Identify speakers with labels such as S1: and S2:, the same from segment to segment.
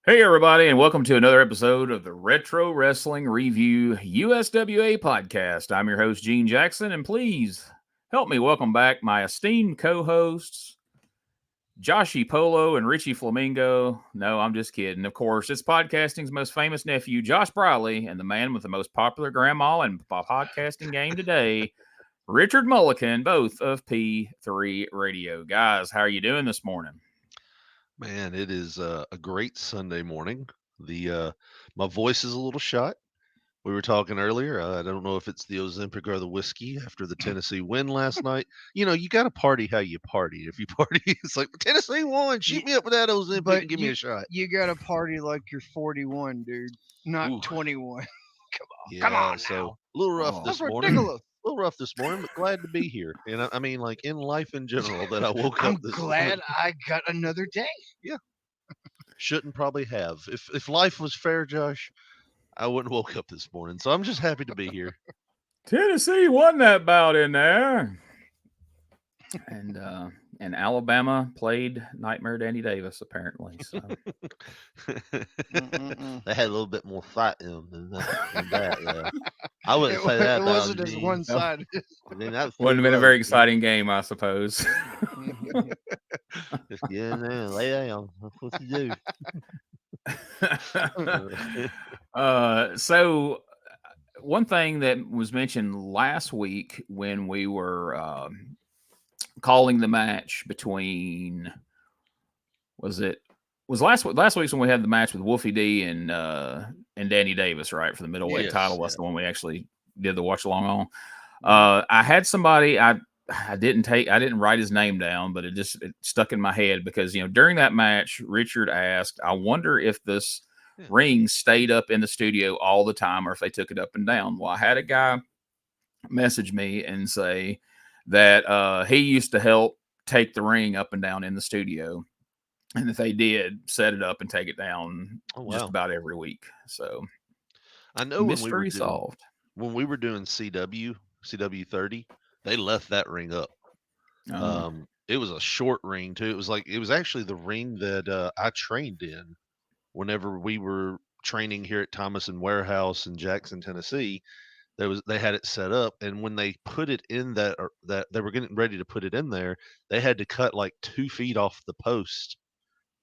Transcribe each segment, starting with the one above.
S1: Hey, everybody, and welcome to another episode of the Retro Wrestling Review USWA podcast. I'm your host, Gene Jackson, and please help me welcome back my esteemed co hosts, Joshy Polo and Richie Flamingo. No, I'm just kidding. Of course, it's podcasting's most famous nephew, Josh Briley, and the man with the most popular grandma in podcasting game today, Richard Mullican, both of P3 Radio. Guys, how are you doing this morning?
S2: Man, it is a great Sunday morning. The My voice is a little shot. We were talking earlier. I don't know if it's the Ozempic or the whiskey after the Tennessee win last night. You got to party how you party. If you party, it's like Tennessee won.
S3: You,
S2: Shoot me up with that Ozempic
S3: but
S2: and give me a shot.
S3: you gotta party like you're 41, dude, not
S2: Ooh,
S3: 21. Come
S2: yeah.
S3: on
S2: So
S3: now.
S2: a little rough
S1: Oh.
S3: That's
S2: this morning.
S3: ridiculous.
S2: A little rough this morning, but glad to be here. And I mean, like in life in general, that I woke
S3: I'm
S2: up this
S3: glad
S2: morning.
S3: I got another day.
S2: Shouldn't probably have. If life was fair, Josh, I wouldn't woke up this morning. So I'm just happy to be here.
S1: Tennessee won that bout in there. And Alabama played Nightmare Danny Davis, apparently. So
S2: They had a little bit more fight in them than that. Yeah. I wouldn't say that
S3: It
S2: about
S3: wasn't as
S2: Gene.
S3: one sided.
S2: I mean, that
S1: wouldn't have been a very exciting game, I suppose.
S2: Just get in there and lay down. That's what you do.
S1: So one thing that was mentioned last week when we were calling the match between was last week's when we had the match with Wolfie D and Danny Davis, right, for the middleweight
S2: Yes,
S1: title. That's
S2: yeah.
S1: the one we actually did the watch along on. I had somebody I didn't write his name down, but it stuck in my head because during that match, Richard asked, "I wonder if this ring stayed up in the studio all the time or if they took it up and down." Well, I had a guy message me and say that he used to help take the ring up and down in the studio, and that they did set it up and take it down
S2: Oh
S1: just
S2: wow.
S1: about every week. So
S2: I know
S1: mystery solved.
S2: when we were doing CW 30, they left that ring up. It was a short ring too. It was actually the ring that I trained in whenever we were training here at Thomas and Warehouse in Jackson, Tennessee. They had it set up, and when they put it in that they were getting ready to put it in there, they had to cut like 2 feet off the post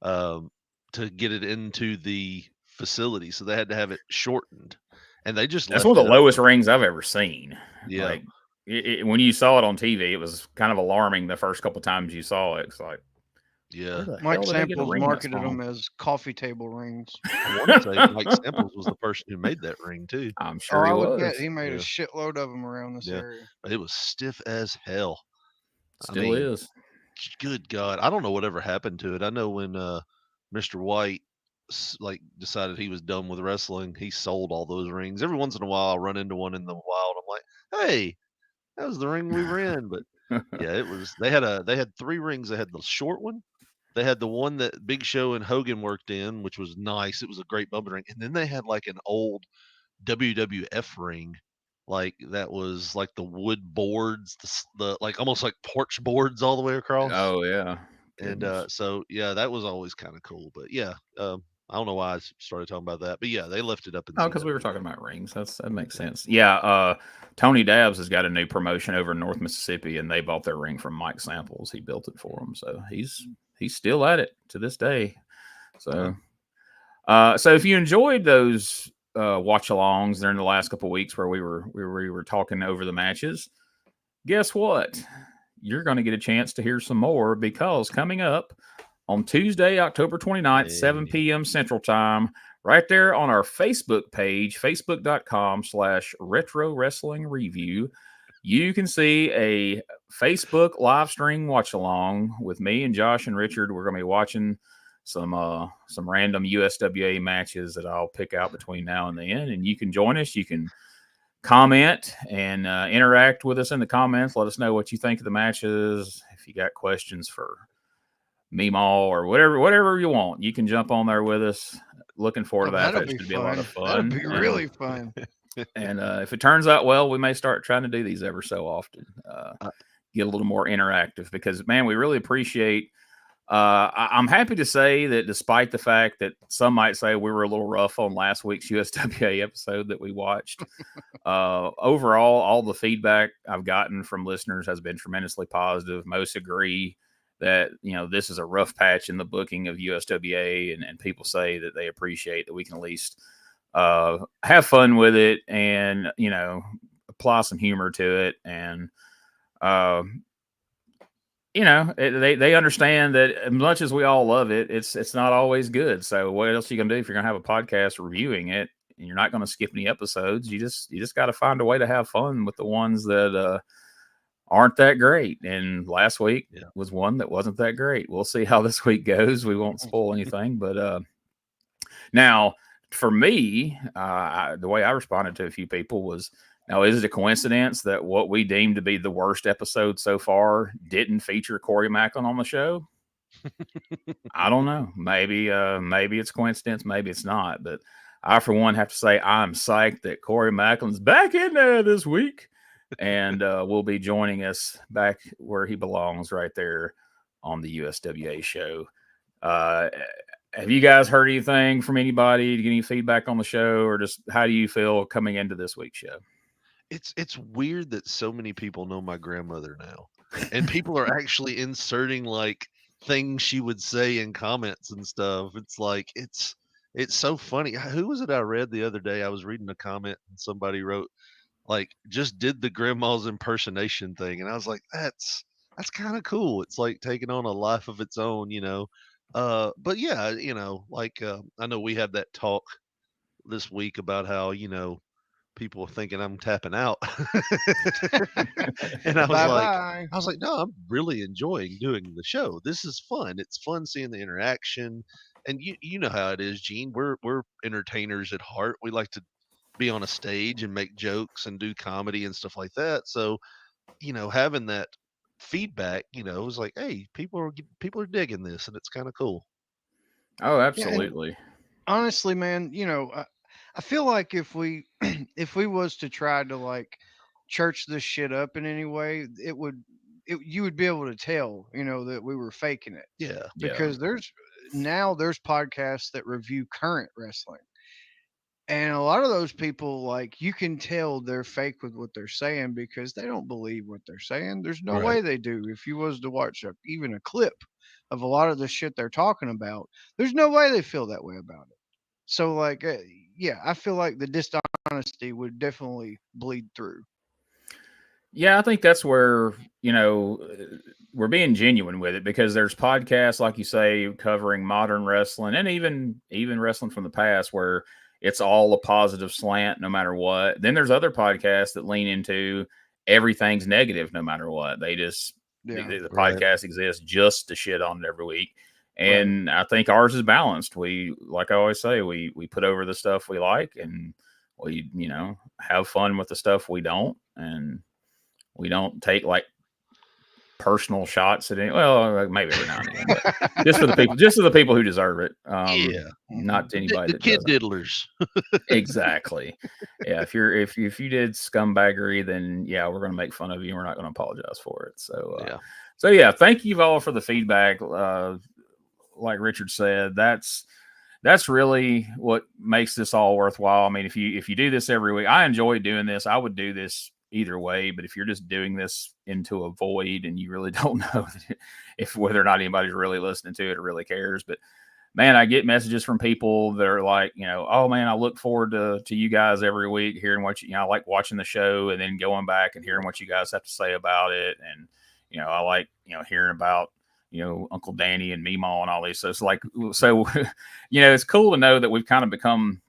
S2: um, to get it into the facility. So they had to have it shortened, and they just
S1: That's
S2: left
S1: one of
S2: it
S1: the
S2: up.
S1: lowest rings I've ever seen.
S2: Yeah,
S1: Like when you saw it on TV, it was kind of alarming the first couple times you saw it. It's like,
S2: yeah.
S1: where the
S3: Mike
S1: hell did they get a
S3: Samples
S1: ring that
S3: marketed
S1: small?
S3: them as coffee table rings.
S2: I want to say Mike Samples was the person who made that ring too.
S1: I'm
S3: Oh,
S1: sure he
S3: I would bet
S1: was.
S3: he made a
S2: Yeah,
S3: shitload of them around this
S2: yeah.
S3: area.
S2: But it was stiff as hell. I
S1: Still
S2: mean,
S1: is.
S2: good God, I don't know whatever happened to it. I know when Mr. White like decided he was done with wrestling, he sold all those rings. Every once in a while, I run into one in the wild. I'm like, hey, that was the ring we were in. But yeah, it was. They had 3 rings. They had the short one. They had the one that Big Show and Hogan worked in, which was nice. It was a great bumping ring. And then they had like an old WWF ring, like that was like the wood boards, the like almost like porch boards all the way across.
S1: Oh yeah.
S2: And
S1: Goodness.
S2: so yeah, that was always kind of cool. But yeah, I don't know why I started talking about that, but yeah, they left it up in
S1: Oh, because we were
S2: CW.
S1: talking about rings. That makes sense. Yeah. Tony Dabbs has got a new promotion over in North Mississippi, and they bought their ring from Mike Samples. He built it for them, so he's still at it to this day. So, so if you enjoyed those watch alongs during the last couple of weeks where we were talking over the matches, guess what? You're going to get a chance to hear some more because coming up on Tuesday, October 29th, 7
S2: Hey,
S1: p.m. Central Time, right there on our Facebook page, facebook.com/retro wrestling review. You can see a Facebook live stream watch along with me and Josh and Richard. We're going to be watching some random USWA matches that I'll pick out between now and then, and you can join us. You can comment and interact with us in the comments. Let us know what you think of the matches. If you got questions for Meemaw or whatever you want, you can jump on there with us. Looking forward
S3: Oh,
S1: to that.
S3: that'll
S1: That
S3: be
S1: should be a lot
S3: fun.
S1: of
S3: That'll
S1: fun.
S3: be really fun.
S1: And if it turns out well, we may start trying to do these ever so often.
S2: uh,
S1: Get a little more interactive because, man, we really appreciate I'm happy to say that despite the fact that some might say we were a little rough on last week's USWA episode that we watched, overall, all the feedback I've gotten from listeners has been tremendously positive. Most agree that, this is a rough patch in the booking of USWA, and people say that they appreciate that we can at least have fun with it and, apply some humor to it. And, they understand that as much as we all love it, it's not always good. So what else are you gonna do if you're gonna have a podcast reviewing it and you're not gonna skip any episodes? You just got to find a way to have fun with the ones that aren't that great. And last week was one that wasn't that great. We'll see how this week goes. We won't spoil anything, but now for me, the way I responded to a few people was, now, is it a coincidence that what we deemed to be the worst episode so far didn't feature Corey Macklin on the show? I don't know. Maybe it's coincidence. Maybe it's not. But I, for one, have to say I'm psyched that Corey Macklin's back in there this week, and will be joining us back where he belongs, right there on the USWA show. Have you guys heard anything from anybody? Did you get any feedback on the show, or just how do you feel coming into this week's show?
S2: It's weird that so many people know my grandmother now, and people are actually inserting like things she would say in comments and stuff. It's like it's so funny. Who was it I read the other day? I was reading a comment and somebody wrote like, just did the grandma's impersonation thing, and I was like, that's kind of cool. It's like taking on a life of its own, but yeah, like I know we had that talk this week about how people thinking I'm tapping out. And I was like, no, I'm really enjoying doing the show. This is fun. It's fun seeing the interaction. And you know how it is, Gene. We're entertainers at heart. We like to be on a stage and make jokes and do comedy and stuff like that. So, having that feedback, it was like, hey, people are digging this, and it's kind of cool.
S1: Oh, absolutely.
S3: Yeah, honestly, man, I feel like if we if we was to try to like church this shit up in any way, you would be able to tell, that we were faking it.
S2: Yeah.
S3: Because there's podcasts that review current wrestling. And a lot of those people, like, you can tell they're fake with what they're saying because they don't believe what they're saying. There's no way they do. If you was to watch even a clip of a lot of the shit they're talking about, there's no way they feel that way about it. So, like, yeah, I feel like the dishonesty would definitely bleed through.
S1: Yeah, I think that's where, we're being genuine with it, because there's podcasts, like you say, covering modern wrestling and even wrestling from the past where it's all a positive slant no matter what. Then there's other podcasts that lean into everything's negative no matter what. They just, the podcast exists just to shit on it every week. And I think ours is balanced. We, like I always say, we put over the stuff we like, and we, have fun with the stuff we don't. And we don't take like personal shots at any. Well, maybe every now and then, but just for the people who deserve it. Not to anybody.
S2: The kid diddlers.
S1: Exactly. Yeah. If you did scumbaggery, then yeah, we're going to make fun of you. We're not going to apologize for it. So yeah. Thank you all for the feedback. Like Richard said, that's really what makes this all worthwhile. I mean, if you do this every week, I enjoy doing this. I would do this either way, but if you're just doing this into a void and you really don't know if whether or not anybody's really listening to it or really cares, but man, I get messages from people that are like, oh man, I look forward to you guys every week, hearing what I like watching the show and then going back and hearing what you guys have to say about it. And, I like, hearing about, Uncle Danny and Meemaw and all these. So it's like, it's cool to know that we've kind of become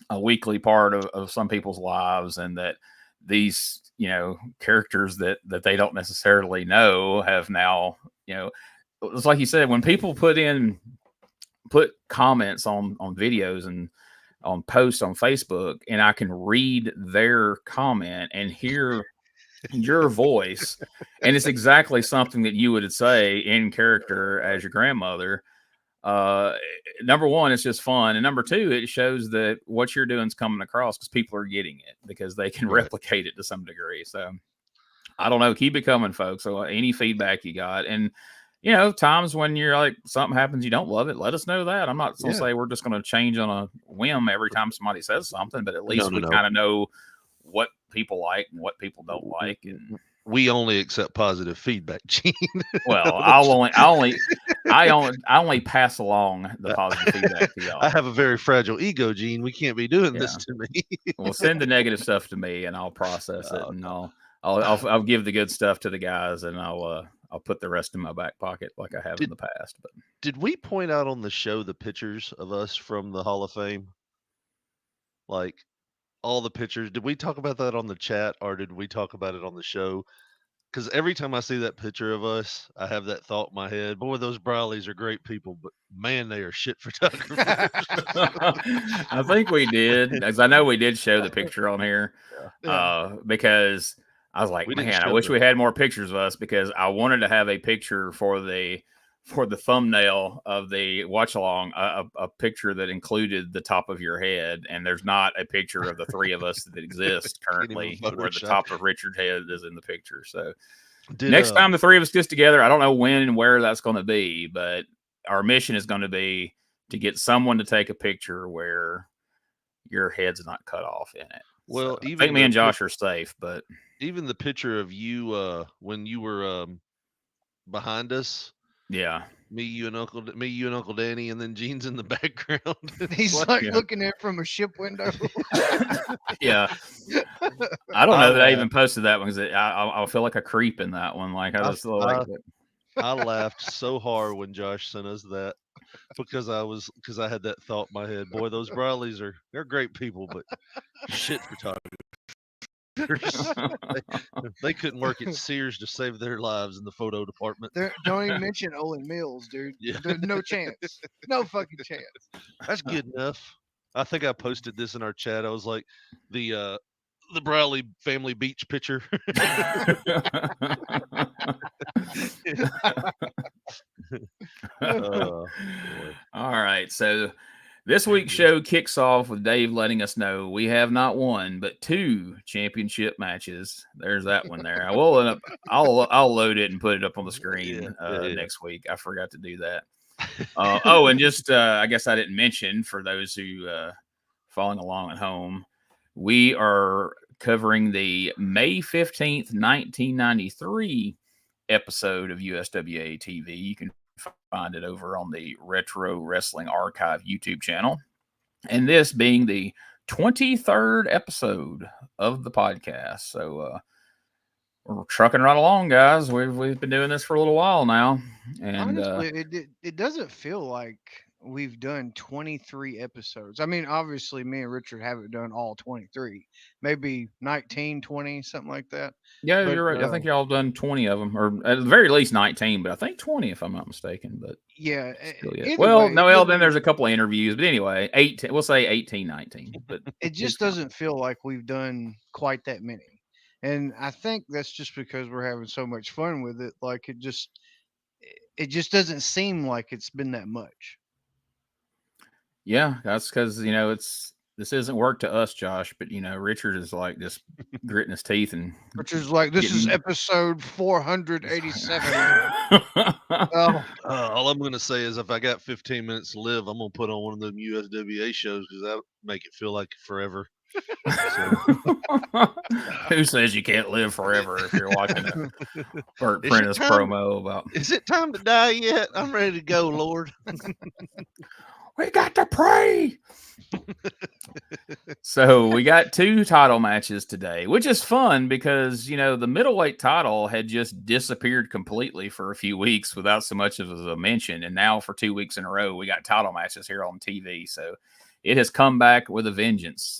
S1: a weekly part of some people's lives, and that these, characters that they don't necessarily know have now, it's like you said, when people put comments on videos and on posts on Facebook, and I can read their comment and hear your voice, and it's exactly something that you would say in character as your grandmother. Number one, it's just fun, and number two, it shows that what you're doing is coming across because people are getting it, because they can replicate it to some degree. So I don't know, keep it coming, folks. So any feedback you got, and times when you're like something happens, you don't love it. Let us know that. I'm not going to say we're just going to change on a whim every time somebody says something, but at least we kind of know what people like and what people don't like. And
S2: we only accept positive feedback, Gene.
S1: Well, I only pass along the positive feedback to y'all.
S2: I have a very fragile ego, Gene. We can't be doing this to me.
S1: Well, send the negative stuff to me, and I'll process it, and I'll give the good stuff to the guys, and I'll put the rest in my back pocket like I have in the past. But
S2: did we point out on the show the pictures of us from the Hall of Fame? Like all the pictures. Did we talk about that on the chat, or did we talk about it on the show? Because every time I see that picture of us, I have that thought in my head. Boy, those Browleys are great people, but man, they are shit photographers.
S1: I think we did, as I know we did show the picture on here, because I was like, man, I wish we had more pictures of us, because I wanted to have a picture for the thumbnail of the watch along, a picture that included the top of your head, and there's not a picture of the three of us that exist currently where the top of Richard's head is in the picture. So next time the three of us get together, I don't know when and where that's going to be, but our mission is going to be to get someone to take a picture where your head's not cut off in it.
S2: Well,
S1: I think me and Josh are safe, but
S2: even the picture of you when you were behind us.
S1: Yeah.
S2: Me, you, and Uncle Danny, and then Gene's in the background.
S3: He's like looking at it from a ship window.
S1: Yeah. I don't know that I even posted that one, because I feel like a creep in that one. Like I
S2: laughed so hard when Josh sent us that, because I had that thought in my head. Boy, those Browleys they're great people, but shit photographers. They couldn't work at Sears to save their lives in the photo department.
S3: Don't even mention Olin Mills, dude. Yeah. There's no chance. No fucking chance.
S2: That's good enough. I think I posted this in our chat. I was like, the Browley family beach picture.
S1: All right. So this week's show kicks off with Dave letting us know we have not one, but two championship matches. There's that one there. I'll load it and put it up on the screen next week. I forgot to do that. And just I guess I didn't mention, for those who following along at home, we are covering the May 15th, 1993 episode of USWA TV. You can find it over on the Retro Wrestling Archive YouTube channel. And this being the 23rd episode of the podcast. So we're trucking right along, guys. We've been doing this for a little while now. And
S3: honestly, it doesn't feel like we've done 23 episodes. I mean, obviously me and Richard haven't done all 23, maybe 19, 20, something like that.
S1: Yeah, you're right. I think y'all done 20 of them, or at the very least 19, but I think 20 if I'm not mistaken. But
S3: yeah,
S1: then there's a couple of interviews, but anyway, 18. We'll say 18, 19. But
S3: it just doesn't feel like we've done quite that many, and I think that's just because we're having so much fun with it. Like it just doesn't seem like it's been that much.
S1: Yeah, that's because this isn't work to us, Josh, but Richard is like just gritting his teeth, and
S3: Richard's like, this is episode 487.
S2: All I'm gonna say is, if I got 15 minutes to live, I'm gonna put on one of them USWA shows, because that'll make it feel like forever.
S1: Who says you can't live forever if you're watching a Burt Prentice promo about?
S2: Is it time to die yet? I'm ready to go, Lord.
S1: We got to pray. So we got two title matches today, which is fun because, the middleweight title had just disappeared completely for a few weeks without so much as a mention. And now for 2 weeks in a row, we got title matches here on TV. So it has come back with a vengeance.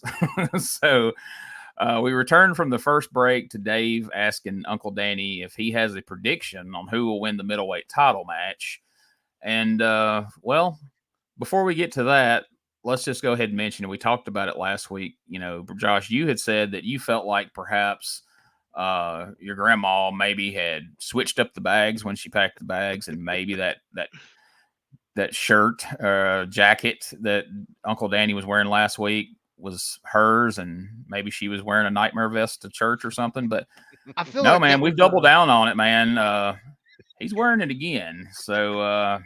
S1: So we returned from the first break to Dave asking Uncle Danny if he has a prediction on who will win the middleweight title match. And, before we get to that, let's just go ahead and mention it. We talked about it last week. Josh, you had said that you felt like perhaps your grandma maybe had switched up the bags when she packed the bags, and maybe that shirt jacket that Uncle Danny was wearing last week was hers, and maybe she was wearing a nightmare vest to church or something. But
S3: I feel
S1: no, man, we've doubled down on it, man. he's wearing it again. So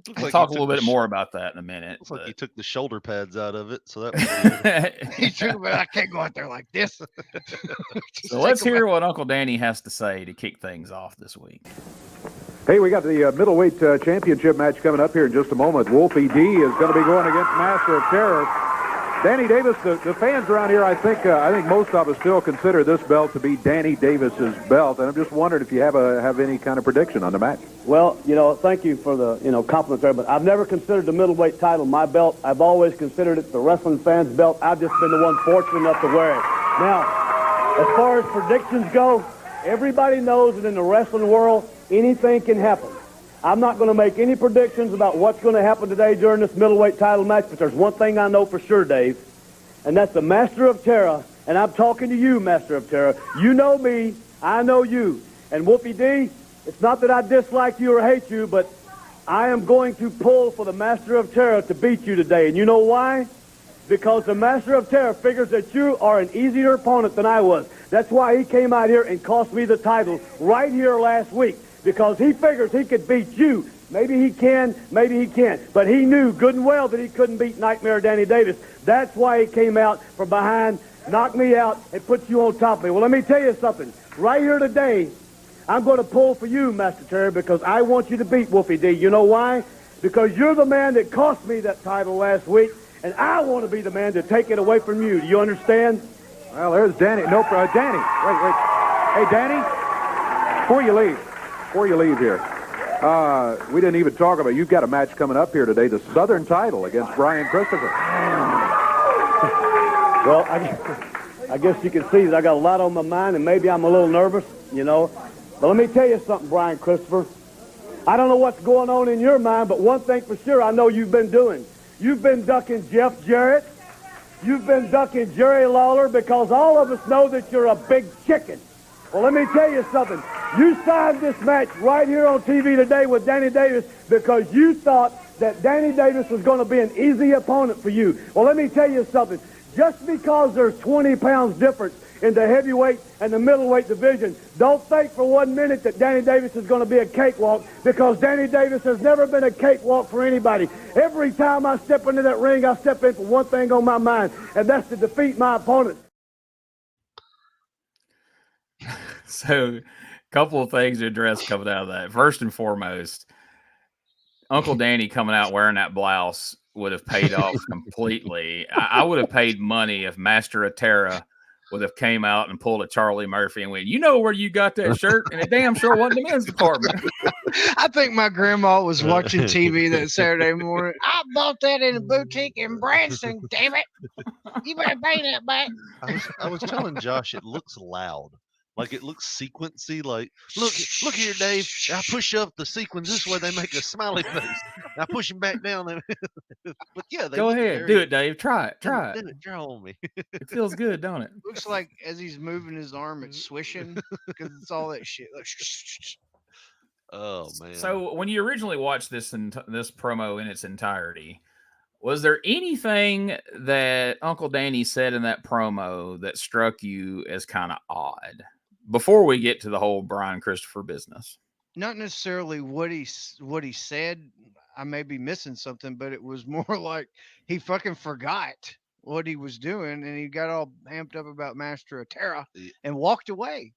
S1: we'll
S2: like
S1: talk a little bit more about that in a minute.
S2: Looks like he took the shoulder pads out of it, so that was good.
S3: He took, but I can't go out there like this.
S1: So let's hear what Uncle Danny has to say to kick things off this week.
S4: Hey, we got the Middleweight Championship match coming up here in just a moment. Wolfie D is going to be going against Master of Terror. Danny Davis, the fans around here, I think most of us still consider this belt to be Danny Davis's belt, and I'm just wondering if you have any kind of prediction on the match.
S5: Well, thank you for the compliment there, but I've never considered the middleweight title my belt. I've always considered it the wrestling fans' belt. I've just been the one fortunate enough to wear it. Now, as far as predictions go, everybody knows that in the wrestling world, anything can happen. I'm not going to make any predictions about what's going to happen today during this middleweight title match, but there's one thing I know for sure, Dave, and that's the Master of Terror, and I'm talking to you, Master of Terror. You know me, I know you. And Wolfie D, it's not that I dislike you or hate you, but I am going to pull for the Master of Terror to beat you today. And you know why? Because the Master of Terror figures that you are an easier opponent than I was. That's why he came out here and cost me the title right here last week. Because he figures he could beat you. Maybe he can, maybe he can't. But he knew good and well that he couldn't beat Nightmare Danny Davis. That's why he came out from behind, knocked me out, and put you on top of me. Well, let me tell you something. Right here today, I'm going to pull for you, Master Terry, because I want you to beat Wolfie D. You know why? Because you're the man that cost me that title last week, and I want to be the man to take it away from you. Do you understand?
S4: Well, there's Danny. Nope, Danny. Wait. Hey, Danny, before you leave here, we didn't even talk about, you've got a match coming up here today, the Southern title against Brian Christopher.
S5: Well, I guess you can see that I got a lot on my mind, and maybe I'm a little nervous, But let me tell you something, Brian Christopher. I don't know what's going on in your mind, but one thing for sure I know you've been doing. You've been ducking Jeff Jarrett. You've been ducking Jerry Lawler because all of us know that you're a big chicken. Well, let me tell you something. You signed this match right here on TV today with Danny Davis because you thought that Danny Davis was going to be an easy opponent for you. Well, let me tell you something. Just because there's 20 pounds difference in the heavyweight and the middleweight division, don't think for 1 minute that Danny Davis is going to be a cakewalk, because Danny Davis has never been a cakewalk for anybody. Every time I step into that ring, I step in for one thing on my mind, and that's to defeat my opponent.
S1: So, a couple of things to address coming out of that. First and foremost, Uncle Danny coming out wearing that blouse would have paid off completely. I would have paid money if Master of Terror would have came out and pulled a Charlie Murphy and went, you know where you got that shirt? And it damn sure wasn't the men's department.
S3: I think my grandma was watching TV that Saturday morning. I bought that in a boutique in Branson, damn it. You better pay that back.
S2: I was telling Josh, it looks loud. Like, it looks sequency. Like, look here, Dave. I push up the sequence this way, they make a smiley face. I push them back down. But yeah,
S1: go ahead, do it, Dave. Try it.
S2: Do it. Draw on me.
S1: It feels good, don't it?
S3: Looks like as he's moving his arm, it's swishing because it's all that shit. Like,
S2: oh man.
S1: So when you originally watched this promo in its entirety, was there anything that Uncle Danny said in that promo that struck you as kind of odd before we get to the whole Brian Christopher business?
S3: Not necessarily what he said. I may be missing something, but it was more like he fucking forgot what he was doing, and he got all amped up about Master of Terror and walked away.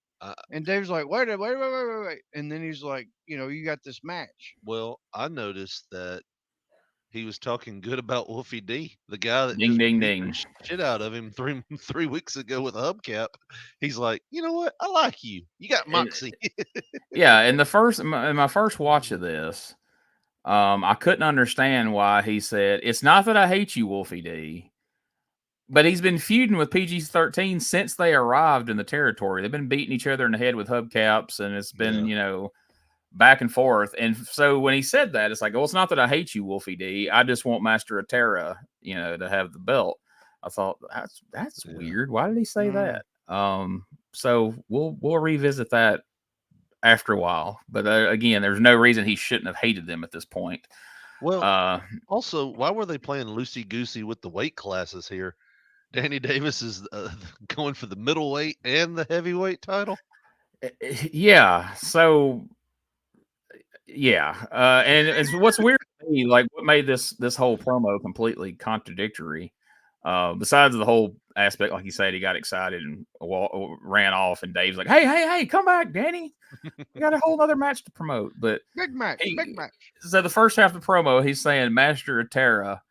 S3: And Dave's like, wait. And then he's like, you got this match.
S2: Well, I noticed that he was talking good about Wolfie D, the guy that
S1: ding,
S2: just
S1: ding,
S2: beat
S1: ding.
S2: the shit out of him three weeks ago with a hubcap. He's like, you know what? I like you. You got moxie.
S1: Yeah, in my first watch of this, I couldn't understand why he said, it's not that I hate you, Wolfie D, but he's been feuding with PG-13 since they arrived in the territory. They've been beating each other in the head with hubcaps, and it's been, back and forth. And so when he said that, it's like, well, it's not that I hate you, Wolfie D. I just want Master of Terror, to have the belt. I thought that's weird. Why did he say that? So we'll revisit that after a while. But again, there's no reason he shouldn't have hated them at this point.
S2: Well, also, why were they playing loosey-goosey with the weight classes here? Danny Davis is going for the middleweight and the heavyweight title.
S1: Yeah. So Yeah, and it's what's weird to me, like what made this whole promo completely contradictory. Besides the whole aspect, like you said, he got excited and ran off, and Dave's like, "Hey, come back, Danny! We got a whole other match to promote." But
S3: Big match.
S1: So the first half of the promo, he's saying Master of Terra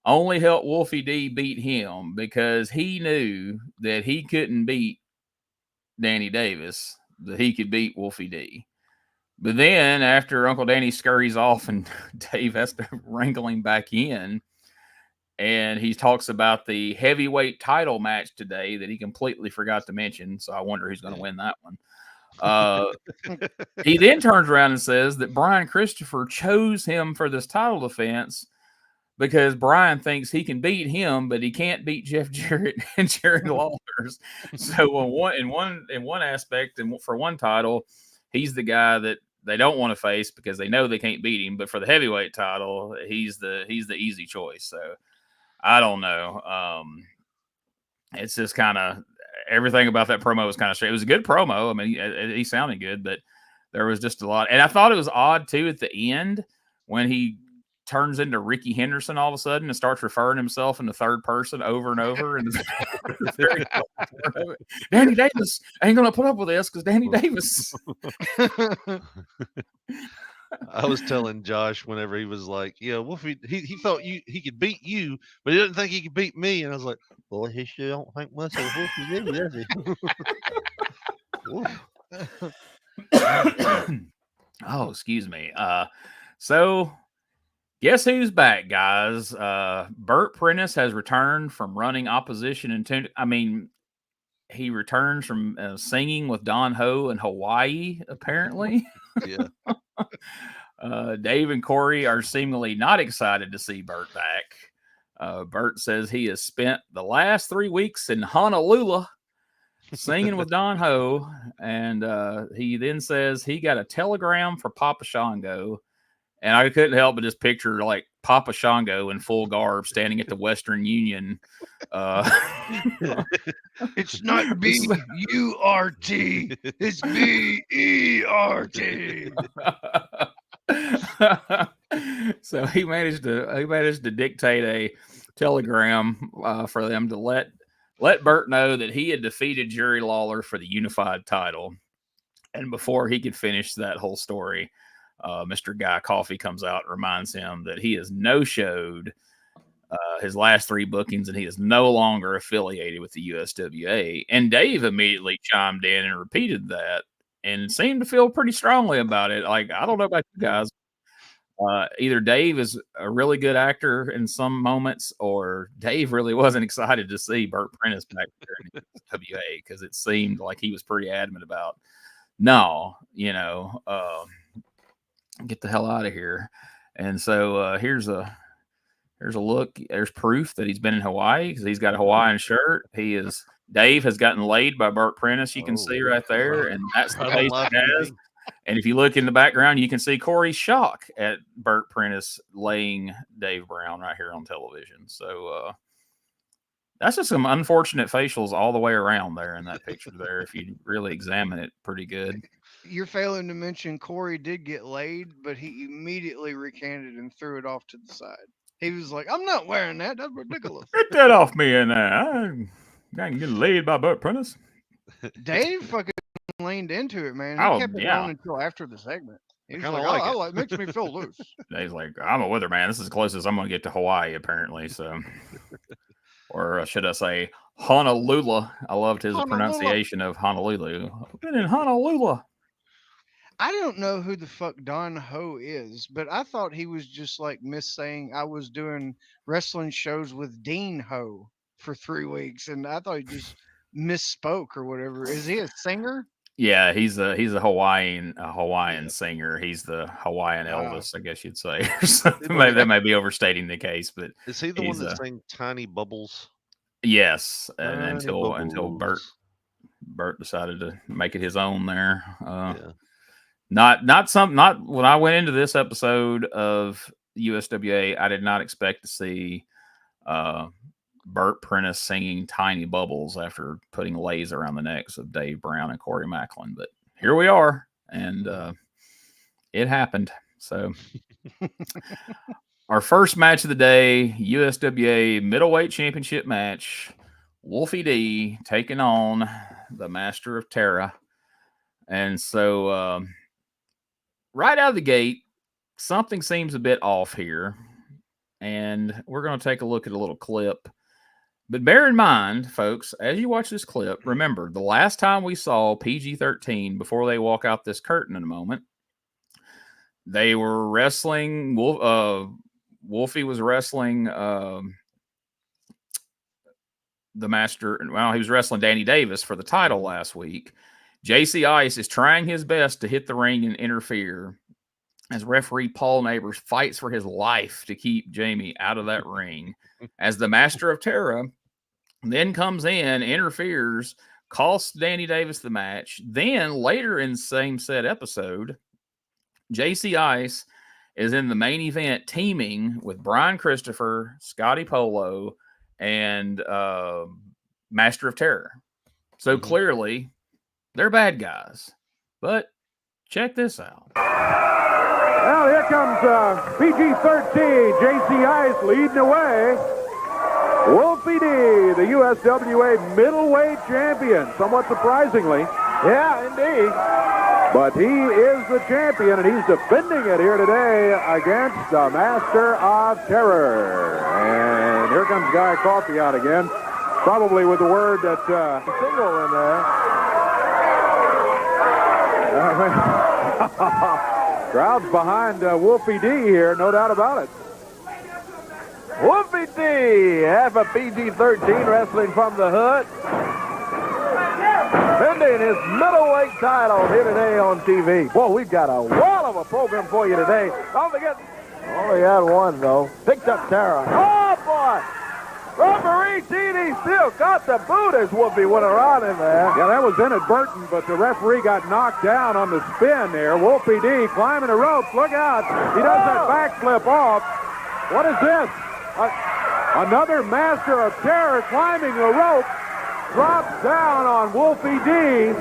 S1: only helped Wolfie D beat him because he knew that he couldn't beat Danny Davis, that he could beat Wolfie D. But then after Uncle Danny scurries off and Dave has to wrangle him back in, and he talks about the heavyweight title match today that he completely forgot to mention. So I wonder who's going to win that one. He then turns around and says that Brian Christopher chose him for this title defense because Brian thinks he can beat him, but he can't beat Jeff Jarrett and Jerry Lawler's. So in one aspect and for one title, he's the guy that they don't want to face because they know they can't beat him. But for the heavyweight title, he's the easy choice. So I don't know. It's just kind of everything about that promo was kind of straight. It was a good promo. I mean, he sounded good, but there was just a lot. And I thought it was odd too at the end when he turns into Ricky Henderson all of a sudden and starts referring himself in the third person over and over. And Danny Davis ain't gonna put up with this because Danny Davis.
S2: I was telling Josh whenever he was like, "Yeah, Wolfie, he thought he could beat you, but he didn't think he could beat me." And I was like, "Boy, he sure don't think much of Wolfie D, does he?"
S1: Oh, excuse me. So guess who's back, guys? Burt Prentice has returned from running opposition and he returns from singing with Don Ho in Hawaii, apparently.
S2: Yeah.
S1: Dave and Corey are seemingly not excited to see Burt back. Burt says he has spent the last 3 weeks in Honolulu singing with Don Ho, and he then says he got a telegram for Papa Shango, and I couldn't help but just picture like Papa Shango in full garb standing at the Western Union.
S3: It's not B-U-R-T. It's B-E-R-T.
S1: So he managed to dictate a telegram for them to let Burt know that he had defeated Jerry Lawler for the unified title. And before he could finish that whole story, Mr. Guy Coffey comes out and reminds him that he has no-showed his last 3 bookings and he is no longer affiliated with the USWA. And Dave immediately chimed in and repeated that and seemed to feel pretty strongly about it. Like, I don't know about you guys. Either Dave is a really good actor in some moments, or Dave really wasn't excited to see Burt Prentice back there in the USWA because it seemed like he was pretty adamant about, no, get the hell out of here. And so here's a look. There's proof that he's been in Hawaii because he's got a Hawaiian shirt. Dave has gotten laid by Burt Prentice. You can see right there, and that's the face he has. And if you look in the background, you can see Corey's shock at Burt Prentice laying Dave Brown right here on television. So that's just some unfortunate facials all the way around there in that picture there. If you really examine it pretty good.
S3: You're failing to mention Corey did get laid, but he immediately recanted and threw it off to the side. He was like, "I'm not wearing that. That's ridiculous."
S1: Get that off me in there. I can get laid by Burt Prentice.
S3: Dave fucking leaned into it, man. He kept it on until after the segment. He was like, it makes me feel loose.
S1: Dave's like, I'm a weatherman. This is the closest I'm going to get to Hawaii, apparently. So, or should I say Honolulu? I loved his pronunciation of Honolulu. I've been in Honolulu.
S3: I don't know who the fuck Don Ho is, but I thought he was just like saying I was doing wrestling shows with Dean Ho for 3 weeks, and I thought he just misspoke or whatever. Is he a singer?
S1: Yeah, he's a Hawaiian singer. He's the Hawaiian Elvis, I guess you'd say. That may be overstating the case, but
S2: is he the one that sang Tiny Bubbles?
S1: Yes, and until Burt decided to make it his own there. Not when I went into this episode of USWA, I did not expect to see Burt Prentice singing Tiny Bubbles after putting lays around the necks of Dave Brown and Corey Macklin. But here we are. And it happened. So our first match of the day, USWA Middleweight Championship match. Wolfie D taking on the Master of Terra. And so right out of the gate, something seems a bit off here. And we're going to take a look at a little clip. But bear in mind, folks, as you watch this clip, remember, the last time we saw PG-13, before they walk out this curtain in a moment, they were wrestling. Wolfie was wrestling the Master. Well, he was wrestling Danny Davis for the title last week. JC Ice is trying his best to hit the ring and interfere as referee Paul Neighbors fights for his life to keep Jamie out of that ring. As the Master of Terra then comes in, interferes, costs Danny Davis the match. Then later in the same said episode, JC Ice is in the main event teaming with Brian Christopher, Scotty Polo, and Master of Terror. So clearly, they're bad guys. But check this out.
S4: Well, here comes PG-13. JC Ice leading away. Wolfie D, the USWA Middleweight Champion. Somewhat surprisingly. Yeah, indeed. But he is the champion, and he's defending it here today against the Master of Terror. And here comes Guy Coffey out again, probably with the word that single in there. Crowd's behind Wolfie D here, no doubt about it. Wolfie D, half a PG-13 wrestling from the hood. Defending his middleweight title here today on TV. Boy, we've got a wall of a program for you today. Don't forget, only had one, though. Picked up Tara. Oh, boy! Referee T.D. still got the boot as Wolfie went around in there. Yeah, that was inadvertent, but the referee got knocked down on the spin there. Wolfie D climbing the ropes. Look out. He does that backflip off. What is this? Another Master of Terror climbing the rope. Drops down on Wolfie D.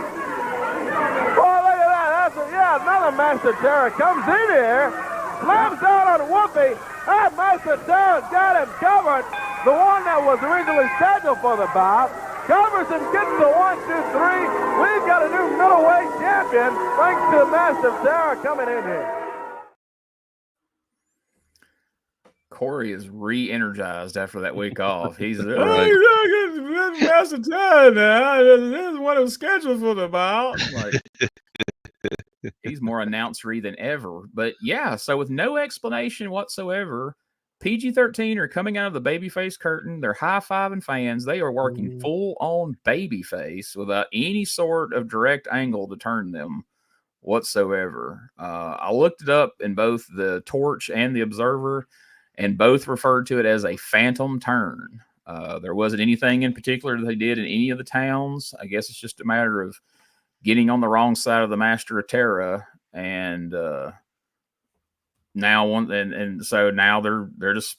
S4: Oh, look at that. Another Master Terror comes in here, slams down on Wolfie. That Master Terror's got him covered. The one that was originally scheduled for the bout. Covers him, gets the 1, 2, 3. We've got a new middleweight champion thanks to the Master Terror coming in here.
S1: Corey is re-energized after that week off. He's Master Terror now. This is what it was scheduled for the bout. Like, he's more announcery than ever. But yeah, so with no explanation whatsoever, PG-13 are coming out of the babyface curtain. They're high-fiving fans. They are working full-on babyface without any sort of direct angle to turn them whatsoever. I looked it up in both the Torch and the Observer, and both referred to it as a phantom turn. There wasn't anything in particular that they did in any of the towns. I guess it's just a matter of getting on the wrong side of the Master of Terra, and so now they're just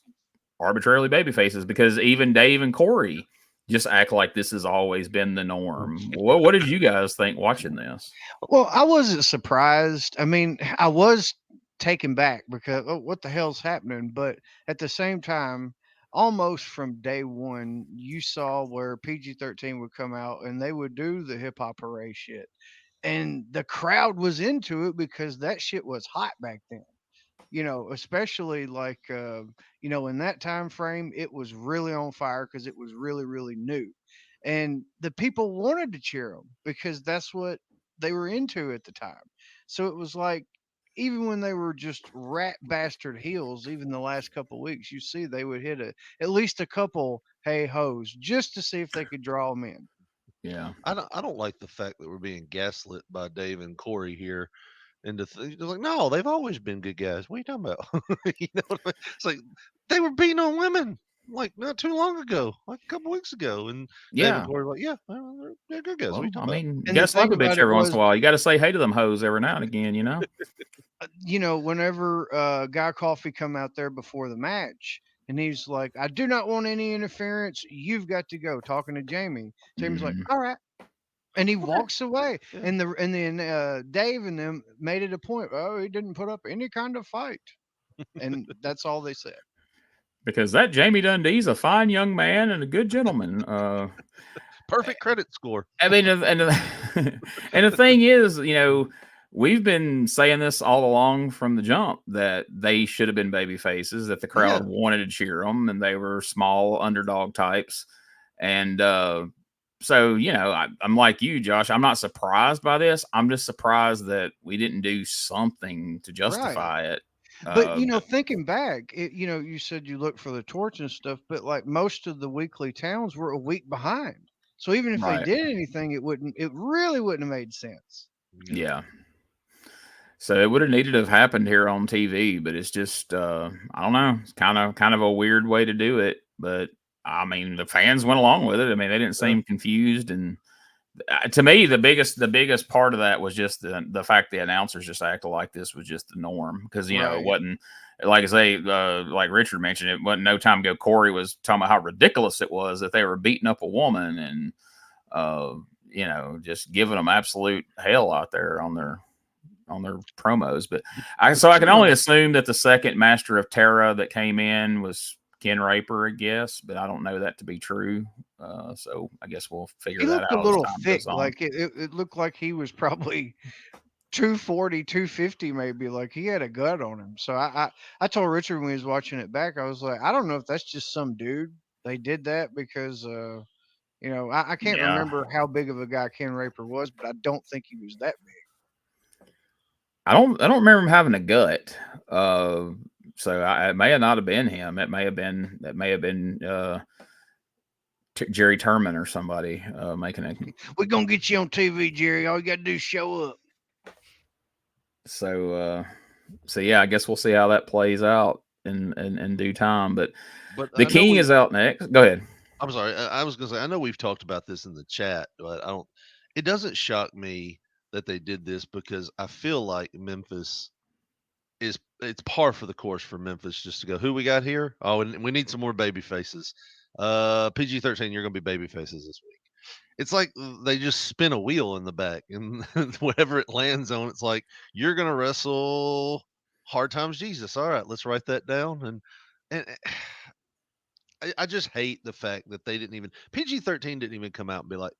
S1: arbitrarily baby faces, because even Dave and Corey just act like this has always been the norm. What did you guys think watching this?
S3: Well, I wasn't surprised. I mean, I was taken back because what the hell's happening? But at the same time, almost from day one, you saw where PG-13 would come out and they would do the hip hop hooray shit, and the crowd was into it because that shit was hot back then. You know, especially like in that time frame, it was really on fire because it was really, really new, and the people wanted to cheer them because that's what they were into at the time. So it was like, even when they were just rat bastard heels, even the last couple of weeks, you see they would hit at least a couple hey hoes just to see if they could draw them in.
S1: Yeah,
S2: I don't like the fact that we're being gaslit by Dave and Corey here. And it's like, no, they've always been good guys. What are you talking about? You know what I mean? It's like they were beating on women like not too long ago, like a couple weeks ago. And Dave and Corey were like, yeah, well, they're good guys.
S1: Well,
S2: what are you talking
S1: I mean,
S3: And
S1: you
S3: the
S1: got to slap
S3: thing
S1: a bitch
S3: about it
S1: every once
S3: was-
S1: in a while. You got to say hey to them hoes every now and again, you know?
S3: Whenever Guy Coffey come out there before the match, and he's like, I do not want any interference. You've got to go. Talking to Jamie. Jamie's like, all right. And he walks away. And then Dave and them made it a point. Oh, he didn't put up any kind of fight. And that's all they said.
S1: Because that Jamie Dundee's a fine young man and a good gentleman.
S2: Perfect credit score.
S1: I mean, and the thing is, we've been saying this all along from the jump that they should have been baby faces, that the crowd wanted to cheer them, and they were small underdog types. And so, I'm like you, Josh. I'm not surprised by this. I'm just surprised that we didn't do something to justify it.
S3: But thinking back, you said you looked for the torch and stuff, but like most of the weekly towns were a week behind. So even if they did anything, it really wouldn't have made sense.
S1: Yeah. So it would have needed to have happened here on TV, but it's just I don't know. It's kind of a weird way to do it, but I mean the fans went along with it. I mean they didn't seem confused, and to me the biggest part of that was just the fact the announcers just acted like this was just the norm, because it wasn't, like I say, like Richard mentioned, it wasn't no time ago Corey was talking about how ridiculous it was that they were beating up a woman and just giving them absolute hell out there on their promos. But I can only assume that the second Master of Terra that came in was Ken Raper, I guess, but I don't know that to be true. So I guess we'll figure that out.
S3: He looked a little thick, like it looked like he was probably 240, 250 maybe, like he had a gut on him. So I told Richard when he was watching it back, I was like, I don't know if that's just some dude. They did that because I can't remember how big of a guy Ken Raper was, but I don't think he was that big.
S1: I don't remember him having a gut. So it may have not have been him. It may have been Jerry Turman or somebody making it.
S3: We're gonna get you on TV, Jerry. All you gotta do is show up.
S1: So yeah, I guess we'll see how that plays out in due time. But the King is out next. Go ahead.
S2: I'm sorry. I was gonna say, I know we've talked about this in the chat, but it doesn't shock me that they did this, because I feel like Memphis it's par for the course for Memphis just to go, who we got here? Oh, and we need some more baby faces. PG-13, you're gonna be baby faces this week. It's like they just spin a wheel in the back, and whatever it lands on, it's like, you're gonna wrestle Hard Times Jesus. All right, let's write that down. And I just hate the fact that they didn't even, PG-13 didn't even come out and be like,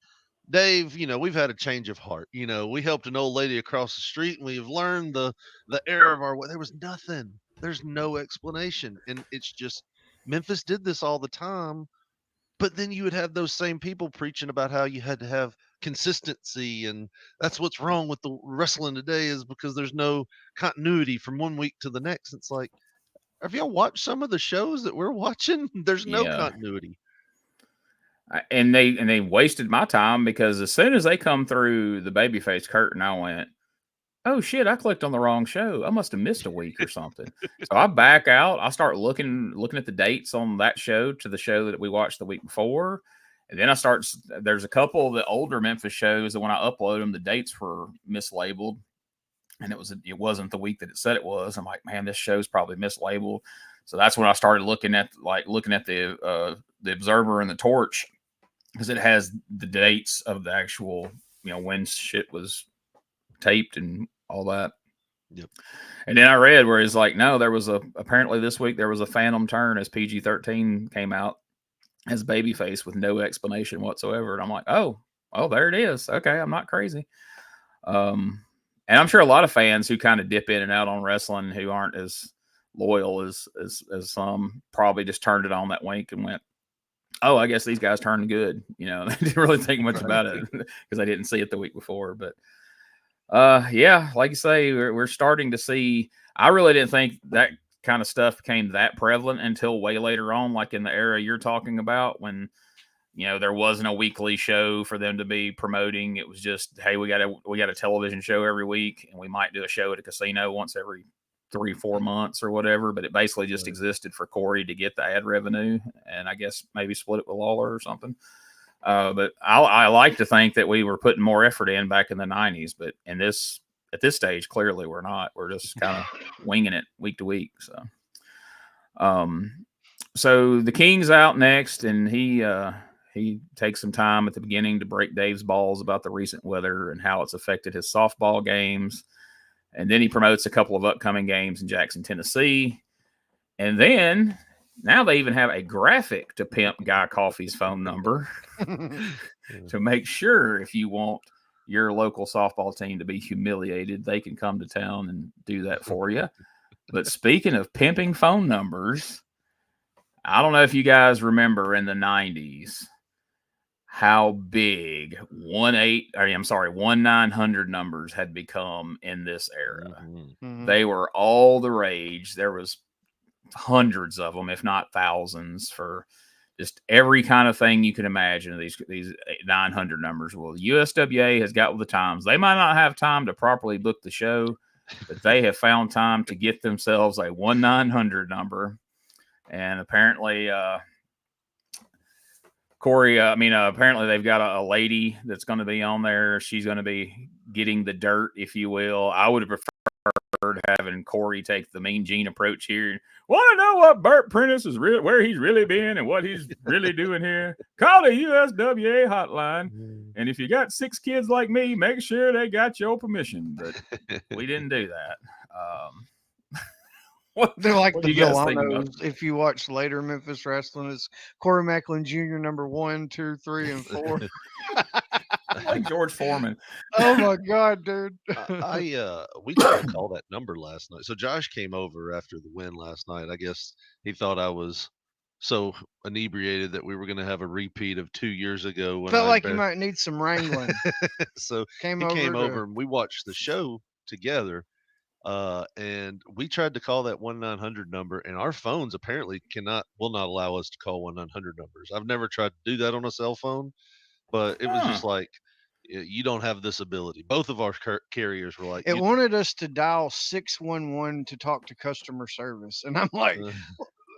S2: Dave, we've had a change of heart. We helped an old lady across the street, and we've learned the error of our way. There was nothing. There's no explanation. And it's just, Memphis did this all the time, but then you would have those same people preaching about how you had to have consistency, and that's what's wrong with the wrestling today, is because there's no continuity from one week to the next. It's like, have y'all watched some of the shows that we're watching? There's no continuity.
S1: And they wasted my time, because as soon as they come through the babyface curtain, I went, oh shit, I clicked on the wrong show. I must have missed a week or something. So I back out. I start looking at the dates on that show to the show that we watched the week before. And then there's a couple of the older Memphis shows that when I upload them, the dates were mislabeled. And it wasn't the week that it said it was. I'm like, man, this show's probably mislabeled. So that's when I started looking at the Observer and the Torch, because it has the dates of the actual, when shit was taped and all that.
S2: Yep.
S1: And then I read where it's like, no, apparently this week there was a phantom turn as PG-13 came out as babyface with no explanation whatsoever. And I'm like, oh, there it is. Okay, I'm not crazy. And I'm sure a lot of fans who kind of dip in and out on wrestling, who aren't as loyal as some, probably just turned it on that week and went, oh, I guess these guys turned good. They didn't really think much about it because I didn't see it the week before. But yeah, like you say, we're starting to see. I really didn't think that kind of stuff became that prevalent until way later on, like in the era you're talking about, when there wasn't a weekly show for them to be promoting. It was just, hey, we got a television show every week, and we might do a show at a casino once every 3-4 months or whatever, but it basically just existed for Corey to get the ad revenue, and I guess maybe split it with Lawler or something. But I like to think that we were putting more effort in back in the 90s, but at this stage, clearly we're not. We're just kind of winging it week to week. So the King's out next, and he he takes some time at the beginning to break Dave's balls about the recent weather and how it's affected his softball games. And then he promotes a couple of upcoming games in Jackson, Tennessee. And then now they even have a graphic to pimp Guy Coffey's phone number to make sure if you want your local softball team to be humiliated, they can come to town and do that for you. But speaking of pimping phone numbers, I don't know if you guys remember in the 90s how big 1-900 numbers had become in this era.
S3: Mm-hmm.
S1: They were all the rage. There was hundreds of them, if not thousands, for just every kind of thing you can imagine. These 900 numbers. Well, USWA has got with the times. They might not have time to properly book the show, but they have found time to get themselves a 1-900 number. And apparently, Corey, apparently they've got a lady that's going to be on there. She's going to be getting the dirt, if you will. I would have preferred having Corey take the Mean Gene approach here. Want to know what Bert Prentice is where he's really been and what he's really doing here? Call the USWA hotline. And if you got 6 kids like me, make sure they got your permission. But we didn't do that.
S3: They're like the Villanos. If you watch later Memphis wrestling, it's Corey Macklin Jr. number 1, 2, 3, and 4.
S1: Like George Foreman.
S3: Oh my God, dude!
S2: We tried to call that number last night. So Josh came over after the win last night. I guess he thought I was so inebriated that we were going to have a repeat of 2 years ago. When
S3: Felt like you might need some wrangling.
S2: So he came over and we watched the show together. And we tried to call that 1-900 number, and our phones apparently will not allow us to call 1-900 numbers. I've never tried to do that on a cell phone, but it was just like, you don't have this ability. Both of our carriers were like,
S3: it wanted us to dial 611 to talk to customer service, and I'm like,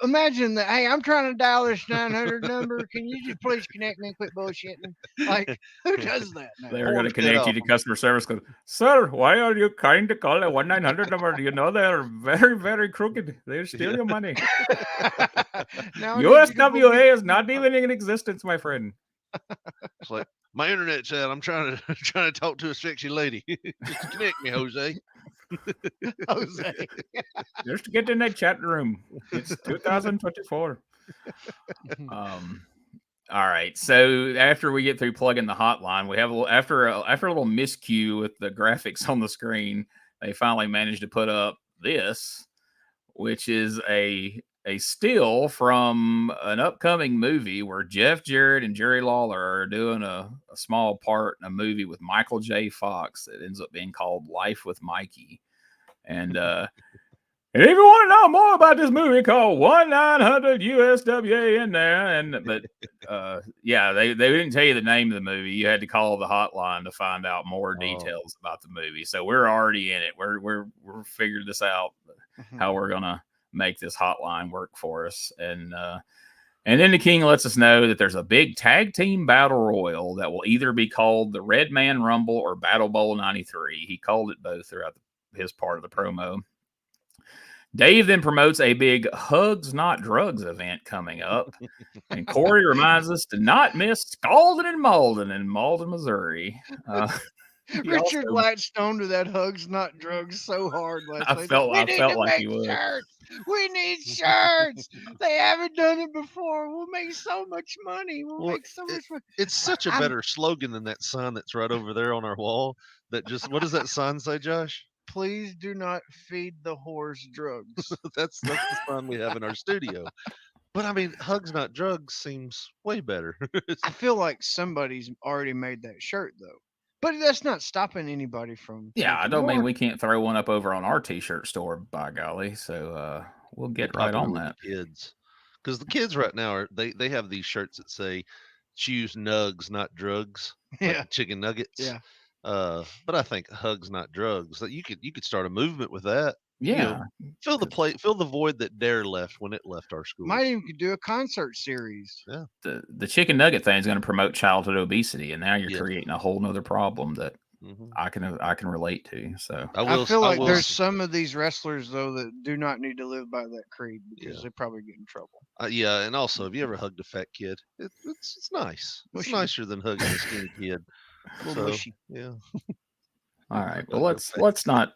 S3: imagine that. Hey, I'm trying to dial this 900 number. Can you just please connect me and quit bullshitting? Like, who does that now?
S1: They're going to connect you to customer service. Goes, sir, why are you trying to call a 1-900 number? You know they're very, very crooked. They steal your money. USWA is not even in existence, my friend.
S2: It's like, my internet said I'm trying to talk to a sexy lady. Just connect me, Jose.
S3: Jose.
S1: Just get in that chat room. It's 2024. All right. So after we get through plugging the hotline, we have after a little miscue with the graphics on the screen, they finally managed to put up this, which is a still from an upcoming movie where Jeff Jarrett and Jerry Lawler are doing a small part in a movie with Michael J. Fox that ends up being called Life with Mikey. And if you want to know more about this movie, call 1-900 USWA in there. But they didn't tell you the name of the movie. You had to call the hotline to find out more details about the movie. So we're already in it. We're figured this out, how we're gonna make this hotline work for us. And then the King lets us know that there's a big tag team battle royal that will either be called the Red Man Rumble or Battle Bowl 93. He called it both throughout his part of the promo. Dave then promotes a big Hugs Not Drugs event coming up. And Corey reminds us to not miss Scalding and Malden in Malden, Missouri.
S3: Richard latched onto that Hugs Not Drugs so hard last night.
S1: I felt like he would.
S3: We need shirts. They haven't done it before. We'll make so much money. We'll make so much money.
S2: It's such a better slogan than that sign that's right over there on our wall. What does that sign say, Josh?
S3: Please do not feed the whores drugs.
S2: That's the sign we have in our studio. But I mean, Hugs Not Drugs seems way better.
S3: I feel like somebody's already made that shirt though. But that's not stopping anybody from.
S1: Yeah, I don't mean we can't throw one up over on our t-shirt store, by golly. So we'll get right on that.
S2: Kids, because the kids right now they have these shirts that say "Choose Nugs, not drugs."
S3: Yeah,
S2: like chicken nuggets.
S3: Yeah.
S2: But I think Hugs Not Drugs. That you could start a movement with that.
S1: Yeah,
S2: fill the void that Dare left when it left our school.
S3: Might even could do a concert series.
S2: Yeah.
S1: The chicken nugget thing is going to promote childhood obesity, and now you're creating a whole nother problem that I can relate to. So
S3: I feel like there's some of these wrestlers though that do not need to live by that creed because they probably get in trouble.
S2: Yeah, and also, have you ever hugged a fat kid? It's nice. It's nicer than hugging a skinny kid. So, yeah.
S1: All right. Well, let's not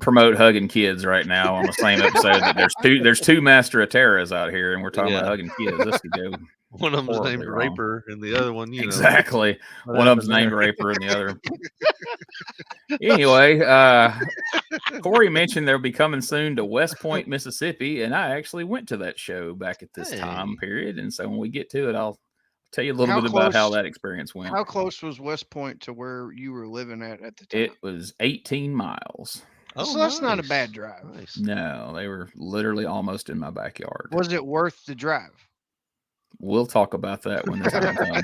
S1: promote hugging kids right now on the same episode. That there's two Master of Terras out here, and we're talking about hugging kids. This could go.
S2: One of them's named Raper, and the other one,
S1: exactly. One of them's named Raper, and the other. Anyway, Corey mentioned they'll be coming soon to West Point, Mississippi, and I actually went to that show back at this time period. And so when we get to it, I'll tell you a little bit about how that experience went.
S3: How close was West Point to where you were living at the time?
S1: It was 18 miles.
S3: So that's not a bad drive.
S2: Nice.
S1: No, they were literally almost in my backyard.
S3: Was it worth the drive?
S1: We'll talk about that when the time comes.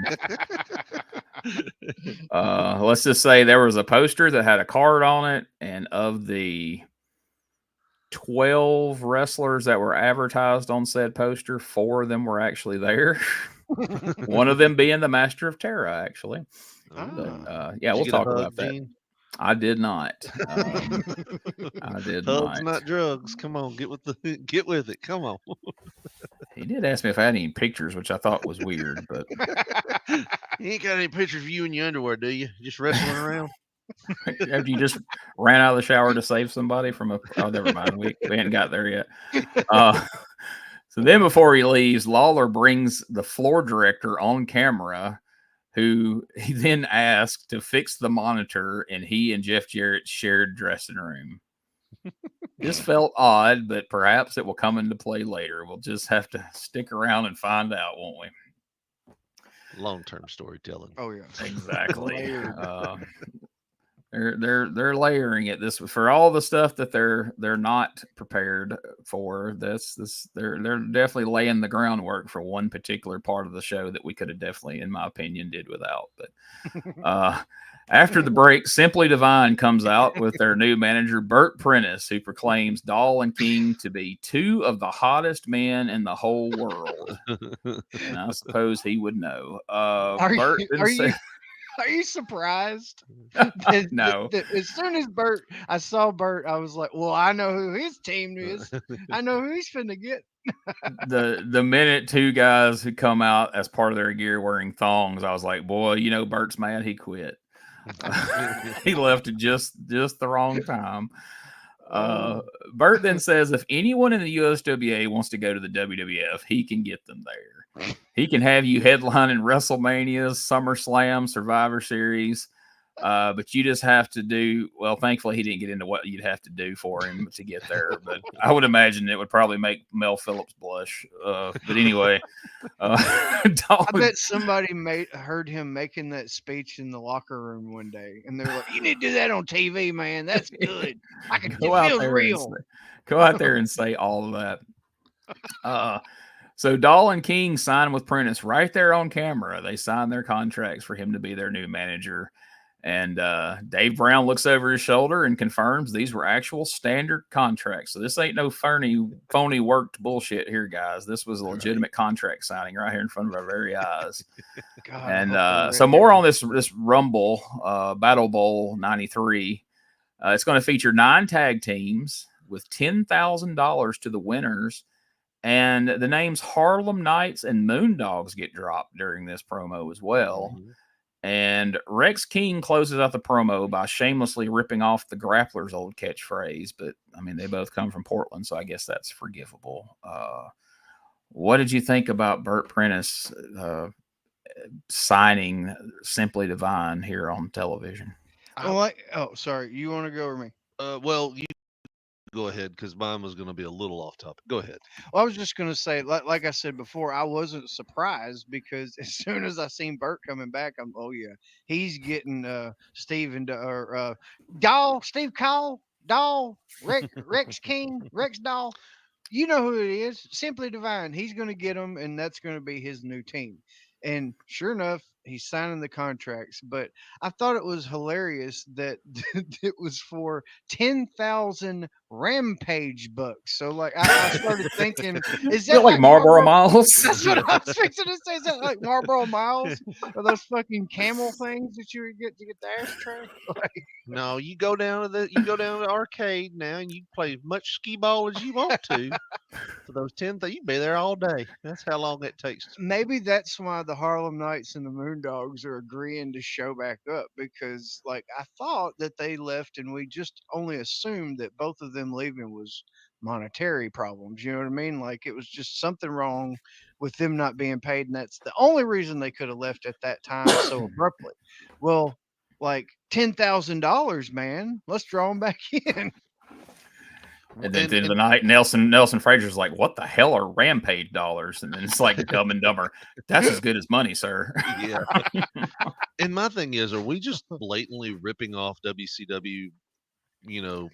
S1: Let's just say there was a poster that had a card on it, and of the 12 wrestlers that were advertised on said poster, 4 of them were actually there. One of them being the Master of Terra, actually. But, yeah, we'll talk about that. I did not. I did
S2: Hugs,
S1: not.
S2: not drugs. Come on, get with it. Come on.
S1: He did ask me if I had any pictures, which I thought was weird, but
S2: you ain't got any pictures of you in your underwear, do you? Just wrestling around?
S1: After you just ran out of the shower to save somebody from a never mind. We hadn't got there yet. So then before he leaves, Lawler brings the floor director on camera, who he then asked to fix the monitor, and he and Jeff Jarrett shared dressing room. This felt odd, but perhaps it will come into play later. We'll just have to stick around and find out, won't we?
S2: Long-term storytelling.
S3: Oh yeah,
S1: exactly. They're layering it this for all the stuff that they're not prepared for. They're definitely laying the groundwork for one particular part of the show that we could have definitely, in my opinion, did without. But after the break, Simply Divine comes out with their new manager, Bert Prentice, who proclaims Dahl and King to be 2 of the hottest men in the whole world. And I suppose he would know.
S3: Are you surprised?
S1: No.
S3: As soon as I saw Bert, I was like, well, I know who his team is. I know who he's finna get.
S1: The minute 2 guys who come out as part of their gear wearing thongs, I was like, boy, Bert's mad he quit. He left at just the wrong time. Bert then says if anyone in the USWA wants to go to the WWF, he can get them there. He can have you headlining WrestleManias, SummerSlam, Survivor Series. But you just have to do well. Thankfully, he didn't get into what you'd have to do for him to get there. But I would imagine it would probably make Mel Phillips blush. But anyway,
S3: I bet somebody heard him making that speech in the locker room one day, and they were like, "You need to do that on TV, man. That's good. I can feel real."
S1: Go out there and say all of that. So Dahl and King signed with Prentice right there on camera. They signed their contracts for him to be their new manager. And Dave Brown looks over his shoulder and confirms these were actual standard contracts. So this ain't no phony worked bullshit here, guys. This was a legitimate contract signing right here in front of our very eyes.
S3: God,
S1: and so more on this Rumble, BattleBowl 93. It's going to feature 9 tag teams with $10,000 to the winners. And the names Harlem Knights and Moondogs get dropped during this promo as well. Mm-hmm. And Rex King closes out the promo by shamelessly ripping off the Grappler's old catchphrase. But, I mean, they both come from Portland, so I guess that's forgivable. What did you think about Bert Prentice signing Simply Divine here on television?
S3: Sorry. You want to go or me?
S2: Well, you go ahead, because mine was going to be a little off topic. Go ahead.
S3: Well, I was just going to say, like I said before, I wasn't surprised because as soon as I seen Bert coming back, he's getting Steve Dahl, Steve Kyle, Dahl, Rex King, Rex Dahl. You know who it is, Simply Divine. He's going to get him, and that's going to be his new team. And sure enough, he's signing the contracts. But I thought it was hilarious that it was for 10,000 Rampage bucks. So like I started thinking, is
S1: Is
S3: that
S1: it like Marlboro Miles?
S3: That's what I was fixing to say. Is that like Marlboro Miles or those fucking camel things that you would get to get the ashtray? Like,
S2: No, you go down to the arcade now and you play as much skee ball as you want to. For those 10 things, you be there all day. That's how long it takes.
S3: maybe that's why the Harlem Knights and the Moondogs are agreeing to show back up, because like I thought that they left and we just only assumed that both of them leaving was monetary problems. You know what I mean? Like it was just something wrong with them not being paid, and that's the only reason they could have left at that time so abruptly. Well, like $10,000, man. Let's draw them back in.
S1: And then at the end of the night, Nelson Fraser's like, "What the hell are Rampage dollars?" And then it's like Dumb and Dumber. That's as good as money, sir.
S2: Yeah. And my thing is, are we just blatantly ripping off WCW,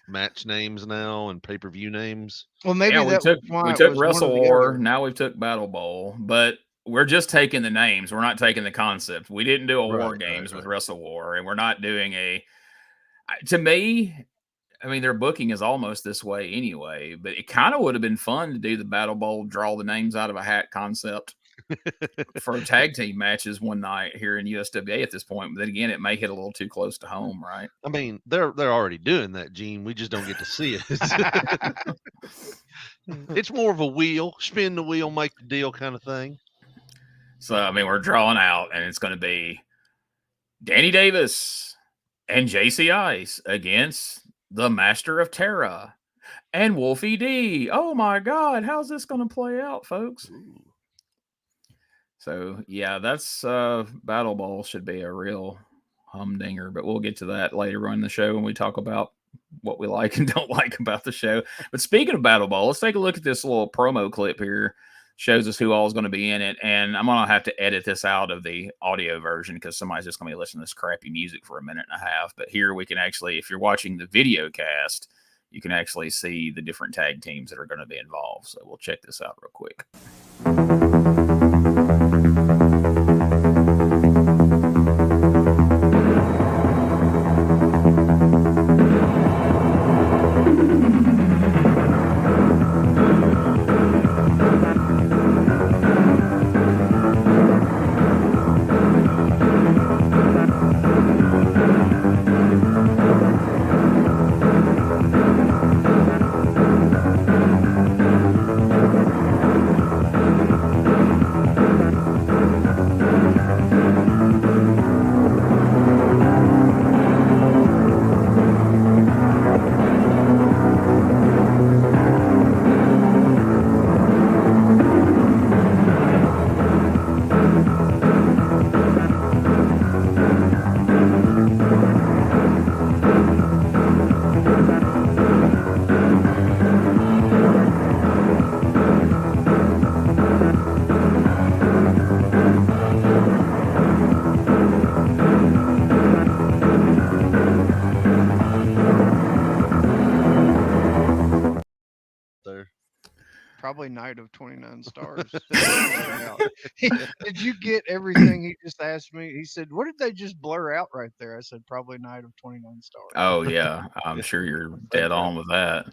S2: match names now and pay-per-view names?
S3: Well, maybe
S1: Yeah,
S3: that was why
S1: we
S3: it
S1: took
S3: was one or
S1: Wrestle
S3: the
S1: War.
S3: other.
S1: Now we've took Battle Bowl, but we're just taking the names. We're not taking the concept. We didn't do a War Games with Wrestle War, and we're not doing a. To me, I mean, their booking is almost this way anyway, but it kind of would have been fun to do the Battle Bowl, draw the names out of a hat concept for tag team matches one night here in USWA at this point. But then again, it may hit a little too close to home, right?
S2: I mean, they're already doing that, Gene. We just don't get to see it. It's more of a wheel, spin the wheel, make the deal kind of thing.
S1: So, I mean, we're drawing out, and it's going to be Danny Davis and JC Ice against the Master of Terra and Wolfie D. Oh my God, how's this going to play out, folks?
S2: Ooh.
S1: So yeah, that's Battle Bowl should be a real humdinger, but we'll get to that later on in the show when we talk about what we like and don't like about the show. But speaking of Battle Bowl, let's take a look at this little promo clip here. Shows us who all is going to be in it, and I'm going to have to edit this out of the audio version because somebody's just going to be listening to this crappy music for a minute and a half. But here we can actually, if you're watching the video cast, you can actually see the different tag teams that are going to be involved. So we'll check this out real quick.
S3: Probably Night of 29 Stars. Did you get everything he just asked me? He said, "What did they just blur out right there?" I said, "Probably Night of 29 Stars."
S1: Oh yeah, I'm sure you're dead on with that.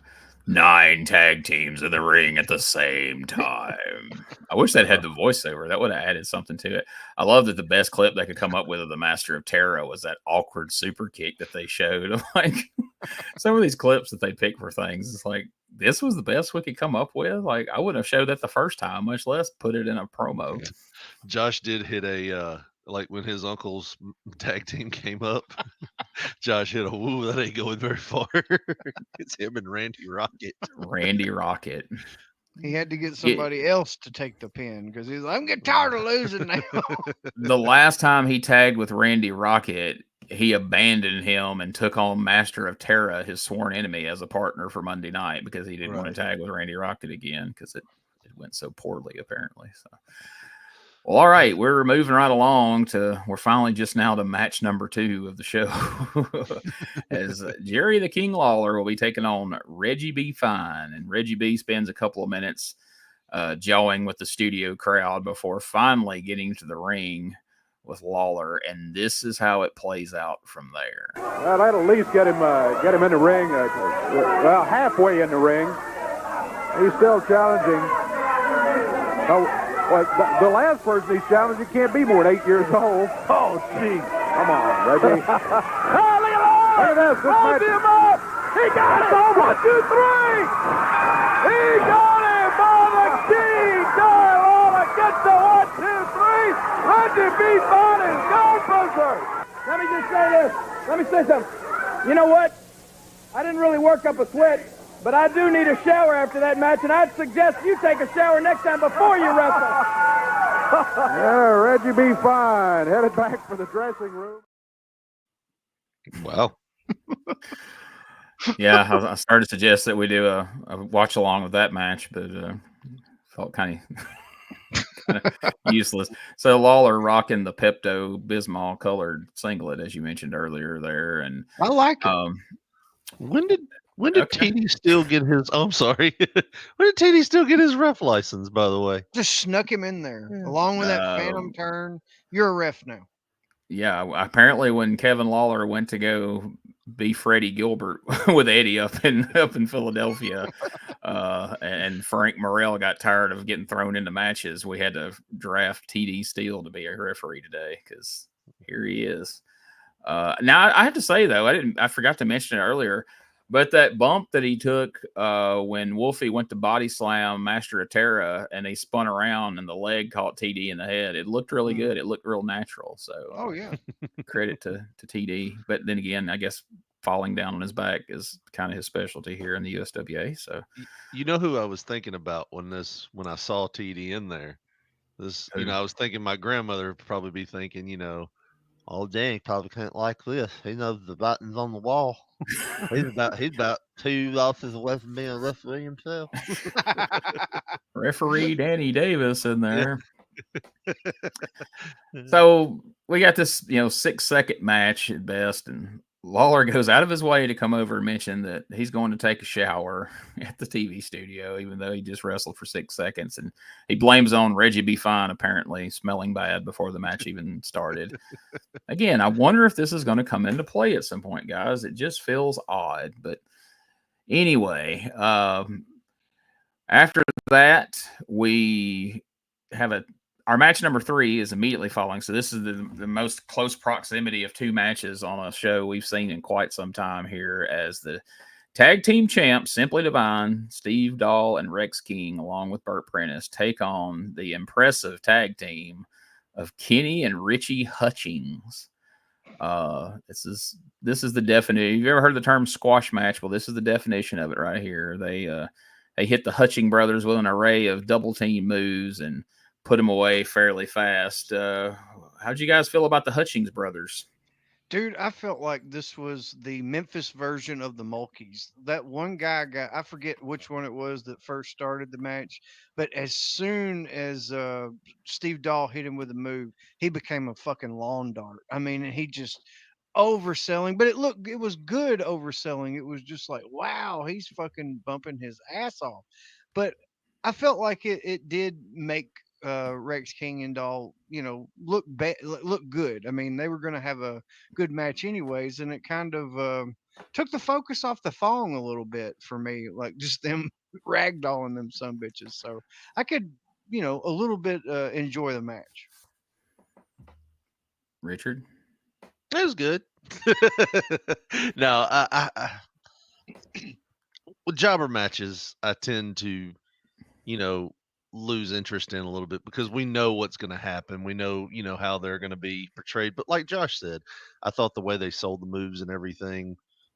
S1: 9 tag teams in the ring at the same time. I wish that had the voiceover. That would have added something to it. I love that the best clip they could come up with of the Master of Terra was that awkward super kick that they showed. Like some of these clips that they pick for things, it's like this was the best we could come up with. Like I wouldn't have showed that the first time, much less put it in a promo.
S2: Josh did hit a like when his uncle's tag team came up. Josh hit a woo that ain't going very far. It's him and Randy Rocket.
S1: Randy Rocket.
S3: He had to get somebody else to take the pin because he's like, "I'm getting tired of losing now."
S1: The last time he tagged with Randy Rocket, he abandoned him and took on Master of Terra, his sworn enemy, as a partner for Monday night because he didn't want to tag with Randy Rocket again because it went so poorly, apparently. So, well, all right, we're moving right along we're finally just now to match number 2 of the show. As Jerry the King Lawler will be taking on Reggie B. Fine, and Reggie B. spends a couple of minutes jawing with the studio crowd before finally getting to the ring with Lawler, and this is how it plays out from there.
S4: Well, that'll at least get him in the ring. Halfway in the ring. He's still challenging. The last person he's challenging can't be more than 8 years old. Oh, gee. Come on, Reggie.
S6: Oh, look at
S4: this.
S6: Hold him up. He got it. 1, 2, 3. He got him by the key. Doug Lawler gets the 1, 2, 3. Reggie B. Fine is gone berserk.
S5: Let me just say this. Let me say something. You know what? I didn't really work up a sweat, but I do need a shower after that match, and I'd suggest you take a shower next time before you wrestle.
S4: Yeah, Reggie B. Fine headed back for the dressing room.
S2: Wow.
S1: Yeah, I started to suggest that we do a watch along with that match, but felt kind of useless. So Lawler rocking the Pepto-Bismol colored singlet, as you mentioned earlier there, and
S3: I like it.
S2: When did TD Steele get his? Oh, I'm sorry. When did TD Steele get his ref license? By the way,
S3: Just snuck him in there along with that phantom turn. You're a ref now.
S1: Yeah, apparently when Kevin Lawler went to go be Freddie Gilbert with Eddie up in Philadelphia, and Frank Morrell got tired of getting thrown into matches, we had to draft TD Steele to be a referee today because here he is. Now I have to say though, I forgot to mention it earlier, but that bump that he took when Wolfie went to body slam Master of Terra and he spun around and the leg caught TD in the head, it looked really good. It looked real natural. So credit to TD. But then again, I guess falling down on his back is kind of his specialty here in the USWA. So
S2: you know who I was thinking about when I saw TD in there. I was thinking my grandmother would probably be thinking, oh dang, he probably can't like this. He knows the buttons on the wall. He's about 2 losses away from being a referee himself.
S1: Referee Danny Davis in there. So we got this, 6-second match at best, and Lawler goes out of his way to come over and mention that he's going to take a shower at the TV studio, even though he just wrestled for 6 seconds. And he blames on Reggie B. Fine, apparently smelling bad before the match even started. Again, I wonder if this is going to come into play at some point, guys. It just feels odd. But anyway, after that, we have our match number 3 is immediately following. So this is the most close proximity of 2 matches on a show we've seen in quite some time here, as the tag team champs, Simply Divine, Steve Dahl and Rex King, along with Burt Prentice, take on the impressive tag team of Kenny and Richie Hutchings. This is the definition. You've ever heard the term squash match? Well, this is the definition of it right here. They hit the Hutching brothers with an array of double team moves and put them away fairly fast. How'd you guys feel about the Hutchings brothers?
S3: Dude, I felt like this was the Memphis version of the Mulkeys. That one guy I forget which one it was that first started the match, but as soon as Steve Dahl hit him with a move, he became a fucking lawn dart. I mean, he just overselling, but it was good overselling. It was just like, wow, he's fucking bumping his ass off. But I felt like it did make Rex King and Dahl, look good. I mean, they were going to have a good match anyways, and it kind of took the focus off the thong a little bit for me, like just them ragdolling them some bitches. So I could, a little bit enjoy the match.
S1: Richard?
S2: It was good. No, I with jobber matches, I tend to, lose interest in a little bit because we know what's going to happen. We know, how they're going to be portrayed. But like Josh said, I thought the way they sold the moves and everything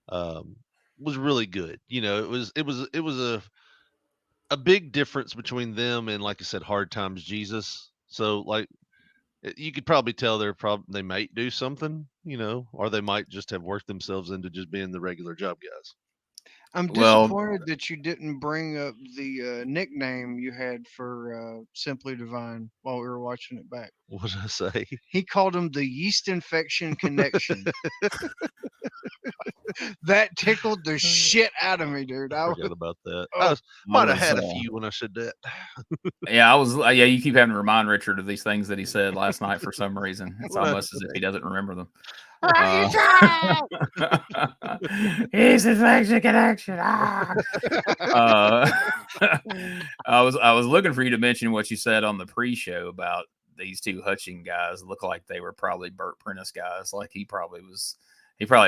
S2: was really good. It was a big difference between them and, like I said, Hard Times Jesus. So like you could probably tell they might do something, or they might just have worked themselves into just being the regular job guys.
S3: I'm disappointed that you didn't bring up the nickname you had for Simply Divine while we were watching it back.
S2: What did I say?
S3: He called him the Yeast Infection Connection. That tickled the shit out of me, dude.
S2: I forgot about that.
S3: Oh,
S2: Might have had a
S1: was,
S2: few when I said that.
S1: Yeah, I was. Yeah, you keep having to remind Richard of these things that he said last night for some reason. It's almost as if he doesn't remember them. He's a Mexican connection. I was looking for you to mention what you said on the pre-show about these two Hutching guys. Look like they were probably Burt Prentice guys. Like he probably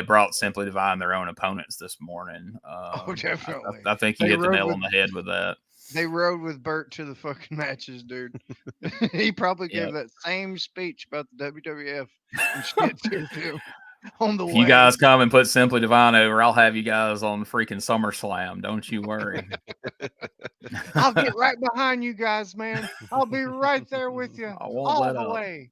S1: brought Simply Divine their own opponents this morning.
S3: Definitely.
S1: I think you hit the nail on the head with that.
S3: They rode with Burt to the fucking matches, dude. He probably gave that same speech about the WWF and shit too. On the way.
S1: If you guys come and put Simply Divine over, I'll have you guys on freaking SummerSlam. Don't you worry.
S3: I'll get right behind you guys, man. I'll be right there with you all the way.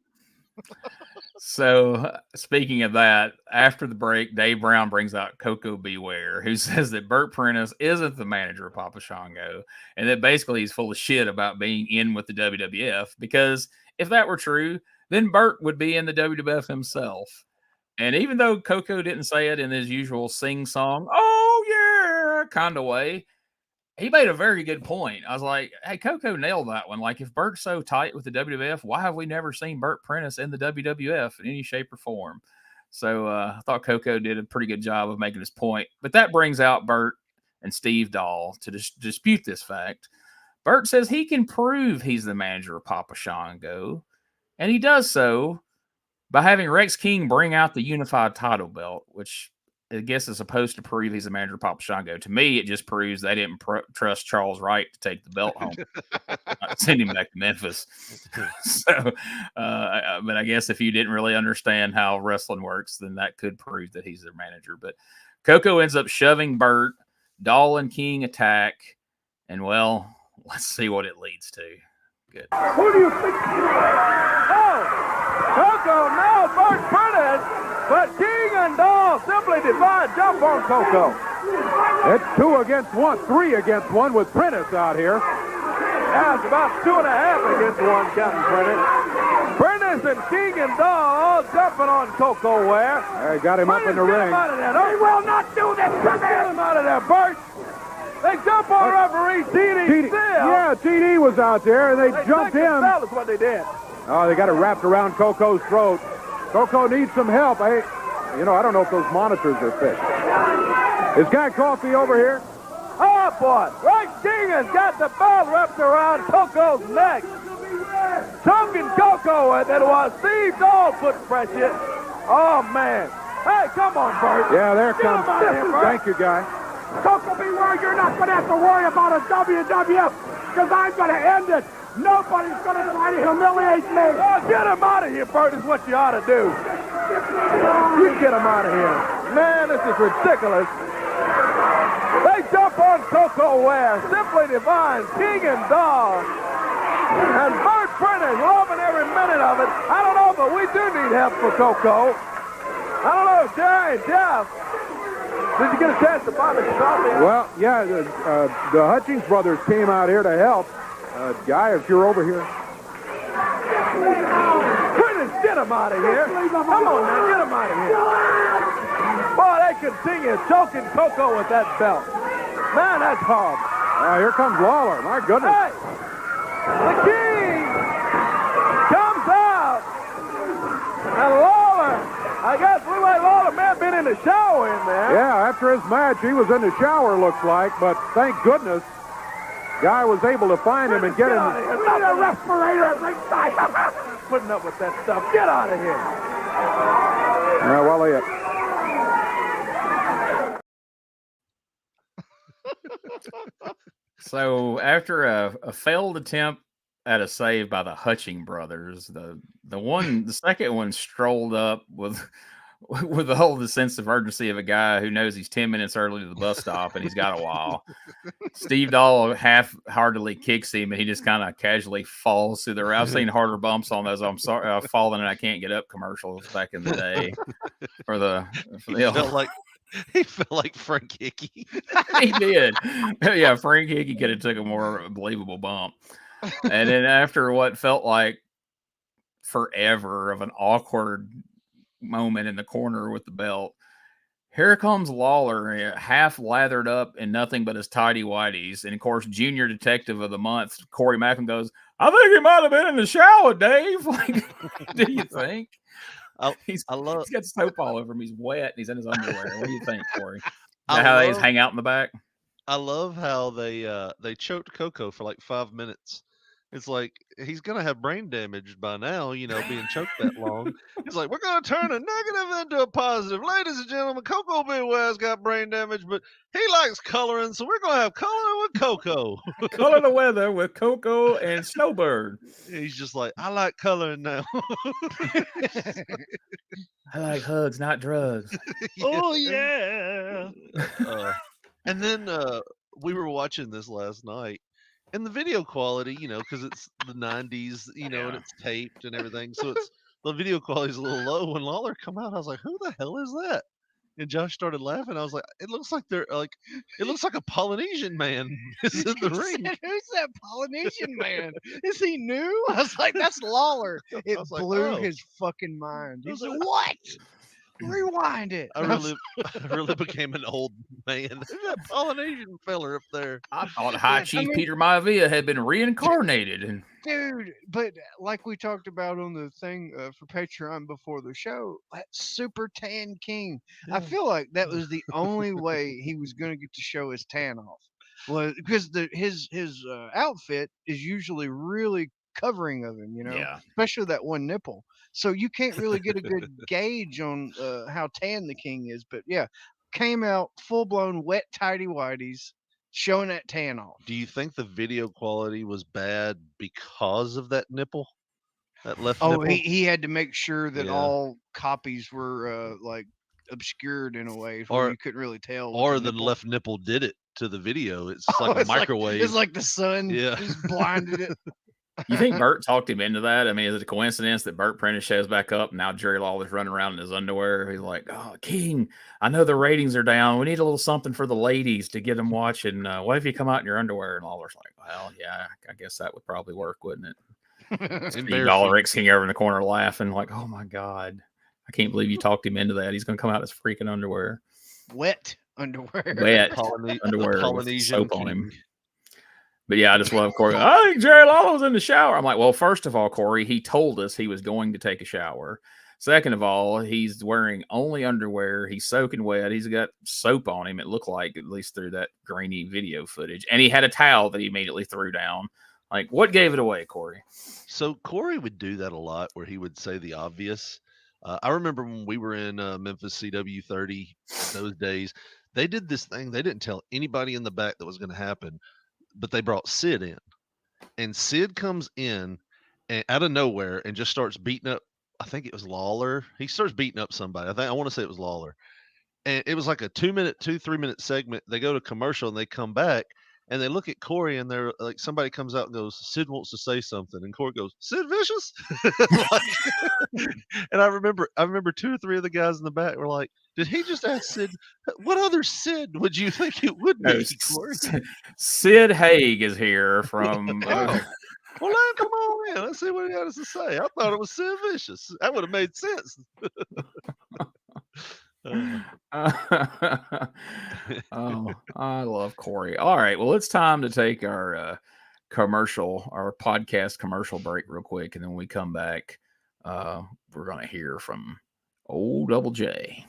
S1: So, speaking of that, after the break, Dave Brown brings out Coco Beware, who says that Burt Prentice isn't the manager of Papa Shango, and that basically he's full of shit about being in with the WWF, because if that were true, then Burt would be in the WWF himself. And even though Coco didn't say it in his usual sing-song, oh yeah, kind of way, he made a very good point. I was like, hey, Coco nailed that one. Like, if Burt's so tight with the WWF, why have we never seen Burt Prentice in the WWF in any shape or form? So I thought Coco did a pretty good job of making his point. But that brings out Burt and Steve Dahl to dispute this fact. Burt says he can prove he's the manager of Papa Shango, and he does so by having Rex King bring out the unified title belt, which I guess is supposed to prove he's a manager of Papa Shango. To me, it just proves they didn't trust Charles Wright to take the belt home, send him back to Memphis. So, but I guess if you didn't really understand how wrestling works, then that could prove that he's their manager. But Coco ends up shoving Burt. Dahl and King attack, and well, let's see what it leads to. Good.
S6: Who do you think? Oh, Coco now Burt Prentice, but King and Dahl Simply Divine jump on Coco.
S4: It's 2 against 1, 3 against 1 with Prentice out here.
S6: Yeah, it's about 2.5 against 1, Captain Prentice. Prentice and King and Dahl all jumping on Coco Ware.
S4: They got him up in the ring.
S6: They will not do this. Get him out of there, Burt. They jump on referee TD still.
S4: Yeah, TD was out there, and they jumped him.
S6: That's what they did.
S4: Oh, they got it wrapped around Coco's throat. Coco needs some help. I don't know if those monitors are fixed. Is Guy Coffey over here?
S6: Oh, boy. Rex King has got the belt wrapped around Coco's neck. Choking Coco with it while Steve Dahl put pressure. Oh, man. Hey, come on, Burt.
S4: Yeah, there comes. Thank you, Guy.
S6: Coco, beware, you're not going to have to worry about a WWF, because I'm going to end it. Nobody's going to try to humiliate me. Oh, get him out of here, Burt, is what you ought to do. You get him out of here. Man, this is ridiculous. They jump on Coco Ware, Simply Divine, King and Dahl. And Burt Prentice loving every minute of it. I don't know, but we do need help for Coco. I don't know, Jerry and Jeff. Did you get a chance to buy the coffee?
S4: Well, yeah, the Hutchings brothers came out here to help. Guy, if you're over here.
S6: Prentice, get him out of here. Come on, man, get him out of here. Boy, they continue choking Coco with that belt. Man, that's hard.
S4: Here comes Lawler. My goodness.
S6: Hey, the King comes out. And Lawler, I guess Leeway Lawler may have been in the shower in there.
S4: Yeah, after his match, he was in the shower, looks like, but thank goodness Guy was able to find him and get him.
S6: Not a respirator at ringside. Putting up with that stuff. Get out of here.
S4: Yeah, well,
S1: So after a failed attempt at a save by the Hutching brothers, the second one strolled up with the sense of urgency of a guy who knows he's 10 minutes early to the bus stop and he's got a while. Steve Dahl half-heartedly kicks him and he just kind of casually falls through the ring. I've seen harder bumps on those. I'm sorry, I've fallen and I can't get up commercials back in the day.
S2: He felt like Frank Hickey.
S1: He did. Yeah, Frank Hickey could have took a more believable bump. And then after what felt like forever of an awkward moment in the corner with the belt, Here comes Lawler, half lathered up in nothing but his tighty-whities. And, of course, Junior Detective of the Month, Corey Macklin goes, I think he might have been in the shower, Dave. Like, do you think? He's got soap all over him. He's wet. And he's in his underwear. What do you think, Corey? Is that how they hang out in the back?
S2: I love how they choked Coco for like 5 minutes. It's like he's gonna have brain damage by now, being choked that long. He's like, we're gonna turn a negative into a positive. Ladies and gentlemen, Coco Beway's got brain damage, but he likes coloring, so we're gonna have coloring with Coco.
S1: Color the weather with Coco and Snowbird.
S2: He's just like, I like coloring now.
S1: I like hugs, not drugs.
S2: Oh yeah. And then we were watching this last night. And the video quality, because it's the 90s, and it's taped and everything. So the video quality is a little low. When Lawler come out, I was like, who the hell is that? And Josh started laughing. I was like, it looks like a Polynesian man is in the ring.
S3: Who's that Polynesian man? Is he new? I was like, that's Lawler. It blew his fucking mind. He's like, what? Rewind it.
S2: I really became an old man. Who's that Polynesian feller up there?
S1: I thought High Chief Peter Maivia had been reincarnated.
S3: Dude, but like we talked about on the thing for Patreon before the show, that Super Tan King, I feel like that was the only way he was going to get to show his tan off. Was because his outfit is usually really covering of him, especially that one nipple. So you can't really get a good gauge on how tan the king is. But yeah, came out full blown wet tighty whities, showing that tan off.
S2: Do you think the video quality was bad because of that nipple? That left nipple?
S3: He had to make sure that all copies were like obscured in a way where you couldn't really tell.
S2: Or the left nipple did it to the video. It's like a microwave.
S3: It's like the sun just blinded it.
S1: You think Burt talked him into that? I mean, is it a coincidence that Burt Prentice shows back up and now Jerry Lawler's running around in his underwear? He's like, oh, King, I know the ratings are down. We need a little something for the ladies to get them watching. What if you come out in your underwear? And Lawler's like, well, yeah, I guess that would probably work, wouldn't it? Steve Dollaric's king over in the corner laughing like, oh, my God. I can't believe you talked him into that. He's going to come out in his freaking underwear.
S3: Wet underwear.
S1: Wet underwear with soap on him. But yeah, I just love Corey. I think Jerry Lawler was in the shower. I'm like, well, first of all, Corey, he told us he was going to take a shower. Second of all, he's wearing only underwear. He's soaking wet. He's got soap on him, it looked like, at least through that grainy video footage. And he had a towel that he immediately threw down. Like, what gave it away, Corey?
S2: So Corey would do that a lot where he would say the obvious. I remember when we were in Memphis CW30 those days, they did this thing. They didn't tell anybody in the back that was going to happen. But they brought Sid in, and Sid comes in and out of nowhere and just starts beating up. I think it was Lawler. He starts beating up somebody. I want to say it was Lawler. And it was like a 3 minute segment. They go to commercial and they come back and they look at Corey and they're like, somebody comes out and goes, Sid wants to say something. And Corey goes, Sid Vicious? And I remember 2 or 3 of the guys in the back were like, did he just ask Sid? What other Sid would you think it would be, Corey?
S1: Sid Haig is here from...
S2: Well, now come on in. Let's see what he has to say. I thought it was Sid Vicious. That would have made sense.
S1: Oh, I love Corey. All right, well, it's time to take our podcast commercial break real quick, and then when we come back, we're going to hear from old Double J.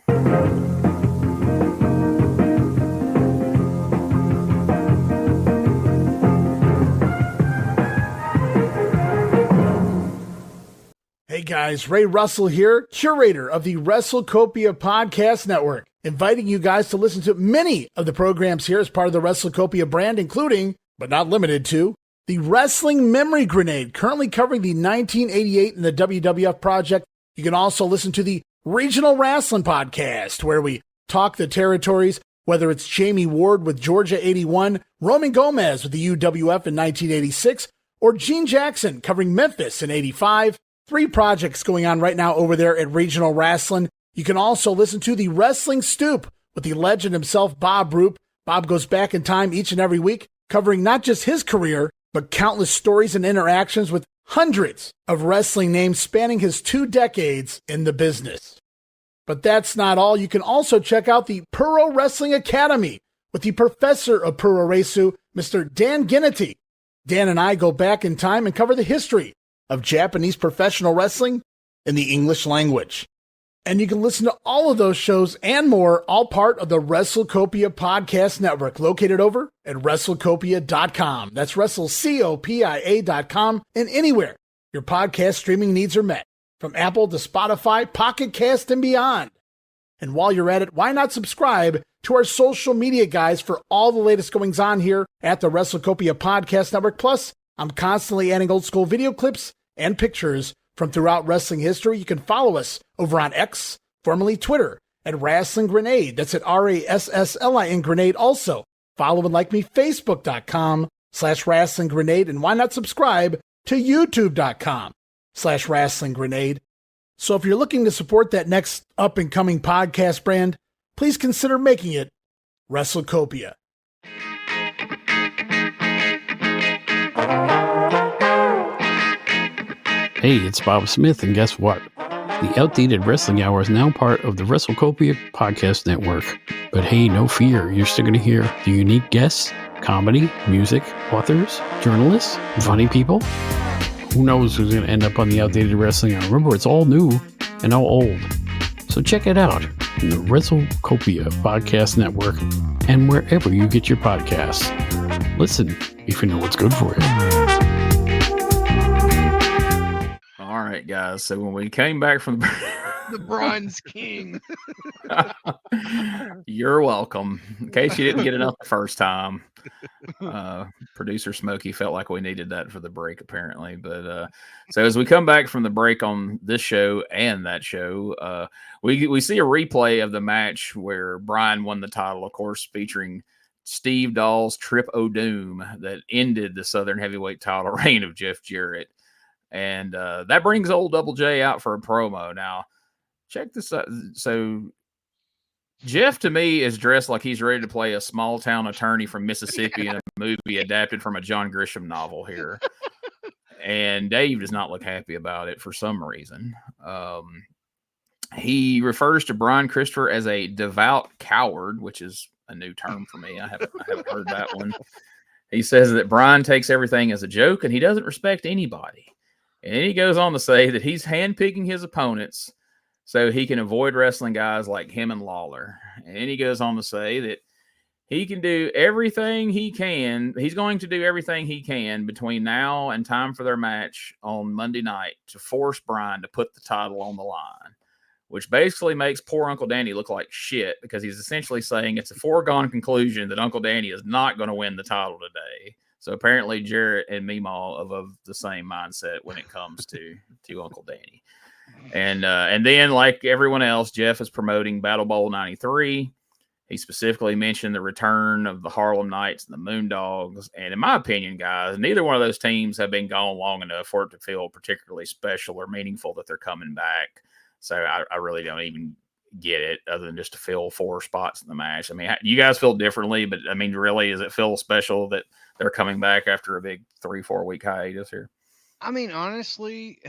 S7: Hey guys, Ray Russell here, curator of the WrestleCopia Podcast Network, inviting you guys to listen to many of the programs here as part of the WrestleCopia brand, including, but not limited to, the Wrestling Memory Grenade, currently covering the 1988 and the WWF project. You can also listen to the Regional Wrestling Podcast, where we talk the territories, whether it's Jamie Ward with Georgia 81, Roman Gomez with the UWF in 1986, or Gene Jackson covering Memphis in 85. 3 projects going on right now over there at Regional Wrestling. You can also listen to the Wrestling Stoop with the legend himself, Bob Roop. Bob goes back in time each and every week, covering not just his career, but countless stories and interactions with hundreds of wrestling names spanning his 2 decades in the business. But that's not all. You can also check out the Pro Wrestling Academy with the professor of Pro Resu, Mr. Dan Ginnity. Dan and I go back in time and cover the history of Japanese professional wrestling in the English language. And you can listen to all of those shows and more, all part of the WrestleCopia Podcast Network, located over at WrestleCopia.com. That's WrestleCopia.com, and anywhere your podcast streaming needs are met, from Apple to Spotify, Pocket Cast, and beyond. And while you're at it, why not subscribe to our social media guys for all the latest goings on here at the WrestleCopia Podcast Network. Plus, I'm constantly adding old school video clips and pictures from throughout wrestling history. You can follow us over on X, formerly Twitter, at Wrestling Grenade. That's at RASSLIN Grenade. Also, follow and like me, Facebook.com/Wrestling Grenade. And why not subscribe to YouTube.com/Wrestling Grenade. So if you're looking to support that next up-and-coming podcast brand, please consider making it WrestleCopia.
S8: Hey, it's Bob Smith, and guess what? The Outdated Wrestling Hour is now part of the WrestleCopia Podcast Network. But hey, no fear, you're still going to hear the unique guests, comedy, music, authors, journalists, funny people. Who knows who's going to end up on the Outdated Wrestling Hour? Remember, it's all new and all old. So check it out in the WrestleCopia Podcast Network and wherever you get your podcasts. Listen if you know what's good for you.
S1: All right, guys. So when we came back from
S3: The Bronze King.
S1: You're welcome. In case you didn't get enough the first time. Producer Smokey felt like we needed that for the break, apparently. But so as we come back from the break on this show and that show, we see a replay of the match where Brian won the title, of course, featuring Steve Dahl's Trip O'Doom that ended the Southern Heavyweight title reign of Jeff Jarrett. And that brings old Double J out for a promo. Now, check this out. So Jeff, to me, is dressed like he's ready to play a small-town attorney from Mississippi in a movie adapted from a John Grisham novel here. And Dave does not look happy about it for some reason. He refers to Brian Christopher as a devout coward, which is a new term for me. I haven't heard that one. He says that Brian takes everything as a joke and he doesn't respect anybody. And then he goes on to say that he's handpicking his opponents so he can avoid wrestling guys like him and Lawler. And he goes on to say that he can do everything he can. He's going to do everything he can between now and time for their match on Monday night to force Brian to put the title on the line, which basically makes poor Uncle Danny look like shit because he's essentially saying it's a foregone conclusion that Uncle Danny is not going to win the title today. So apparently Jarrett and Meemaw are of the same mindset when it comes to Uncle Danny. And then, like everyone else, Jeff is promoting BattleBowl 93. He specifically mentioned the return of the Harlem Knights and the Moondogs. And in my opinion, guys, neither one of those teams have been gone long enough for it to feel particularly special or meaningful that they're coming back. So I really don't even get it other than just to fill 4 spots in the match. I mean, you guys feel differently, but I mean, really, does it feel special that they're coming back after a big 3-4 week hiatus here?
S3: I mean, honestly,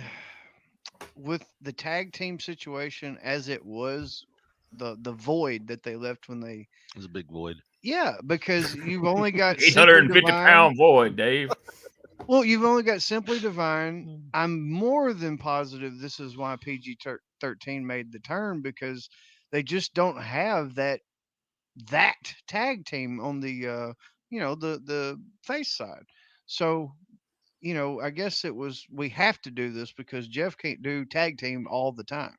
S3: with the tag team situation as it was, the void that they left when they...
S2: It was a big void.
S3: Yeah, because you've only got
S1: 850-pound void, Dave.
S3: Well, you've only got Simply Divine. I'm more than positive this is why PG-13 made the turn, because they just don't have that tag team on the the face side. So, I guess it was, we have to do this because Jeff can't do tag team all the time.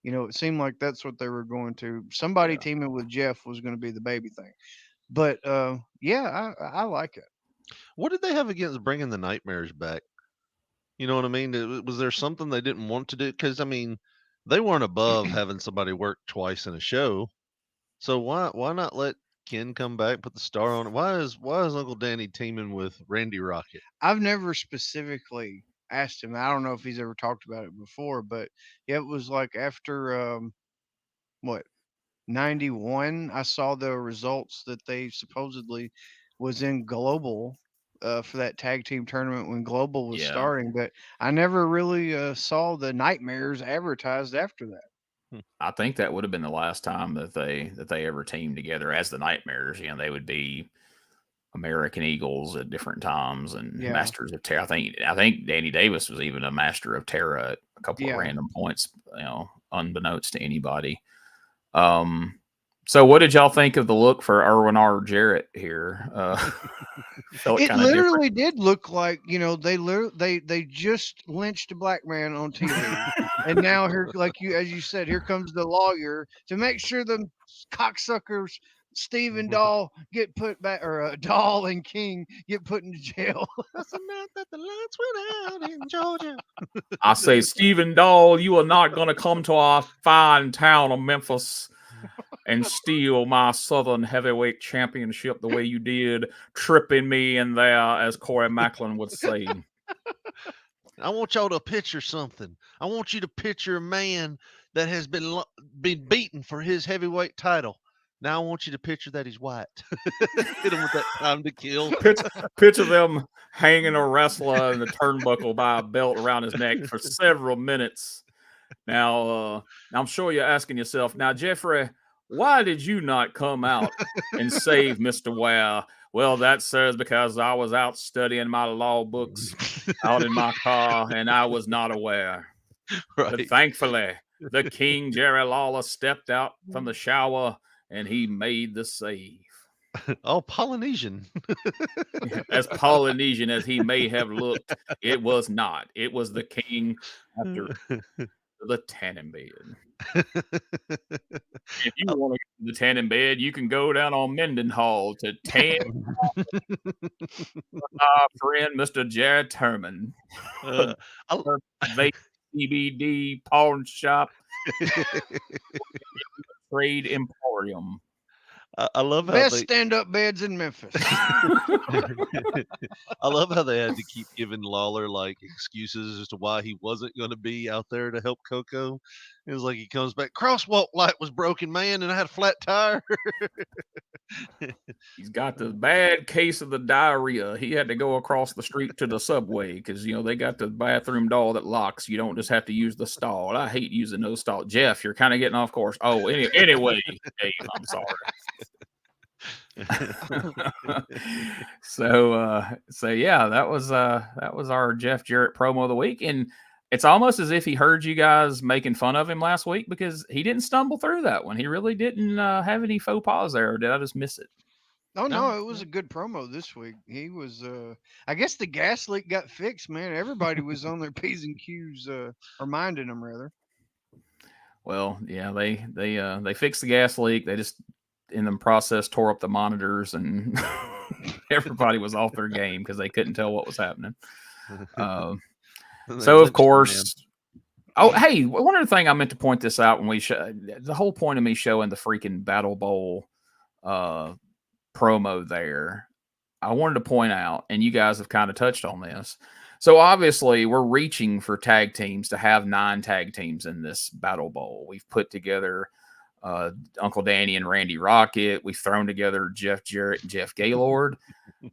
S3: It seemed like that's what they were going to. Somebody teaming with Jeff was going to be the baby thing. But yeah, I like it.
S2: What did they have against bringing the Nightmares back? You know what I mean? Was there something they didn't want to do? Because, I mean, they weren't above having somebody work twice in a show. So why not let Ken come back, put the star on it? Why is Uncle Danny teaming with Randy Rocket?
S3: I've never specifically asked him. I don't know if he's ever talked about it before, but yeah, it was like after 91, I saw the results that they supposedly was in Global for that tag team tournament when Global was starting, but I never really saw the Nightmares advertised after that.
S1: I think that would have been the last time that they ever teamed together as the Nightmares. You know, they would be American Eagles at different times and Masters of Terror. I think Danny Davis was even a Master of Terror at a couple of random points, you know, unbeknownst to anybody. So what did y'all think of the look for Irwin R. Jarrett here?
S3: It literally did look like, you know, they just lynched a black man on TV, and now here, like as you said, here comes the lawyer to make sure the cocksuckers Steve and Dahl get put back, or Dahl and King get put into jail.
S2: That's the night that the lights went out in Georgia.
S1: I say, Stephen Dahl, you are not going to come to our fine town of Memphis and steal my Southern Heavyweight Championship the way you did, tripping me in there, as Corey Macklin would say.
S2: I want y'all to picture something. I want you to picture a man that has been beaten for his heavyweight title. Now I want you to picture that he's white. Hit him with that time to kill.
S1: Picture them hanging a wrestler in the turnbuckle by a belt around his neck for several minutes. Now, I'm sure you're asking yourself, now, Jeffrey, why did you not come out and save Mr. Ware? Well, that, sir, is because I was out studying my law books out in my car, and I was not aware. Right. But thankfully, the King, Jerry Lawler, stepped out from the shower, and he made the save.
S2: Oh, Polynesian.
S1: As Polynesian as he may have looked, it was not. It was the King after the tanning bed. If you want to go to the tanning bed, you can go down on Mendenhall to tan our friend Mr. Jared Turman. CBD pawn shop, trade emporium.
S2: I love how
S3: best stand-up beds in Memphis.
S2: I love how they had to keep giving Lawler like excuses as to why he wasn't going to be out there to help Coco. It was like he comes back, crosswalk light was broken, man, and I had a flat tire.
S1: He's got the bad case of the diarrhea. He had to go across the street to the subway because, you know, they got the bathroom door that locks. You don't just have to use the stall. I hate using those stalls. Jeff, you're kind of getting off course. Oh, anyway, Dave, I'm sorry. So yeah, that was our Jeff Jarrett promo of the week, and it's almost as if he heard you guys making fun of him last week because he didn't stumble through that one. He really didn't have any faux pas there. Or did I just miss it?
S3: Oh no, it was a good promo this week. He was I guess the gas leak got fixed, man. Everybody was on their P's and Q's, or minding them rather.
S1: Well, yeah, they fixed the gas leak. They just in the process tore up the monitors, and everybody was off their game because they couldn't tell what was happening. So of course, hey, one other thing I meant to point this out when we the whole point of me showing the freaking Battle Bowl promo there, I wanted to point out, and you guys have kind of touched on this. So obviously we're reaching for tag teams to have 9 tag teams in this Battle Bowl. We've put together Uncle Danny and Randy Rocket. We've thrown together Jeff Jarrett and Jeff Gaylord.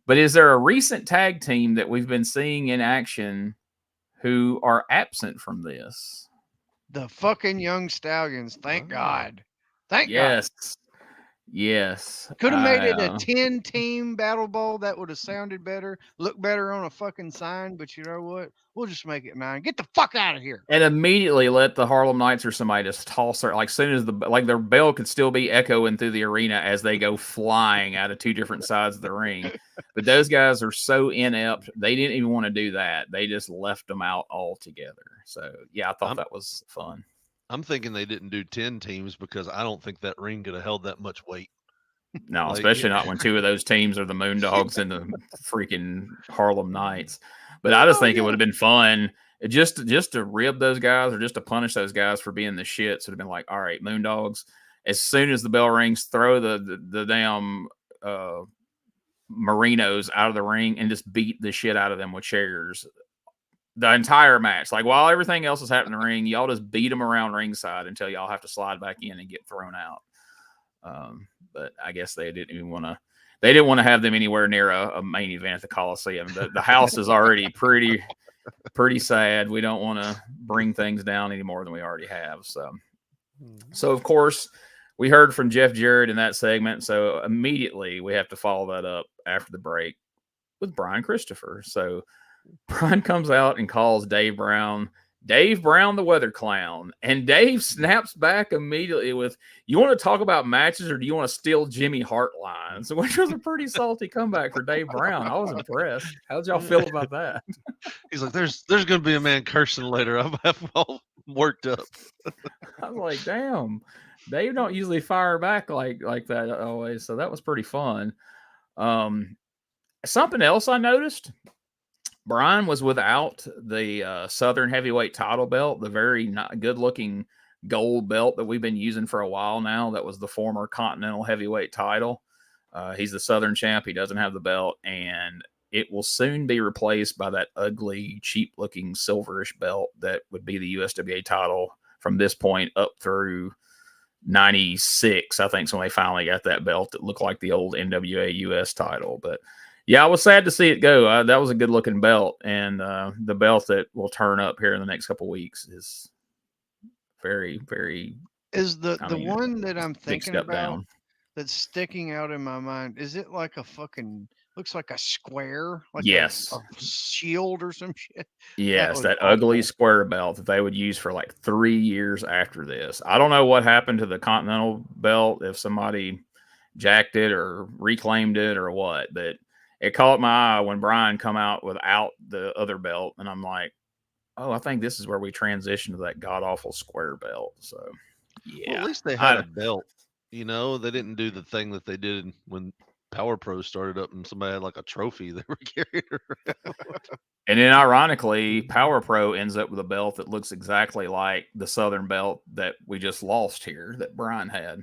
S1: But is there a recent tag team that we've been seeing in action who are absent from this?
S3: The fucking Young Stallions. Thank God. Thank God.
S1: Yes.
S3: Could have made it a 10-team Battle Bowl. That would have sounded better, looked better on a fucking sign. But you know what? We'll just make it 9. Get the fuck out of here.
S1: And immediately let the Harlem Knights or somebody just toss her. Like soon as their bell could still be echoing through the arena as they go flying out of 2 different sides of the ring. But those guys are so inept. They didn't even want to do that. They just left them out altogether. So yeah, I thought that was fun.
S2: I'm thinking they didn't do 10 teams because I don't think that ring could have held that much weight.
S1: No, especially not when 2 of those teams are the Moondogs and the freaking Harlem Knights. But I just think it would have been fun just to rib those guys or just to punish those guys for being the shit. So it'd have been like, all right, Moondogs, as soon as the bell rings, throw the damn Marinos out of the ring and just beat the shit out of them with chairs. The entire match, like while everything else is happening in the ring, y'all just beat them around ringside until y'all have to slide back in and get thrown out. But I guess they didn't want to have them anywhere near a main event at the Coliseum. The house is already pretty sad. We don't want to bring things down any more than we already have. So So, of course, we heard from Jeff Jarrett in that segment. So immediately we have to follow that up after the break with Brian Christopher. So Brian comes out and calls Dave Brown the weather clown. And Dave snaps back immediately with, you want to talk about matches or do you want to steal Jimmy Hart lines? Which was a pretty salty comeback for Dave Brown. I was impressed. How'd y'all feel about that?
S2: He's like, there's going to be a man cursing later. I'm all worked up.
S1: I was like, damn. Dave don't usually fire back like that always, so that was pretty fun. Something else I noticed, Brian was without the Southern Heavyweight title belt, the very good-looking gold belt that we've been using for a while now. That was the former Continental Heavyweight title. He's the Southern champ. He doesn't have the belt, and it will soon be replaced by that ugly, cheap-looking silverish belt that would be the USWA title from this point up through 96, I think, is when they finally got that belt that looked like the old NWA US title. But yeah, I was sad to see it go. That was a good looking belt, and the belt that will turn up here in the next couple of weeks is very, very.
S3: Is the one that I'm thinking about
S1: down.
S3: That's sticking out in my mind? Is it like a fucking looks like a square? Like
S1: yes,
S3: a shield or some shit.
S1: Yes, that ugly square belt that they would use for like 3 years after this. I don't know what happened to the Continental belt, if somebody jacked it or reclaimed it or what, but it caught my eye when Brian come out without the other belt, and I'm like, oh, I think this is where we transition to that god-awful square belt. So, yeah.
S2: Well, at least they had a belt. You know, they didn't do the thing that they did when Power Pro started up and somebody had like a trophy they were carrying around.
S1: And then ironically, Power Pro ends up with a belt that looks exactly like the Southern belt that we just lost here that Brian had.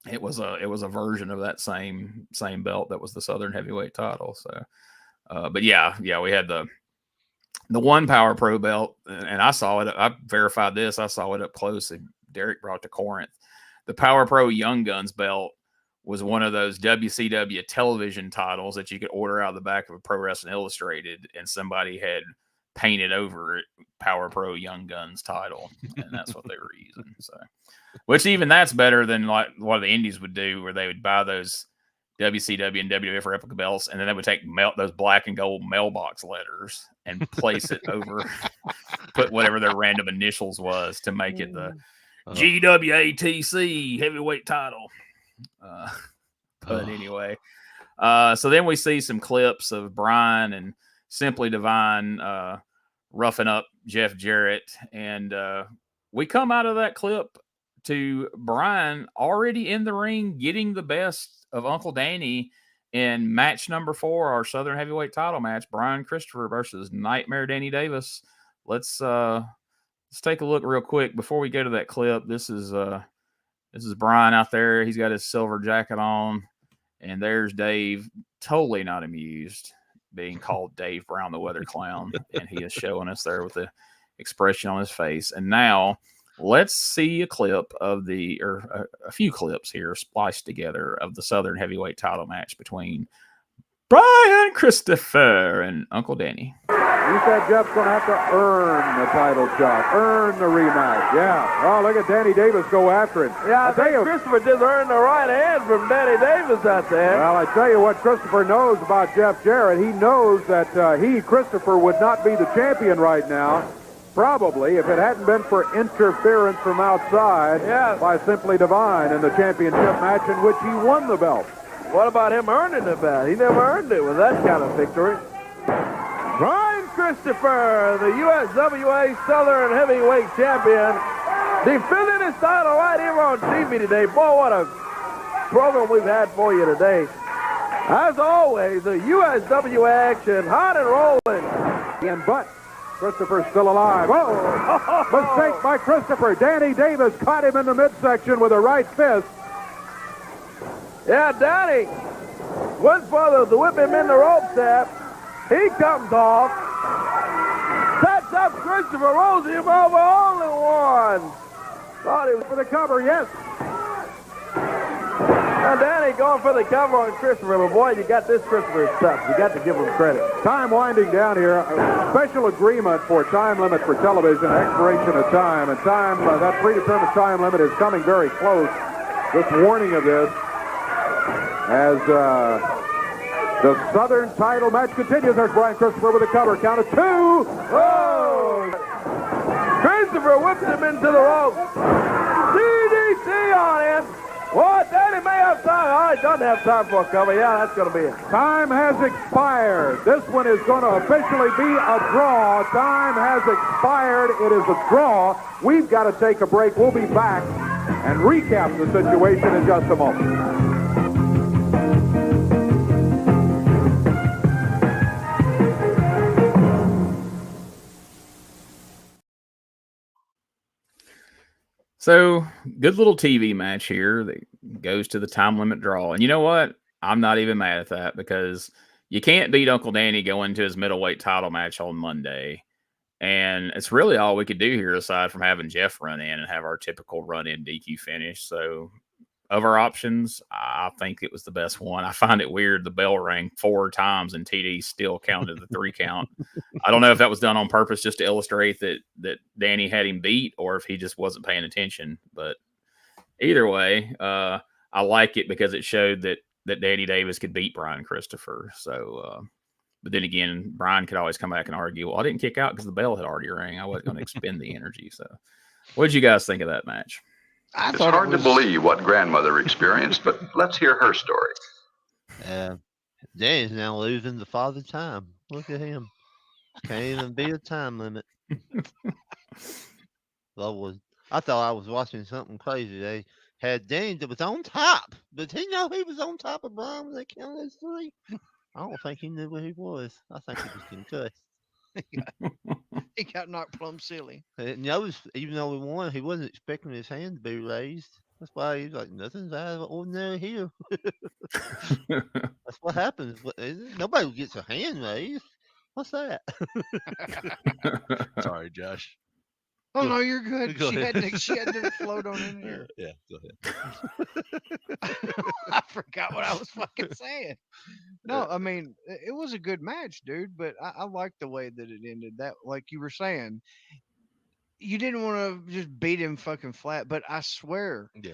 S1: It was a version of that same belt that was the Southern Heavyweight title. So, but yeah, we had the one Power Pro belt, and I saw it. I verified this. I saw it up close. And Derek brought to Corinth. The Power Pro Young Guns belt was one of those WCW television titles that you could order out of the back of a Pro Wrestling Illustrated, and somebody had painted over it Power Pro Young Guns title, and that's what they were using. So, which even that's better than like what the Indies would do, where they would buy those WCW and WWF replica belts, and then they would take those black and gold mailbox letters and place it over, put whatever their random initials was to make it the GWATC heavyweight title. But anyway, so then we see some clips of Brian and Simply Divine roughing up Jeff Jarrett, and we come out of that clip to Brian already in the ring getting the best of Uncle Danny in match number 4, our Southern Heavyweight title match, Brian Christopher versus Nightmare Danny Davis. Let's take a look real quick before we go to that clip. This is Brian out there. He's got his silver jacket on, and there's Dave, totally not amused, being called Dave Brown the Weather Clown, and he is showing us there with the expression on his face. And now let's see a clip of a few clips here spliced together of the Southern Heavyweight title match between Brian Christopher and Uncle Danny.
S4: You said Jeff's going to have to earn the title shot, earn the rematch. Yeah. Oh, look at Danny Davis go after it.
S6: Yeah, I think Christopher just earned the right hand from Danny Davis out there.
S4: Well, I tell you what Christopher knows about Jeff Jarrett. He knows that Christopher, would not be the champion right now. Probably, if it hadn't been for interference from outside by Simply Divine in the championship match in which he won the belt.
S6: What about him earning the belt? He never earned it with that kind of victory. Brian Christopher, the USWA Southern Heavyweight Champion, defending his title right here on TV today. Boy, what a program we've had for you today. As always, the USWA action, hot and rolling.
S4: But Christopher's still alive. Oh, mistake by Christopher. Danny Davis caught him in the midsection with a right fist.
S6: Yeah, Danny went for the whip him in the rope step. He comes off. Sets up Christopher, rolls him over, only one. Thought he was
S4: for the cover, yes.
S6: Now, Danny going for the cover on Christopher, but boy, you got this Christopher is tough. You got to give him credit.
S4: Time winding down here. Special agreement for time limit for television, expiration of time. And time, that predetermined time limit is coming very close. Just warning of this as the Southern title match continues. There's Brian Christopher with a cover. Count of 2.
S6: Oh! Christopher whips him into the rope. DDT on him. What? Danny may have time. Oh, he doesn't have time for a cover. Yeah, that's going to be it.
S4: Time has expired. This one is going to officially be a draw. Time has expired. It is a draw. We've got to take a break. We'll be back and recap the situation in just a moment.
S1: So, good little TV match here that goes to the time limit draw. And you know what? I'm not even mad at that because you can't beat Uncle Danny going to his middleweight title match on Monday. And it's really all we could do here aside from having Jeff run in and have our typical run-in DQ finish. So, of our options, I think it was the best one. I find it weird the bell rang 4 times and TD still counted the 3 count. I don't know if that was done on purpose just to illustrate that Danny had him beat or if he just wasn't paying attention. But either way, I like it because it showed that Danny Davis could beat Brian Christopher. So, but then again, Brian could always come back and argue, well, I didn't kick out because the bell had already rang. I wasn't going to expend the energy. So what did you guys think of that match?
S9: It's hard to believe what grandmother experienced, but let's hear her story.
S2: Danny's now losing the father time. Look at him. Can't even be a time limit. I thought I was watching something crazy. They had Danny that was on top. Did he know he was on top of Brian when they counted as 3? I don't think he knew where he was. I think he was concussed.
S3: He got knocked plumb silly.
S2: And notice, even though he won, he wasn't expecting his hand to be raised. That's why he's like, nothing's out of ordinary here. That's what happens. Nobody gets a hand raised. What's that? Sorry, Josh.
S3: Oh, no, you're good.
S2: Go
S3: She
S2: ahead.
S3: had to float on in here.
S2: Yeah, go ahead.
S3: I forgot what I was fucking saying. No, I mean, it was a good match, dude, but I like the way that it ended. That, like you were saying, you didn't want to just beat him fucking flat, but I swear,
S2: Yeah.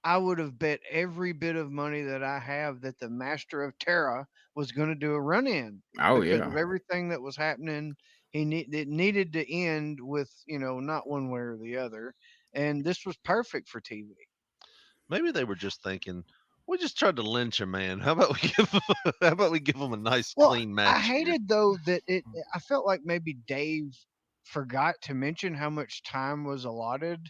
S3: I would have bet every bit of money that I have that the Master of Terra was going to do a run in.
S1: Oh,
S3: because
S1: yeah.
S3: of everything that was happening. It needed to end with, not one way or the other. And this was perfect for TV.
S2: Maybe they were just thinking, we just tried to lynch a man. How about we give him a nice clean match?
S3: I hated though that I felt like maybe Dave forgot to mention how much time was allotted,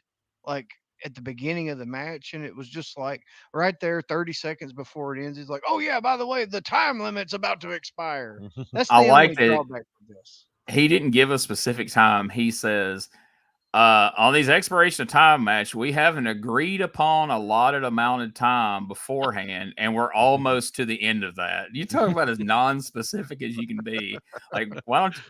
S3: like at the beginning of the match, and it was just like right there, 30 seconds before it ends. He's like, "Oh yeah, by the way, the time limit's about to expire." That's the
S1: I
S3: only
S1: like that
S3: drawback to this.
S1: he didn't give a specific time. He says, on these expiration of time match, we have an agreed upon allotted amount of time beforehand, and we're almost to the end of that. You talk about as non-specific as you can be. Like, why don't you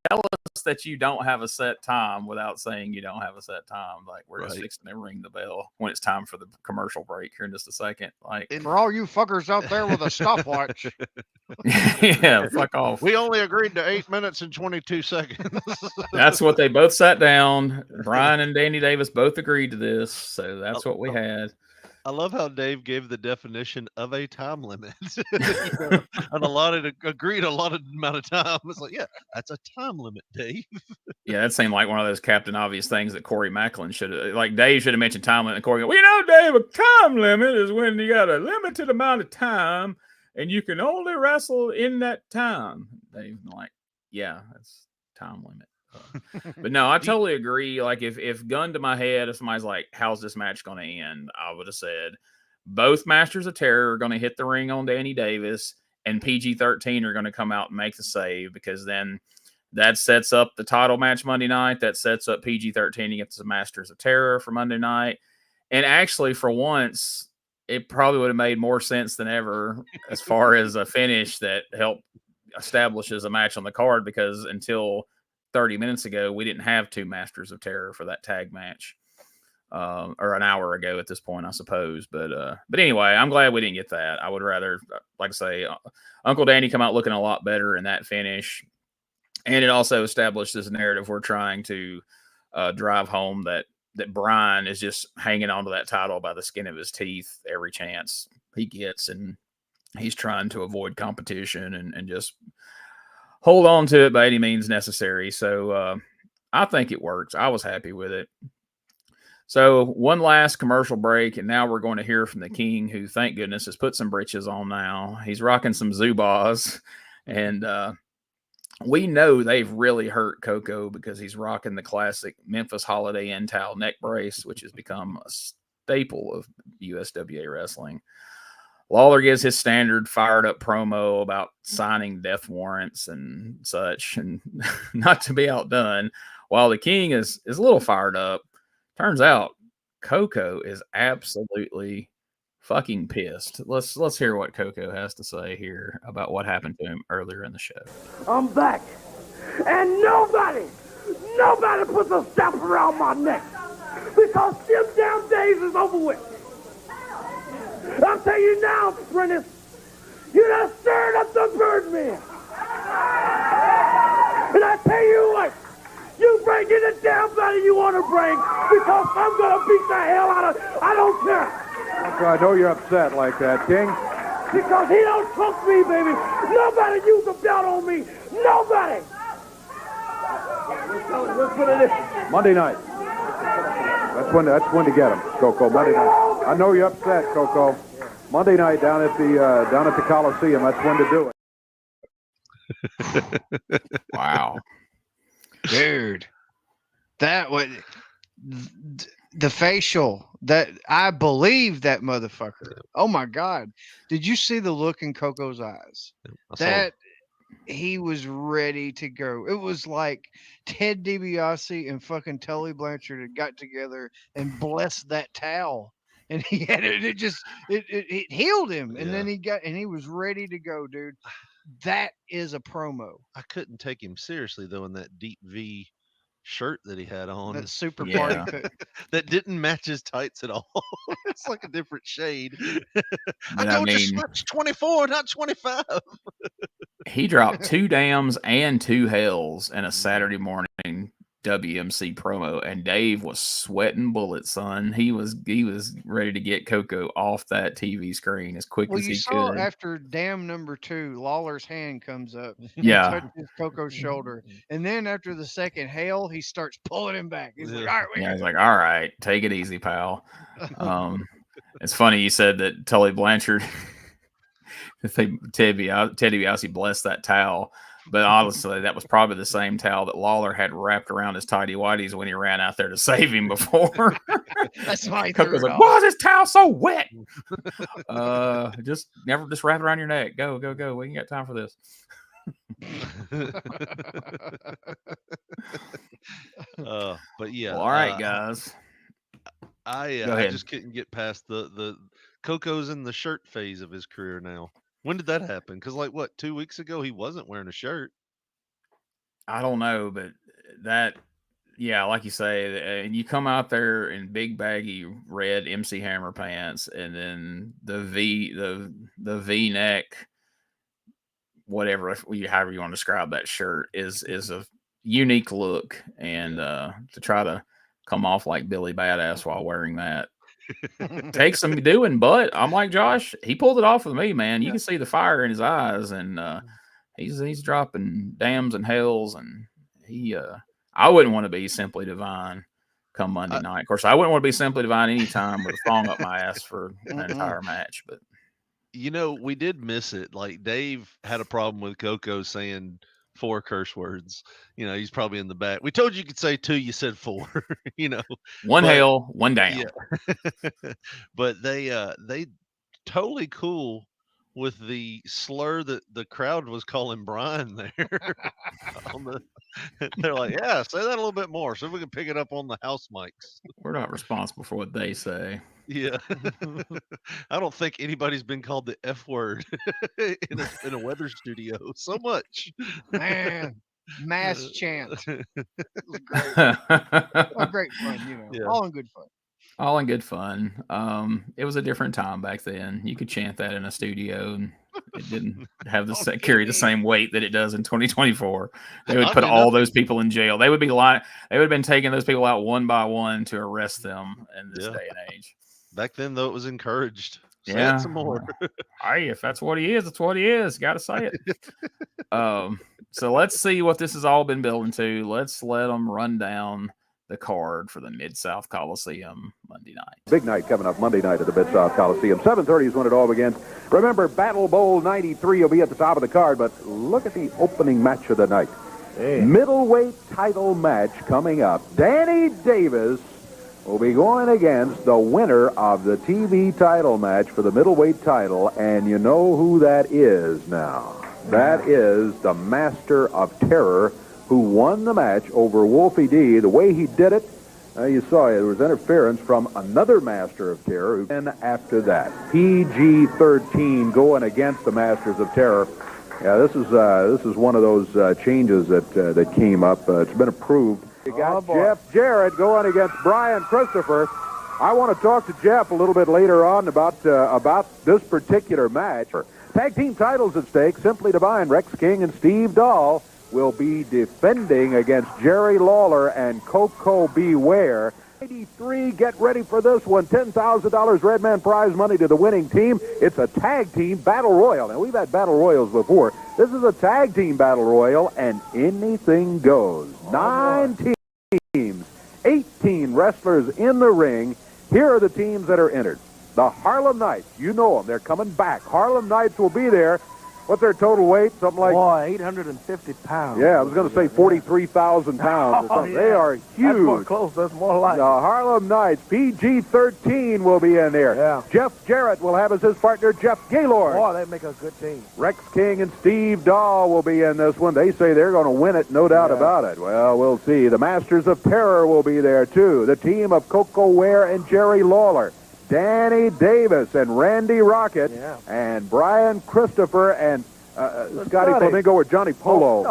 S1: tell us that you don't have a set time without saying you don't have a set time? Like, we're just fixing to ring the bell when it's time for the commercial break here in just a second. Like,
S3: For all you fuckers out there with a stopwatch.
S1: yeah, fuck off.
S10: We only agreed to 8 minutes and 22 seconds.
S1: That's what they both sat down. Brian and Danny Davis both agreed to this, so that's what we had.
S2: I love how Dave gave the definition of a time limit. An agreed allotted amount of time. It's like, yeah, that's a time limit, Dave.
S1: Yeah, that seemed like one of those Captain Obvious things that Corey Macklin should have. Like, Dave should have mentioned time limit. And Corey go, well, Dave, a time limit is when you got a limited amount of time and you can only wrestle in that time. Dave, like, yeah, that's time limit. But no, I totally agree. Like, if gun to my head, if somebody's like, how's this match going to end? I would have said both Masters of Terror are going to hit the ring on Danny Davis and PG-13 are going to come out and make the save, because then that sets up the title match Monday night. That sets up PG-13 against the Masters of Terror for Monday night. And actually, for once, it probably would have made more sense than ever as far as a finish that helped establishes a match on the card, because until 30 minutes ago, we didn't have 2 Masters of Terror for that tag match. or an hour ago at this point, I suppose. But anyway, I'm glad we didn't get that. I would rather, like I say, Uncle Danny come out looking a lot better in that finish. And it also established this narrative we're trying to drive home that Brian is just hanging onto that title by the skin of his teeth every chance he gets. And he's trying to avoid competition and just hold on to it by any means necessary. So I think it works. I was happy with it. So one last commercial break, and now we're going to hear from the King, who, thank goodness, has put some britches on now. He's rocking some Zubas, and we know they've really hurt Coco because he's rocking the classic Memphis Holiday Inn towel neck brace, which has become a staple of USWA wrestling. Lawler gives his standard fired up promo about signing death warrants and such, and not to be outdone, while the King is a little fired up. Turns out Coco is absolutely fucking pissed. Let's hear what Coco has to say here about what happened to him earlier in the show.
S6: I'm back, and nobody puts a strap around my neck because them damn days is over with. I'll tell you now, Prentice, you done stirred up the birdman. And I tell you what, you bring in the damn body you want to bring because I'm going to beat the hell out of I don't care.
S4: So I know you're upset like that, King.
S6: Because he don't trust me, baby. Nobody used a belt on me. Nobody. Let's put it in.
S4: Monday night. That's when to get him, Coco. Monday night. I know you're upset, Coco. Monday night down at the Coliseum. That's when to do
S1: it. Wow,
S3: dude, that was the facial. That I believe that motherfucker. Oh my God! Did you see the look in Coco's eyes? That he was ready to go. It was like Ted DiBiase and fucking Tully Blanchard had got together and blessed that towel. And he had it. It healed him, and then he was ready to go, dude. That is a promo.
S2: I couldn't take him seriously though in that deep V shirt that he had on.
S3: That super party
S2: that didn't match his tights at all. It's like a different shade. I just switch 24, not 25.
S1: He dropped 2 dams and 2 hells in a Saturday morning WMC promo, and Dave was sweating bullets, son. He was ready to get Coco off that TV screen as quick as he could.
S3: Well, you saw after dam number 2, Lawler's hand comes up, touches Coco's shoulder, and then after the second hail, he starts pulling him back. He's like, "All right,
S1: he's like, all right, take it easy, pal." It's funny you said that Tully Blanchard, Ted DiBiase blessed that towel. But honestly, that was probably the same towel that Lawler had wrapped around his tighty whities when he ran out there to save him before.
S3: That's why he
S1: was like, "Why is this towel so wet?" Just wrap it around your neck. Go. We ain't got time for this.
S2: But yeah.
S1: Well, all right, guys.
S2: I just couldn't get past the Coco's in the shirt phase of his career now. When did that happen? Because 2 weeks ago he wasn't wearing a shirt.
S1: I don't know, but that, like you say, and you come out there in big baggy red MC Hammer pants, and then the V neck, whatever, however you want to describe that shirt, is a unique look, and to try to come off like Billy Badass while wearing that. Takes some doing, but I'm like Josh, he pulled it off with me, man. You can see the fire in his eyes, and he's dropping dams and hells, and I wouldn't want to be Simply Divine come Monday night. Of course, I wouldn't want to be Simply Divine anytime with a thong up my ass for an entire match. But
S2: we did miss it. Like Dave had a problem with Coco saying 4 curse words. He's probably in the back. We told you could say 2, you said 4.
S1: One hail, one down.
S2: Yeah. But they totally cool with the slur that the crowd was calling Brian there. They're like, yeah, say that a little bit more so we can pick it up on the house mics.
S1: We're not responsible for what they say.
S2: Yeah. I don't think anybody's been called the F word in a weather studio so much.
S3: Man, mass chant. It was great. All great fun, all in good fun.
S1: All in good fun. It was a different time back then. You could chant that in a studio, and it didn't have the carry the same weight that it does in 2024. They would put all those people in jail. They would be lying. They would have been taking those people out one by one to arrest them in this day and age.
S2: Back then, though, it was encouraged. Say
S1: Yeah.
S2: it some more.
S1: Hey, if that's what he is, that's what he is. Got to say it. So let's see what this has all been building to. Let's let them run down the card for the Mid-South Coliseum Monday night.
S4: Big night coming up Monday night at the Mid-South Coliseum. 7:30 is when it all begins. Remember, Battle Bowl 93 will be at the top of the card, but look at the opening match of the night. Hey. Middleweight title match coming up. Danny Davis will be going against the winner of the TV title match for the middleweight title, and you know who that is now. That is the Master of Terror, who won the match over Wolfie D. The way he did it, you saw it. There was interference from another Master of Terror. And after that, PG-13 going against the Masters of Terror. Yeah, this is one of those changes that came up. It's been approved. You got Jeff Jarrett going against Brian Christopher. I want to talk to Jeff a little bit later on about this particular match. Tag team titles at stake. Simply Divine, Rex King and Steve Dahl will be defending against Jerry Lawler and Coco Beware. 93, get ready for this one. $10,000 Redman prize money to the winning team. It's a tag team battle royal. Now, we've had battle royals before. This is a tag team battle royal, and anything goes. 9 teams, 18 wrestlers in the ring. Here are the teams that are entered. The Harlem Knights, you know them. They're coming back. Harlem Knights will be there. What's their total weight? Something like...
S11: Boy, 850 pounds.
S4: Yeah, I was going to say 43,000 pounds.
S11: Oh, yeah.
S4: They are huge.
S11: That's more close. That's more like
S4: the Harlem Knights, PG-13 will be in there.
S11: Yeah.
S4: Jeff Jarrett will have as his partner Jeff Gaylord.
S11: Boy, they make a good team.
S4: Rex King and Steve Dahl will be in this one. They say they're going to win it, no doubt about it. Well, we'll see. The Masters of Terror will be there, too. The team of Coco Ware and Jerry Lawler. Danny Davis and Randy Rocket and Brian Christopher and Scotty Flamingo or Johnny Polo.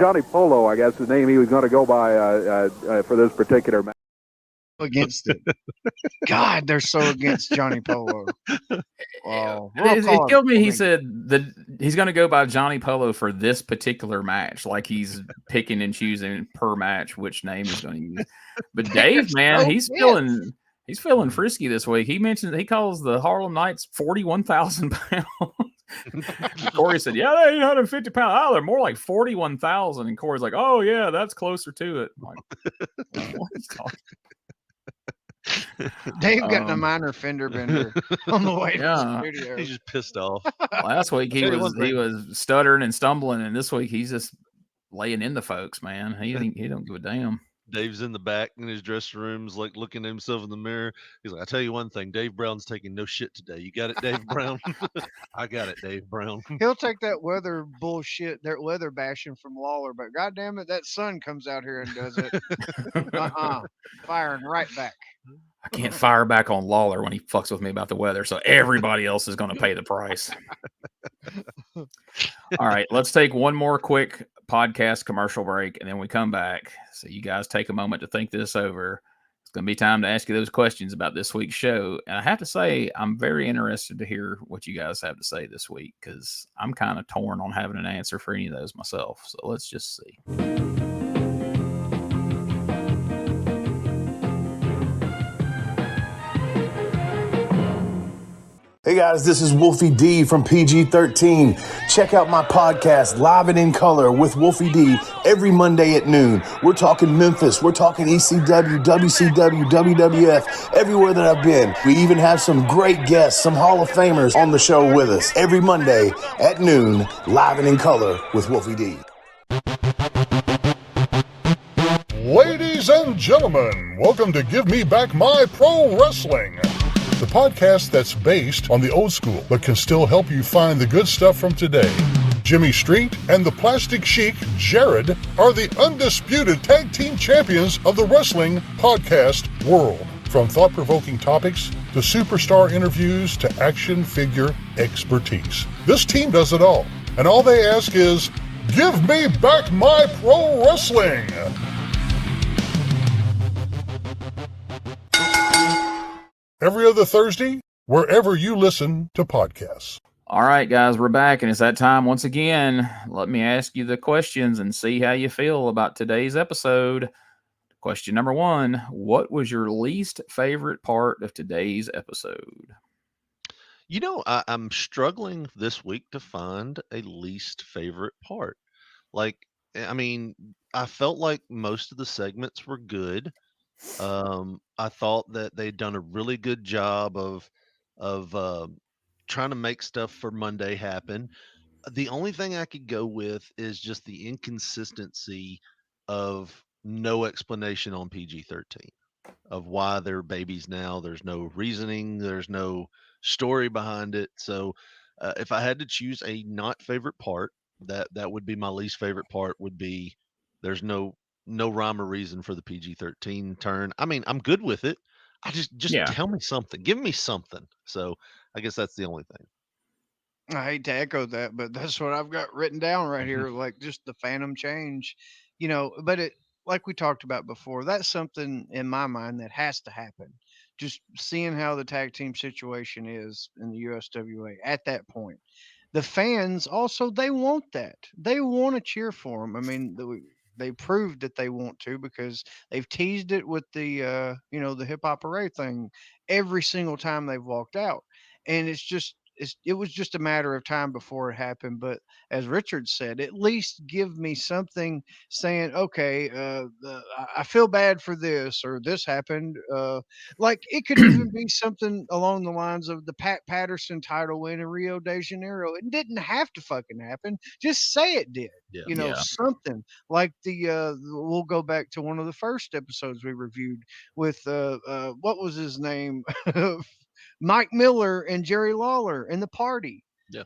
S4: Johnny Polo, I guess the name he was going to go by for this particular match.
S3: Against it. God, they're so against Johnny Polo. Wow.
S1: It killed me. He said that he's going to go by Johnny Polo for this particular match, like he's picking and choosing per match which name he's going to use. But Dave, man, he's feeling frisky this week. He mentioned he calls the Harlem Knights 41,000 pounds. Corey said, "Yeah, they're 850 pounds. Oh, they're more like 41,000." And Corey's like, "Oh yeah, that's closer to it." I'm like, what is talking?
S3: Dave got a minor fender bender on the way to the studio.
S2: He's just pissed off.
S1: Last week he was stuttering and stumbling, and this week he's just laying into folks. Man, he don't give a damn.
S2: Dave's in the back in his dressing rooms, like looking at himself in the mirror. He's like, "I tell you one thing, Dave Brown's taking no shit today. You got it, Dave Brown?" I got it, Dave Brown.
S3: He'll take that weather bullshit, that weather bashing from Lawler, but goddamn it, that sun comes out here and does it. Firing right back.
S1: I can't fire back on Lawler when he fucks with me about the weather, so everybody else is going to pay the price. All right, let's take one more quick podcast commercial break, and then we come back. So you guys take a moment to think this over. It's going to be time to ask you those questions about this week's show. And I have to say, I'm very interested to hear what you guys have to say this week, because I'm kind of torn on having an answer for any of those myself. So let's just see.
S12: Hey guys, this is Wolfie D from PG-13. Check out my podcast, Live and in Color with Wolfie D, every Monday at noon. We're talking Memphis, we're talking ECW, WCW, WWF, everywhere that I've been. We even have some great guests, some Hall of Famers on the show with us. Every Monday at noon, Live and in Color with Wolfie D.
S13: Ladies and gentlemen, welcome to Give Me Back My Pro Wrestling, the podcast that's based on the old school, but can still help you find the good stuff from today. Jimmy Street and the Plastic Chic, Jared, are the undisputed tag team champions of the wrestling podcast world. From thought-provoking topics to superstar interviews to action figure expertise. This team does it all. And all they ask is, give me back my pro wrestling. every other Thursday, wherever you listen to podcasts.
S1: All right, guys, we're back, and it's that time once again. Let me ask you the questions and see how you feel about today's episode. Question number 1, what was your least favorite part of today's episode?
S2: You know, I'm struggling this week to find a least favorite part. Like, I mean, I felt like most of the segments were good. I thought that they'd done a really good job of trying to make stuff for Monday happen. The only thing I could go with is just the inconsistency of no explanation on PG-13 of why they're babies now. There's no reasoning, there's no story behind it. So, if I had to choose a not favorite part, that would be my least favorite part. Would be there's no rhyme or reason for the PG-13 turn. I mean, I'm good with it. I just
S1: Yeah.
S2: tell me something. Give me something. So I guess that's the only thing.
S3: I hate to echo that, but that's what I've got written down right here. Like just the phantom change, but it, like we talked about before, that's something in my mind that has to happen. Just seeing how the tag team situation is in the USWA at that point. The fans also, they want that. They want to cheer for them. I mean, they proved that they want to because they've teased it with the hip hop array thing every single time they've walked out. And it was just a matter of time before it happened. But as Richard said, at least give me something saying, okay, I feel bad for this or this happened. Like it could even be something along the lines of the Pat Patterson title win in Rio de Janeiro. It didn't have to fucking happen. Just say it did.
S2: Yeah.
S1: Yeah.
S3: Something like we'll go back to one of the first episodes we reviewed with what was his name? Mike Miller and Jerry Lawler and the party.
S2: Yeah.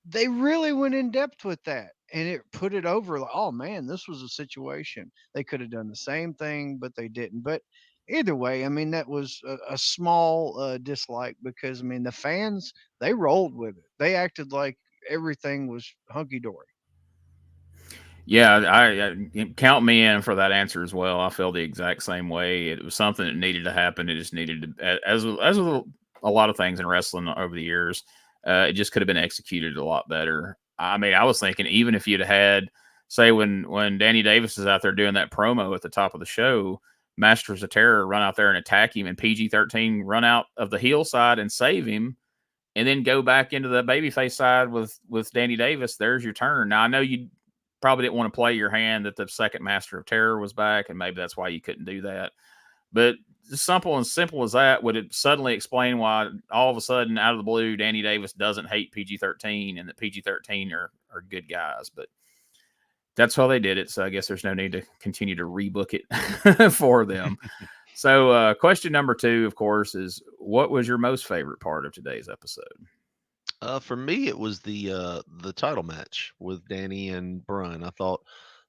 S3: They really went in depth with that and it put it over like, oh man, this was a situation. They could have done the same thing, but they didn't. But either way, I mean, that was a small dislike because, I mean, the fans, they rolled with it. They acted like everything was hunky dory.
S1: Yeah, I count me in for that answer as well. I feel the exact same way. It was something that needed to happen. It just needed to, as with a lot of things in wrestling over the years, it just could have been executed a lot better. I mean, I was thinking even if you'd had, say, when Danny Davis is out there doing that promo at the top of the show, Masters of Terror run out there and attack him, and PG-13 run out of the heel side and save him, and then go back into the babyface side with Danny Davis. There's your turn. Now I know you probably didn't want to play your hand that the second Master of Terror was back, and maybe that's why you couldn't do that. But simple as that, would it suddenly explain why all of a sudden, out of the blue, Danny Davis doesn't hate PG-13 and that PG-13 are good guys? But that's how they did it, so I guess there's no need to continue to rebook it for them. So question number 2, of course, is what was your most favorite part of today's episode?
S2: For me, it was the title match with Danny and Brun. I thought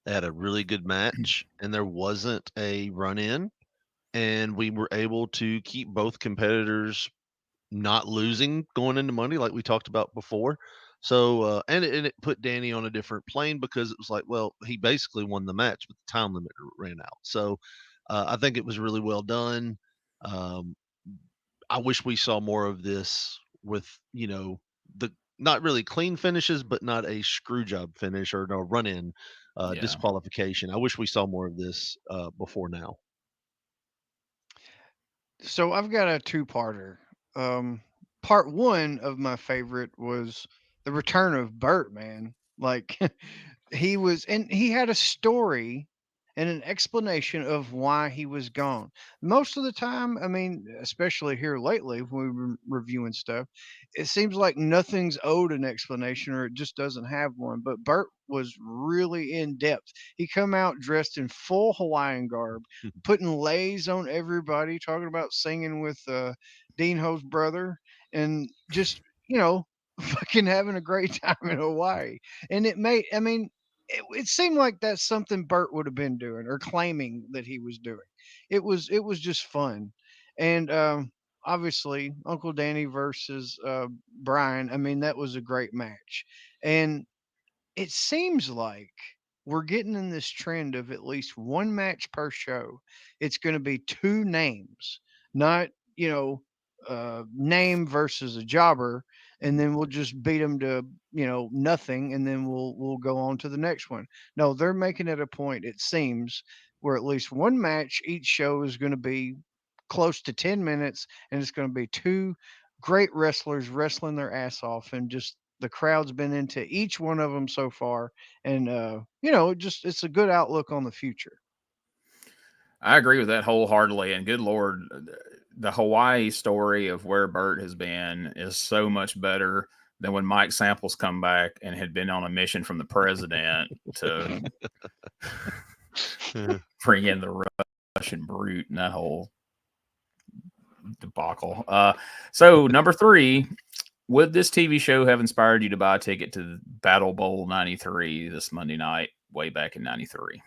S2: they had a really good match, and there wasn't a run in, and we were able to keep both competitors not losing going into Monday, like we talked about before. So, and it put Danny on a different plane because it was like, well, he basically won the match, but the time limit ran out. So, I think it was really well done. Um, I wish we saw more of this with, the not really clean finishes, but not a screw job finish or no run in disqualification. I wish we saw more of this before now.
S3: So I've got a two-parter. Part one of my favorite was the return of Bert, man. Like he had a story and an explanation of why he was gone. Most of the time, I mean, especially here lately when we're reviewing stuff, it seems like nothing's owed an explanation or it just doesn't have one. But Bert was really in depth. He come out dressed in full Hawaiian garb, putting lays on everybody, talking about singing with Dean Ho's brother, and just fucking having a great time in Hawaii. And I mean, it seemed like that's something Bert would have been doing or claiming that he was doing. It was just fun, and obviously Uncle Danny versus Brian. I mean, that was a great match, and it seems like we're getting in this trend of at least one match per show. It's going to be two names, not name versus a jobber, and then we'll just beat them to nothing, and then we'll go on to the next one. No, they're making it a point, it seems, where at least one match each show is going to be close to 10 minutes, and it's going to be two great wrestlers wrestling their ass off, and just the crowd's been into each one of them so far, and it's a good outlook on the future.
S1: I agree with that wholeheartedly. And good Lord, the Hawaii story of where Bert has been is so much better than when Mike Samples come back and had been on a mission from the president to bring in the Russian brute and that whole debacle. So number 3, would this TV show have inspired you to buy a ticket to Battle Bowl 93 this Monday night, way back in 93?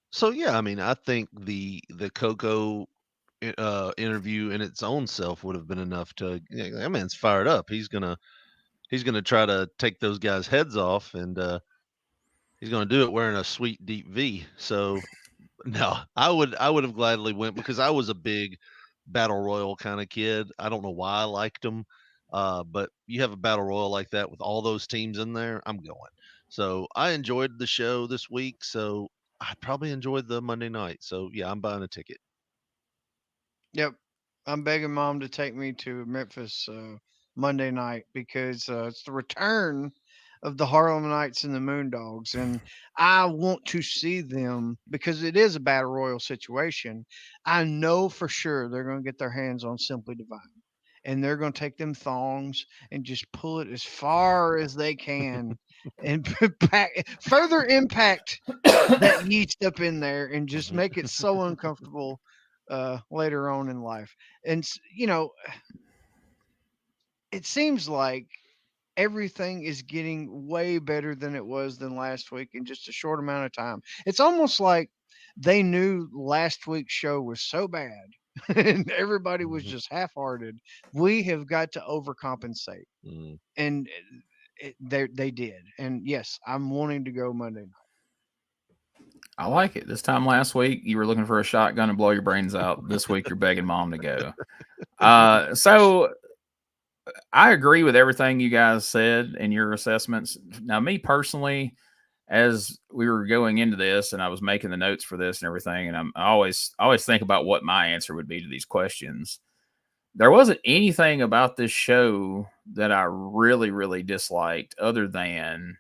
S2: So yeah, I mean, I think the Coco interview in its own self would have been enough to. That man's fired up. He's gonna try to take those guys' heads off, and he's gonna do it wearing a sweet deep V. So no, I would have gladly went, because I was a big battle royal kind of kid. I don't know why I liked them, but you have a battle royal like that with all those teams in there, I'm going. So I enjoyed the show this week. So I probably enjoyed the Monday night. So yeah, I'm buying a ticket.
S3: Yep. I'm begging Mom to take me to Memphis Monday night, because it's the return of the Harlem Knights and the Moondogs, and I want to see them because it is a battle royal situation. I know for sure they're going to get their hands on Simply Divine, and they're going to take them thongs and just pull it as far as they can and further impact that yeast up in there and just make it so uncomfortable later on in life. And it seems like everything is getting way better than it was than last week in just a short amount of time. It's almost like they knew last week's show was so bad and everybody was just half-hearted. We have got to overcompensate. And they did. And yes, I'm wanting to go Monday night.
S1: I like it. This time last week, you were looking for a shotgun to blow your brains out. This week, you're begging Mom to go. So I agree with everything you guys said in your assessments. Now, me personally, as we were going into this and I was making the notes for this and everything, and I always think about what my answer would be to these questions. There wasn't anything about this show that I really, really disliked other than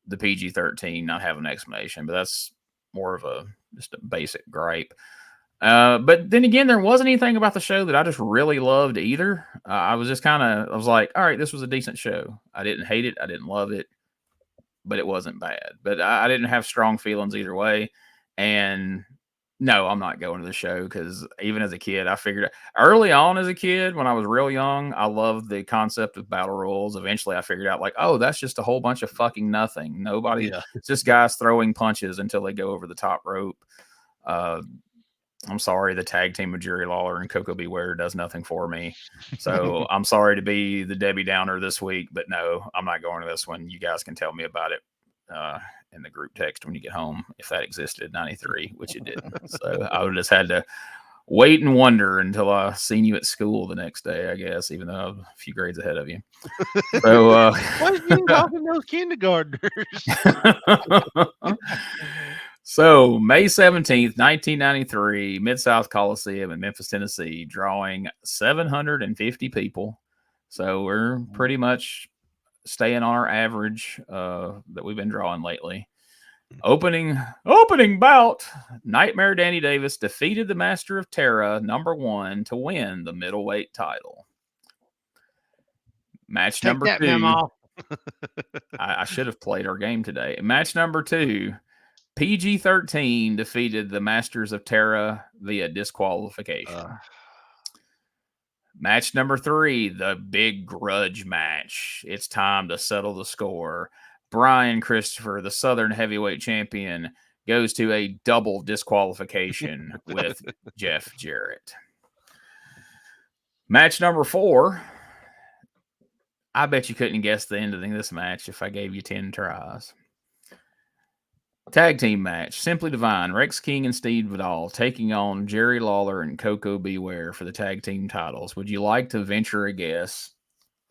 S1: the PG-13 not having an explanation, but that's more of just a basic gripe. But then again, there wasn't anything about the show that I just really loved either. I was like, all right, this was a decent show. I didn't hate it. I didn't love it, but it wasn't bad. But I didn't have strong feelings either way. And no, I'm not going to the show, because even as a kid, I figured early on as a kid, when I was real young, I loved the concept of battle royals. Eventually I figured out, like, oh, that's just a whole bunch of fucking nothing. Nobody, It's just guys throwing punches until they go over the top rope. I'm sorry, the tag team of Jerry Lawler and Coco Beware does nothing for me. So I'm sorry to be the Debbie Downer this week, but no, I'm not going to this one. You guys can tell me about it in the group text when you get home, if that existed in 93, which it didn't. So I would have just had to wait and wonder until I seen you at school the next day, I guess, even though I was a few grades ahead of you. So
S10: why are you talking to those kindergartners?
S1: So, May 17th, 1993, Mid-South Coliseum in Memphis, Tennessee, drawing 750 people. So, we're pretty much staying on our average that we've been drawing lately. Opening bout, Nightmare Danny Davis defeated the Master of Terra, number 1, to win the middleweight title. Match number 2. I should have played our game today. Match number 2. PG-13 defeated the Masters of Terra via disqualification. Match number 3, the big grudge match. It's time to settle the score. Brian Christopher, the Southern Heavyweight Champion, goes to a double disqualification with Jeff Jarrett. Match number 4. I bet you couldn't guess the ending of this match if I gave you 10 tries. Tag team match. Simply Divine, Rex King and Steve Vidal taking on Jerry Lawler and Coco Beware for the tag team titles. Would you like to venture a guess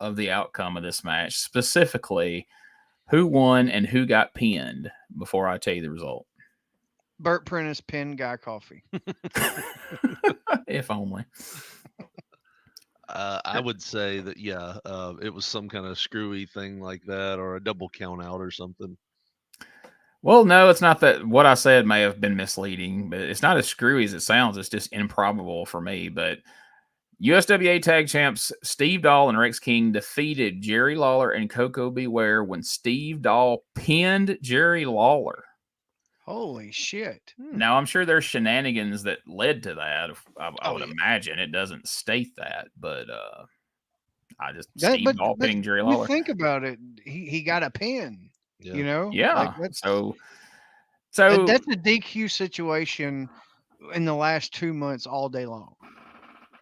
S1: of the outcome of this match? Specifically, who won and who got pinned before I tell you the result?
S3: Burt Prentice pinned Guy Coffey.
S1: If only.
S2: I would say that, it was some kind of screwy thing like that, or a double count out or something.
S1: Well, no, it's not that. What I said may have been misleading, but it's not as screwy as it sounds. It's just improbable for me. But USWA Tag Champs Steve Dahl and Rex King defeated Jerry Lawler and Coco Beware when Steve Dahl pinned Jerry Lawler.
S3: Holy shit.
S1: Now, I'm sure there's shenanigans that led to that. I would imagine. It doesn't state that, but I just Steve Dahl pinning Jerry Lawler.
S3: You think about it, he got a pin.
S2: Yeah.
S3: You know?
S1: Yeah.
S3: Like
S1: so
S3: that's a DQ situation in the last 2 months all day long.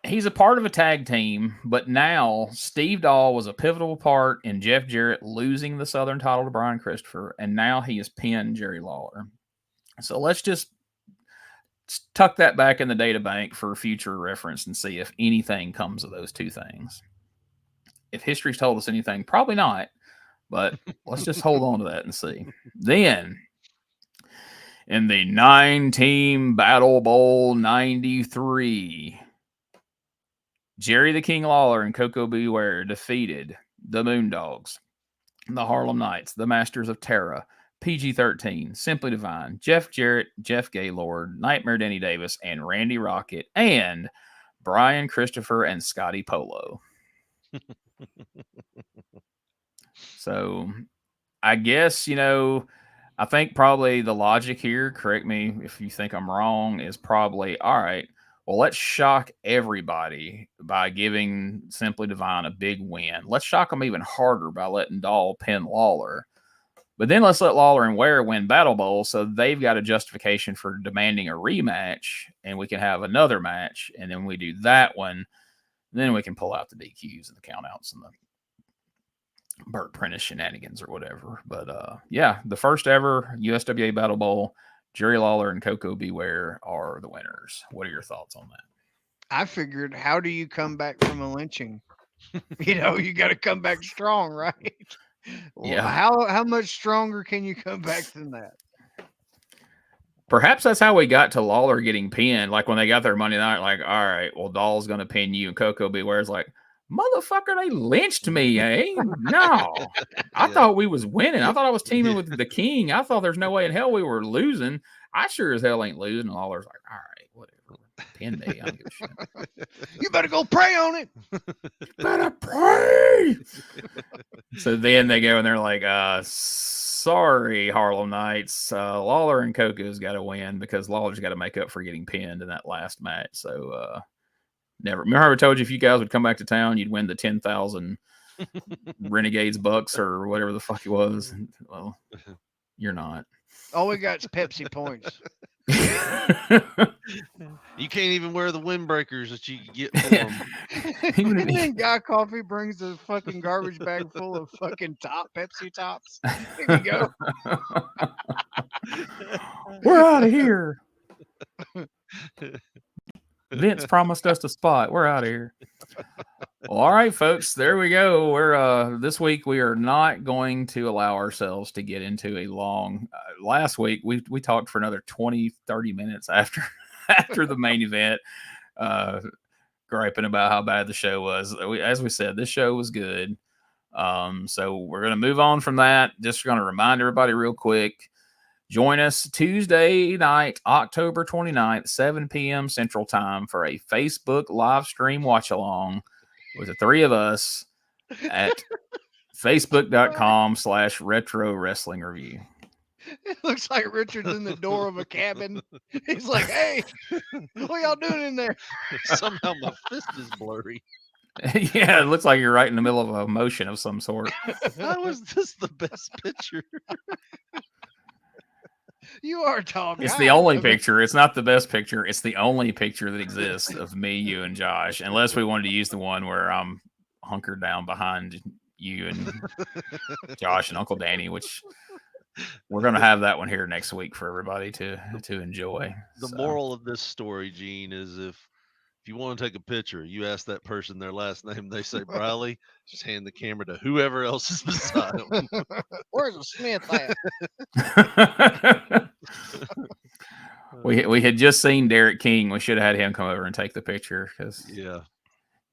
S1: He's a part of a tag team, but now Steve Dahl was a pivotal part in Jeff Jarrett losing the Southern title to Brian Christopher, and now he has pinned Jerry Lawler. So let's just tuck that back in the data bank for future reference and see if anything comes of those two things. If history's told us anything, probably not, but let's just hold on to that and see. Then, in the 9-team Battle Bowl 93, Jerry the King Lawler and Coco Beware defeated the Moondogs, the Harlem Knights, the Masters of Terra, PG-13, Simply Divine, Jeff Jarrett, Jeff Gaylord, Nightmare Denny Davis, and Randy Rocket, and Brian Christopher and Scotty Polo. So I guess, I think probably the logic here, correct me if you think I'm wrong, is probably, all right, well, let's shock everybody by giving Simply Divine a big win. Let's shock them even harder by letting Dahl pin Lawler. But then let's let Lawler and Ware win Battle Bowl, so they've got a justification for demanding a rematch, and we can have another match, and then we do that one. Then we can pull out the DQs and the countouts and the Burt Prentice shenanigans or whatever. But the first ever USWA Battle Bowl, Jerry Lawler and Coco Beware are the winners. What are your thoughts on that?
S3: I figured, how do you come back from a lynching? You got to come back strong, right?
S1: Yeah.
S3: How much stronger can you come back than that?
S1: Perhaps that's how we got to Lawler getting pinned. Like when they got their Monday night, like, all right, well, Dahl's going to pin you, and Coco Beware's like, motherfucker, they lynched me, eh? No. I thought we was winning. I thought I was teaming with the King. I thought there's no way in hell we were losing. I sure as hell ain't losing. And Lawler's like, all right, whatever. Pin me. I don't give a shit.
S3: You better go pray on it.
S1: Better pray. So then they go and they're like, sorry, Harlem Knights. Lawler and Coco's got to win because Lawler's got to make up for getting pinned in that last match. So never. Remember how I told you if you guys would come back to town, you'd win the 10,000 Renegades bucks or whatever the fuck it was. Well, you're not.
S3: All we got is Pepsi points.
S2: You can't even wear the windbreakers that you get for them.
S3: And then Guy Coffey brings a fucking garbage bag full of fucking Pepsi tops. Here you go.
S1: We're out of here. Vince promised us a spot. We're out of here. Well, all right, folks. There we go. We're this week we are not going to allow ourselves to get into a long. Last week we talked for another 20, 30 minutes after the main event, griping about how bad the show was. As we said, this show was good. So we're going to move on from that. Just going to remind everybody real quick. Join us Tuesday night, October 29th, 7 p.m. Central Time for a Facebook live stream watch-along with the three of us at facebook.com/retro wrestling review.
S3: It looks like Richard's in the door of a cabin. He's like, hey, what y'all doing in there?
S2: Somehow my fist is blurry.
S1: Yeah, it looks like you're right in the middle of a motion of some sort.
S2: How is this the best picture?
S3: You are talking.
S1: It's the only picture. It's not the best picture. It's the only picture that exists of me, you, and Josh. Unless we wanted to use the one where I'm hunkered down behind you and Josh and Uncle Danny, which We're going to have that one here next week for everybody to enjoy.
S2: The moral of this story, Gene, is if you want to take a picture, you ask that person their last name, they say Briley, just hand the camera to whoever else is beside them.
S3: Where's the Smith at?
S1: We had just seen Derek King. We should have had him come over and take the picture because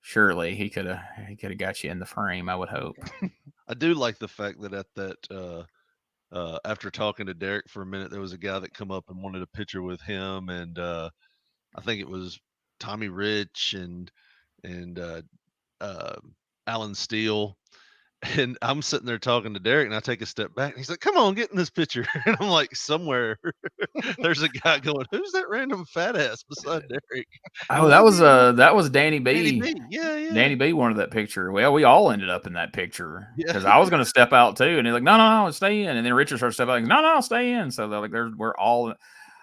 S1: surely he could have got you in the frame. I would hope.
S2: I do like the fact that at that after talking to Derek for a minute, there was a guy that come up and wanted a picture with him, and I think it was Tommy Rich and Alan Steele. And I'm sitting there talking to Derek, and I take a step back, and he's like, "Come on, get in this picture." And I'm like, somewhere there's a guy going, "Who's that random fat ass beside Derek?"
S1: Oh, that was Danny B.
S2: Danny B. Yeah.
S1: Danny B wanted that picture. Well, we all ended up in that picture because I was going to step out too, and he's like, "No, stay in." And then Richard started stepping out. No, stay in. So they're like, we're all.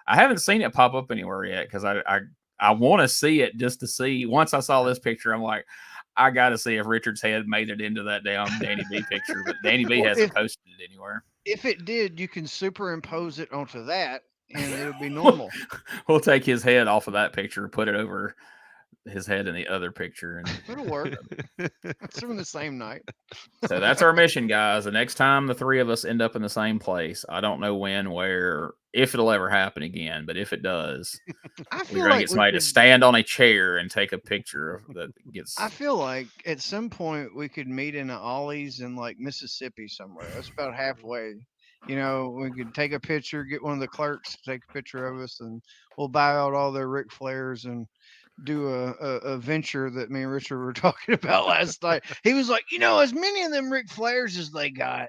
S1: I haven't seen it pop up anywhere yet because I want to see it just to see. Once I saw this picture, I'm like, I got to see if Richard's head made it into that damn Danny B picture, but Danny B hasn't posted it anywhere.
S3: If it did, you can superimpose it onto that, and it'll be normal.
S1: We'll take his head off of that picture, put it over his head in the other picture, and
S3: it'll work. It's from the same night.
S1: So that's our mission, guys. The next time the three of us end up in the same place, I don't know when, where, if it'll ever happen again, but if it does, we're gonna get somebody to stand on a chair and take a picture of that gets.
S3: I feel like at some point we could meet in an Ollie's in like Mississippi somewhere. That's about halfway. You know, we could take a picture, get one of the clerks to take a picture of us, and we'll buy out all their Ric Flairs and do a venture that me and Richard were talking about last night. He was like, as many of them Ric Flairs as they got,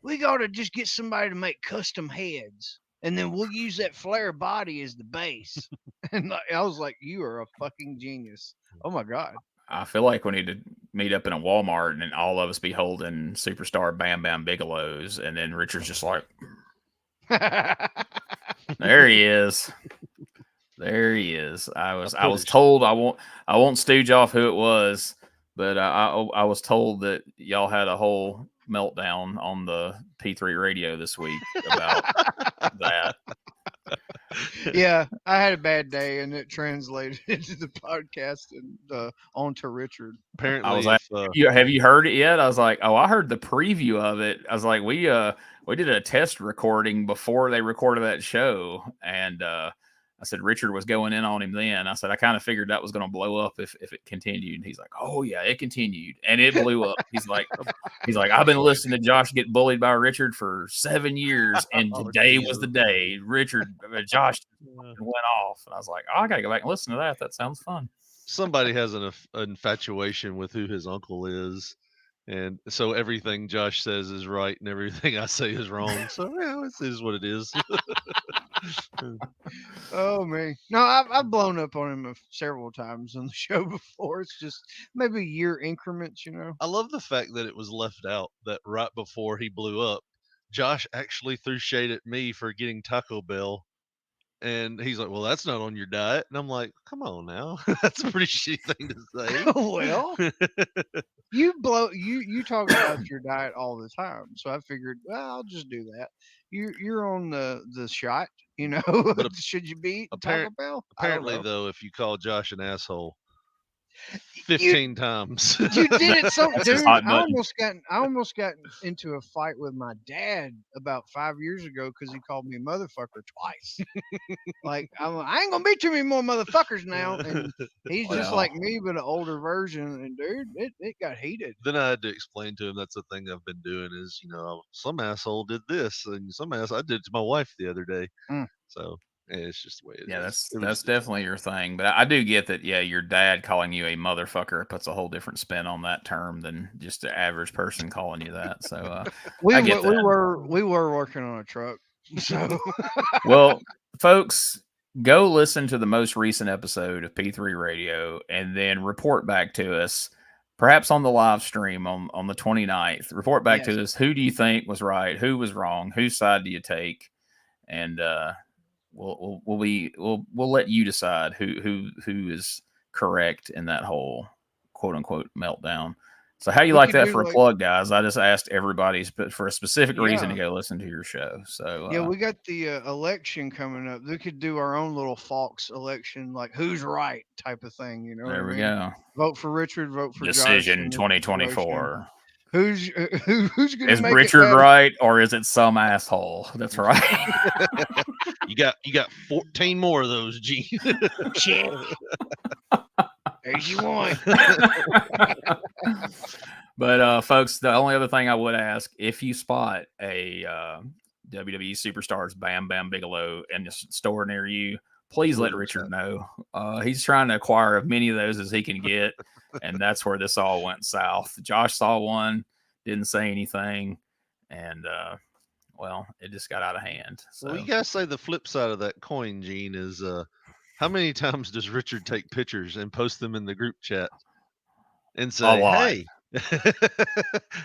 S3: we got to just get somebody to make custom heads, and then we'll use that Flair body as the base. And I was like, you are a fucking genius. Oh my God.
S1: I feel like we need to meet up in a Walmart and all of us be holding Superstar Bam Bam Bigelow's, and then Richard's just like, there he is. There he is. I was told I won't stooge off who it was, but I was told that y'all had a whole meltdown on the P3 radio this week about that.
S3: Yeah, I had a bad day, and it translated into the podcast and onto Richard.
S2: Apparently,
S1: I was like, have you heard it yet? I was like, oh, I heard the preview of it. I was like, we did a test recording before they recorded that show, and I said Richard was going in on him then. I said I kind of figured that was going to blow up if it continued. And he's like, oh yeah, it continued, and it blew up. He's like, I've been listening to Josh get bullied by Richard for 7 years, and today was the day Josh went off. And I was like, oh, I got to go back and listen to that. That sounds fun.
S2: Somebody has an infatuation with who his uncle is. And so everything Josh says is right and everything I say is wrong. So it is what it is.
S3: Oh man, no, I've blown up on him several times on the show before. It's just maybe year increments,
S2: I love the fact that it was left out that right before he blew up, Josh actually threw shade at me for getting Taco Bell. And he's like, well, that's not on your diet. And I'm like, come on now. That's a pretty shitty thing to say.
S3: Well, you talk about your diet all the time. So I figured, well, I'll just do that. You're on the shot, But should you be Taco Bell?
S2: Apparently, though, if you call Josh an asshole 15 times.
S3: You did it so, dude. I almost got into a fight with my dad about 5 years ago because he called me a motherfucker twice. Like, I ain't gonna be too many more motherfuckers now. And he's just like me, but an older version. And dude, it got heated.
S2: Then I had to explain to him that's the thing I've been doing is, some asshole did this, and I did it to my wife the other day. So. It's just the way it is.
S1: That's definitely your thing. But I do get that, your dad calling you a motherfucker puts a whole different spin on that term than just the average person calling you that. So
S3: we were working on a truck. So
S1: well, folks, go listen to the most recent episode of P3 Radio and then report back to us, perhaps on the live stream on the 29th. Report back to us. Who do you think was right? Who was wrong? Whose side do you take? And We'll let you decide who is correct in that whole quote unquote meltdown. So how you
S3: We
S1: like
S3: could
S1: that
S3: do,
S1: for a
S3: like-
S1: plug, guys? I just asked everybody for a specific reason to
S3: Yeah.
S1: go listen to your show. So
S3: Yeah, we got the election coming up. We could do our own little Fox election, like who's right type of thing. You know
S1: there
S3: what
S1: we
S3: I mean?
S1: go.
S3: Vote for Richard. Vote for Josh
S1: Decision
S3: in this situation.
S1: 2024.
S3: Who's going to
S1: Is
S3: make
S1: Richard
S3: it better?
S1: right, or is it some asshole? That's right.
S2: You got 14 more of those, Gene.
S3: Shit. There's you one.
S1: But folks, the only other thing I would ask, if you spot a WWE Superstars Bam Bam Bigelow in the store near you, please let Richard know. He's trying to acquire as many of those as he can get, and that's where this all went south. Josh saw one, didn't say anything, and well, it just got out of hand. So
S2: Well, you gotta say the flip side of that coin, Gene, is how many times does Richard take pictures and post them in the group chat and say, "Hey,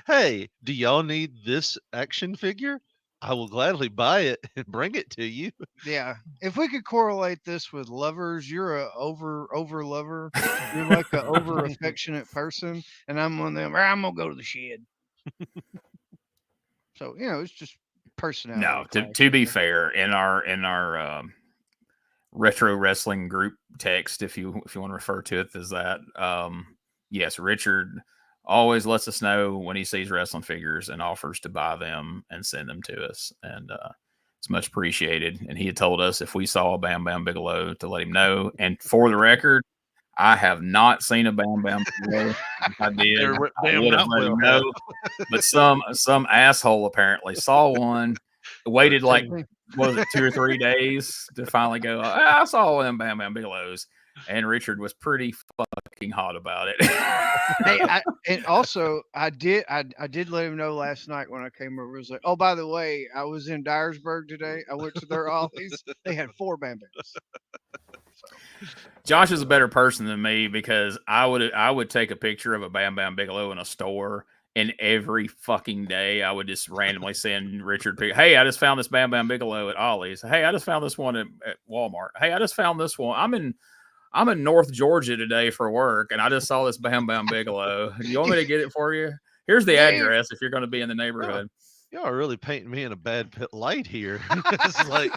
S2: hey, do y'all need this action figure? I will gladly buy it and bring it to you."
S3: Yeah. If we could correlate this with lovers, you're a over lover. You're like a over affectionate person, and I'm one of them. I'm gonna go to the shed. So it's just personality.
S1: no,
S3: clash.
S1: to be fair, in our retro wrestling group text, if you want to refer to it as that, yes, Richard always lets us know when he sees wrestling figures and offers to buy them and send them to us, and it's much appreciated. And he had told us if we saw a Bam Bam Bigelow to let him know. And for the record, I have not seen a Bam Bam Bigelow. If I did, I would have let him know. But some asshole apparently saw one, waited like, was it 2 or 3 days to finally go, I saw one of them Bam Bam Bigelows. And Richard was pretty fucking hot about it.
S3: Hey, and also I did let him know last night when I came over. I was like, oh, by the way, I was in Dyersburg today. I went to their Ollie's. They had 4 Bam Bams.
S1: Josh is a better person than me because I would take a picture of a Bam Bam Bigelow in a store, and every fucking day I would just randomly send Richard, hey, I just found this Bam Bam Bigelow at Ollie's. Hey, I just found this one at Walmart. Hey, I just found this one. I'm in North Georgia today for work, and I just saw this Bam Bam Bigelow. Do you want me to get it for you? Here's the address if you're going to be in the neighborhood.
S2: Y'all are really painting me in a bad light here. It's like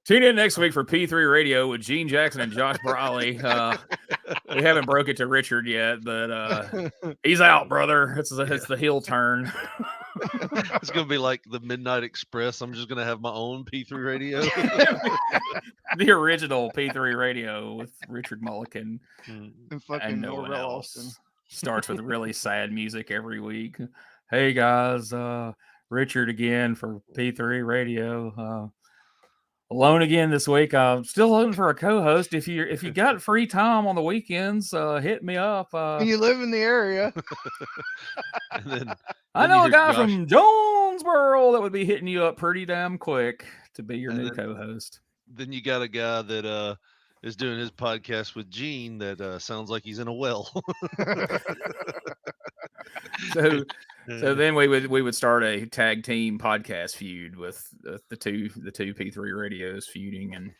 S1: tune in next week for P3 Radio with Gene Jackson and Josh Brawley. We haven't broke it to Richard yet, but he's out, brother. It's the heel turn.
S2: It's gonna be like the Midnight Express. I'm just gonna have my own P3 Radio.
S1: The original P3 Radio with Richard Mulligan
S3: and fucking
S1: and no one
S3: Norvell
S1: else.
S3: Austin.
S1: Starts with really sad music every week. Hey guys, Richard again for P3 Radio. Alone again this week. I'm still looking for a co-host. If you got free time on the weekends, hit me up.
S3: You live in the area.
S2: And then
S1: I know a guy from Jonesboro that would be hitting you up pretty damn quick to be your new co-host.
S2: Then you got a guy that is doing his podcast with Gene that sounds like he's in a well.
S1: So then we would start a tag team podcast feud with the two P3 radios feuding,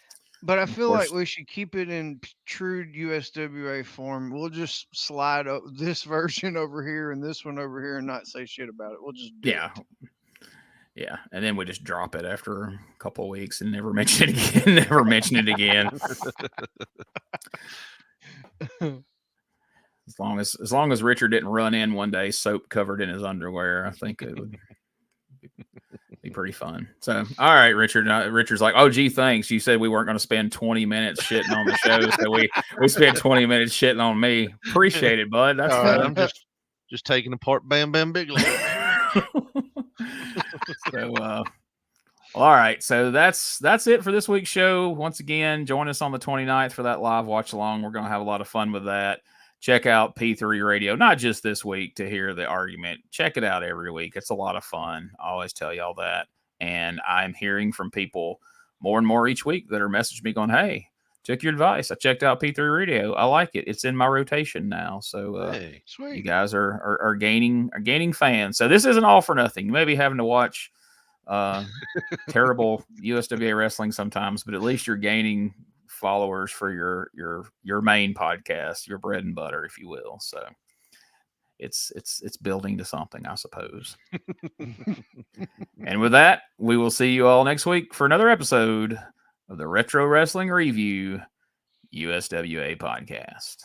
S3: but I feel like we should keep it in true USWA form. We'll just slide this version over here and this one over here and not say shit about it. We'll just do it.
S1: Yeah, and then we just drop it after a couple of weeks and never mention it again. Never mention it again. As long as Richard didn't run in one day soap covered in his underwear, I think it would be pretty fun. So, all right, Richard. Richard's like, oh, gee, thanks. You said we weren't going to spend 20 minutes shitting on the show, so we spent 20 minutes shitting on me. Appreciate it, bud. That's fine.
S2: I'm just taking apart Bam Bam Bigelow.
S1: So, all right. So that's it for this week's show. Once again, join us on the 29th for that live watch along. We're going to have a lot of fun with that. Check out P3 Radio, not just this week to hear the argument. Check it out every week. It's a lot of fun. I always tell y'all that. And I'm hearing from people more and more each week that are messaging me going, hey, took your advice. I checked out P3 Radio. I like it. It's in my rotation now. So
S2: hey, sweet.
S1: You guys are gaining fans. So this isn't all for nothing. You may be having to watch terrible USWA wrestling sometimes, but at least you're gaining followers for your main podcast, your bread and butter, if you will. So it's building to something, I suppose. And with that, we will see you all next week for another episode of the Retro Wrestling Review USWA podcast.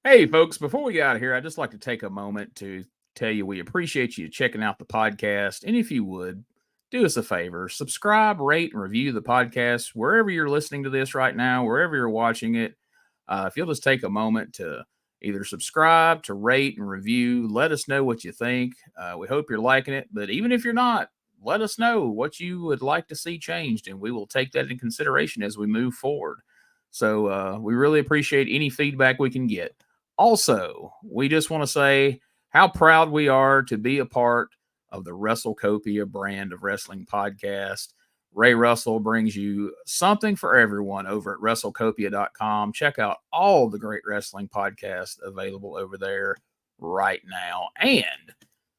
S1: Hey, folks, before we get out of here, I'd just like to take a moment to tell you we appreciate you checking out the podcast. And if you would, do us a favor, subscribe, rate, and review the podcast wherever you're listening to this right now, wherever you're watching it. If you'll just take a moment to either subscribe, to rate, and review, let us know what you think. We hope you're liking it, but even if you're not, let us know what you would like to see changed, and we will take that into consideration as we move forward. So we really appreciate any feedback we can get. Also, we just want to say how proud we are to be a part of the WrestleCopia brand of wrestling podcast. Ray Russell brings you something for everyone over at WrestleCopia.com. Check out all the great wrestling podcasts available over there right now. And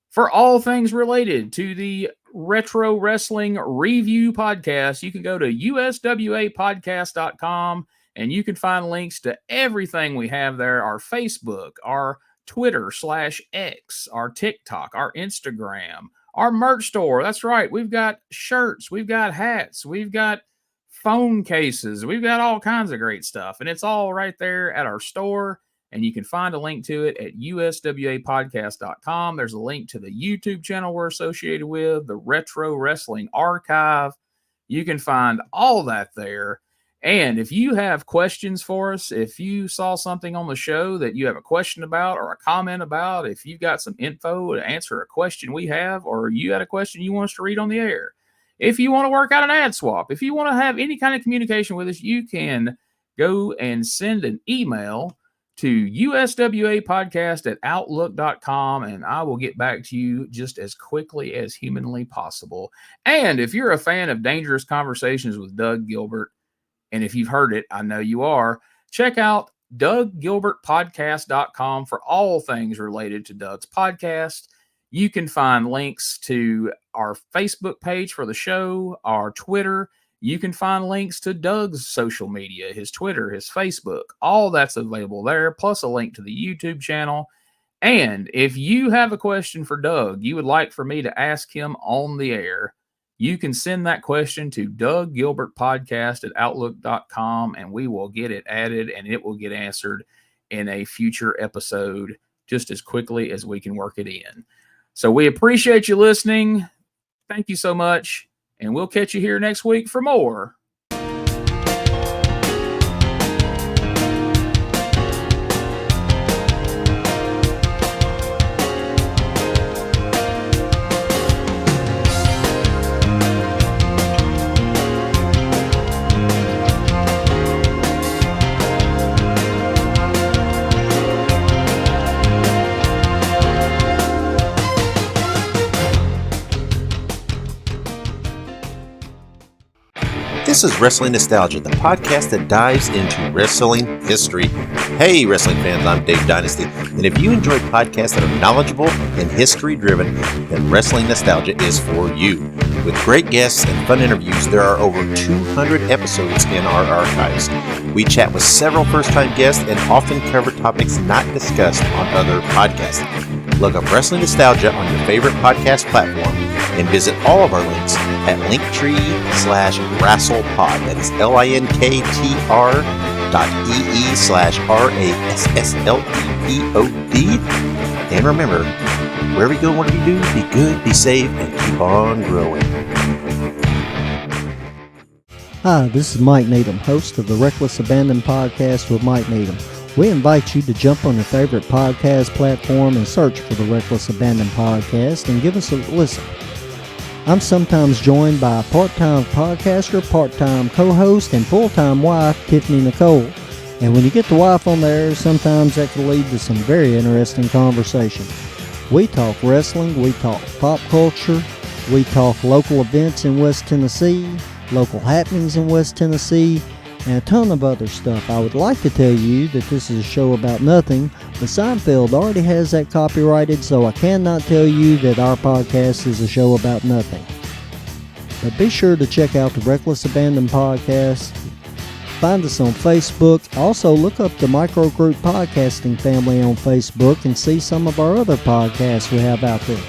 S1: for all things related to the Retro Wrestling Review podcast, you can go to USWAPodcast.com and you can find links to everything we have there, our Facebook, our Twitter /X, our TikTok, our Instagram, our merch store. That's right. We've got shirts, we've got hats, we've got phone cases, we've got all kinds of great stuff. And it's all right there at our store. And you can find a link to it at USWAPodcast.com. There's a link to the YouTube channel we're associated with, the Retro Wrestling Archive. You can find all that there. And if you have questions for us, if you saw something on the show that you have a question about or a comment about, if you've got some info to answer a question we have, or you had a question you want us to read on the air, if you want to work out an ad swap, if you want to have any kind of communication with us, you can go and send an email to USWAPodcast@outlook.com, and I will get back to you just as quickly as humanly possible. And if you're a fan of Dangerous Conversations with Doug Gilbert, and if you've heard it, I know you are, check out DougGilbertPodcast.com for all things related to Doug's podcast. You can find links to our Facebook page for the show, our Twitter. You can find links to Doug's social media, his Twitter, his Facebook. All that's available there, plus a link to the YouTube channel. And if you have a question for Doug you would like for me to ask him on the air, you can send that question to DougGilbertPodcast@outlook.com, and we will get it added and it will get answered in a future episode just as quickly as we can work it in. So we appreciate you listening. Thank you so much, and we'll catch you here next week for more.
S14: This is Wrestling Nostalgia, the podcast that dives into wrestling history. Hey, wrestling fans, I'm Dave Dynasty, and if you enjoy podcasts that are knowledgeable and history-driven, then Wrestling Nostalgia is for you. With great guests and fun interviews, there are over 200 episodes in our archives. We chat with several first-time guests and often cover topics not discussed on other podcasts. Look up Wrestling Nostalgia on your favorite podcast platform and visit all of our links at linktree/WrestlePod. That is linktr.ee/RASSLEPOD. And remember, wherever you go, whatever you do, be good, be safe, and keep on growing.
S15: Hi, this is Mike Needham, host of the Reckless Abandon podcast with Mike Needham. We invite you to jump on your favorite podcast platform and search for the Reckless Abandon podcast and give us a listen. I'm sometimes joined by a part-time podcaster, part-time co-host, and full-time wife, Tiffany Nicole. And when you get the wife on there, sometimes that can lead to some very interesting conversation. We talk wrestling, we talk pop culture, we talk local events in West Tennessee, local happenings in West Tennessee, and a ton of other stuff. I would like to tell you that this is a show about nothing, but Seinfeld already has that copyrighted, so I cannot tell you that our podcast is a show about nothing. But be sure to check out the Reckless Abandon podcast Find us on Facebook. Also, look up the Microgroup Podcasting family on Facebook and see some of our other podcasts we have out there.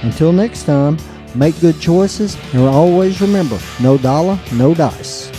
S15: Until next time, make good choices and always remember, no dollar, no dice.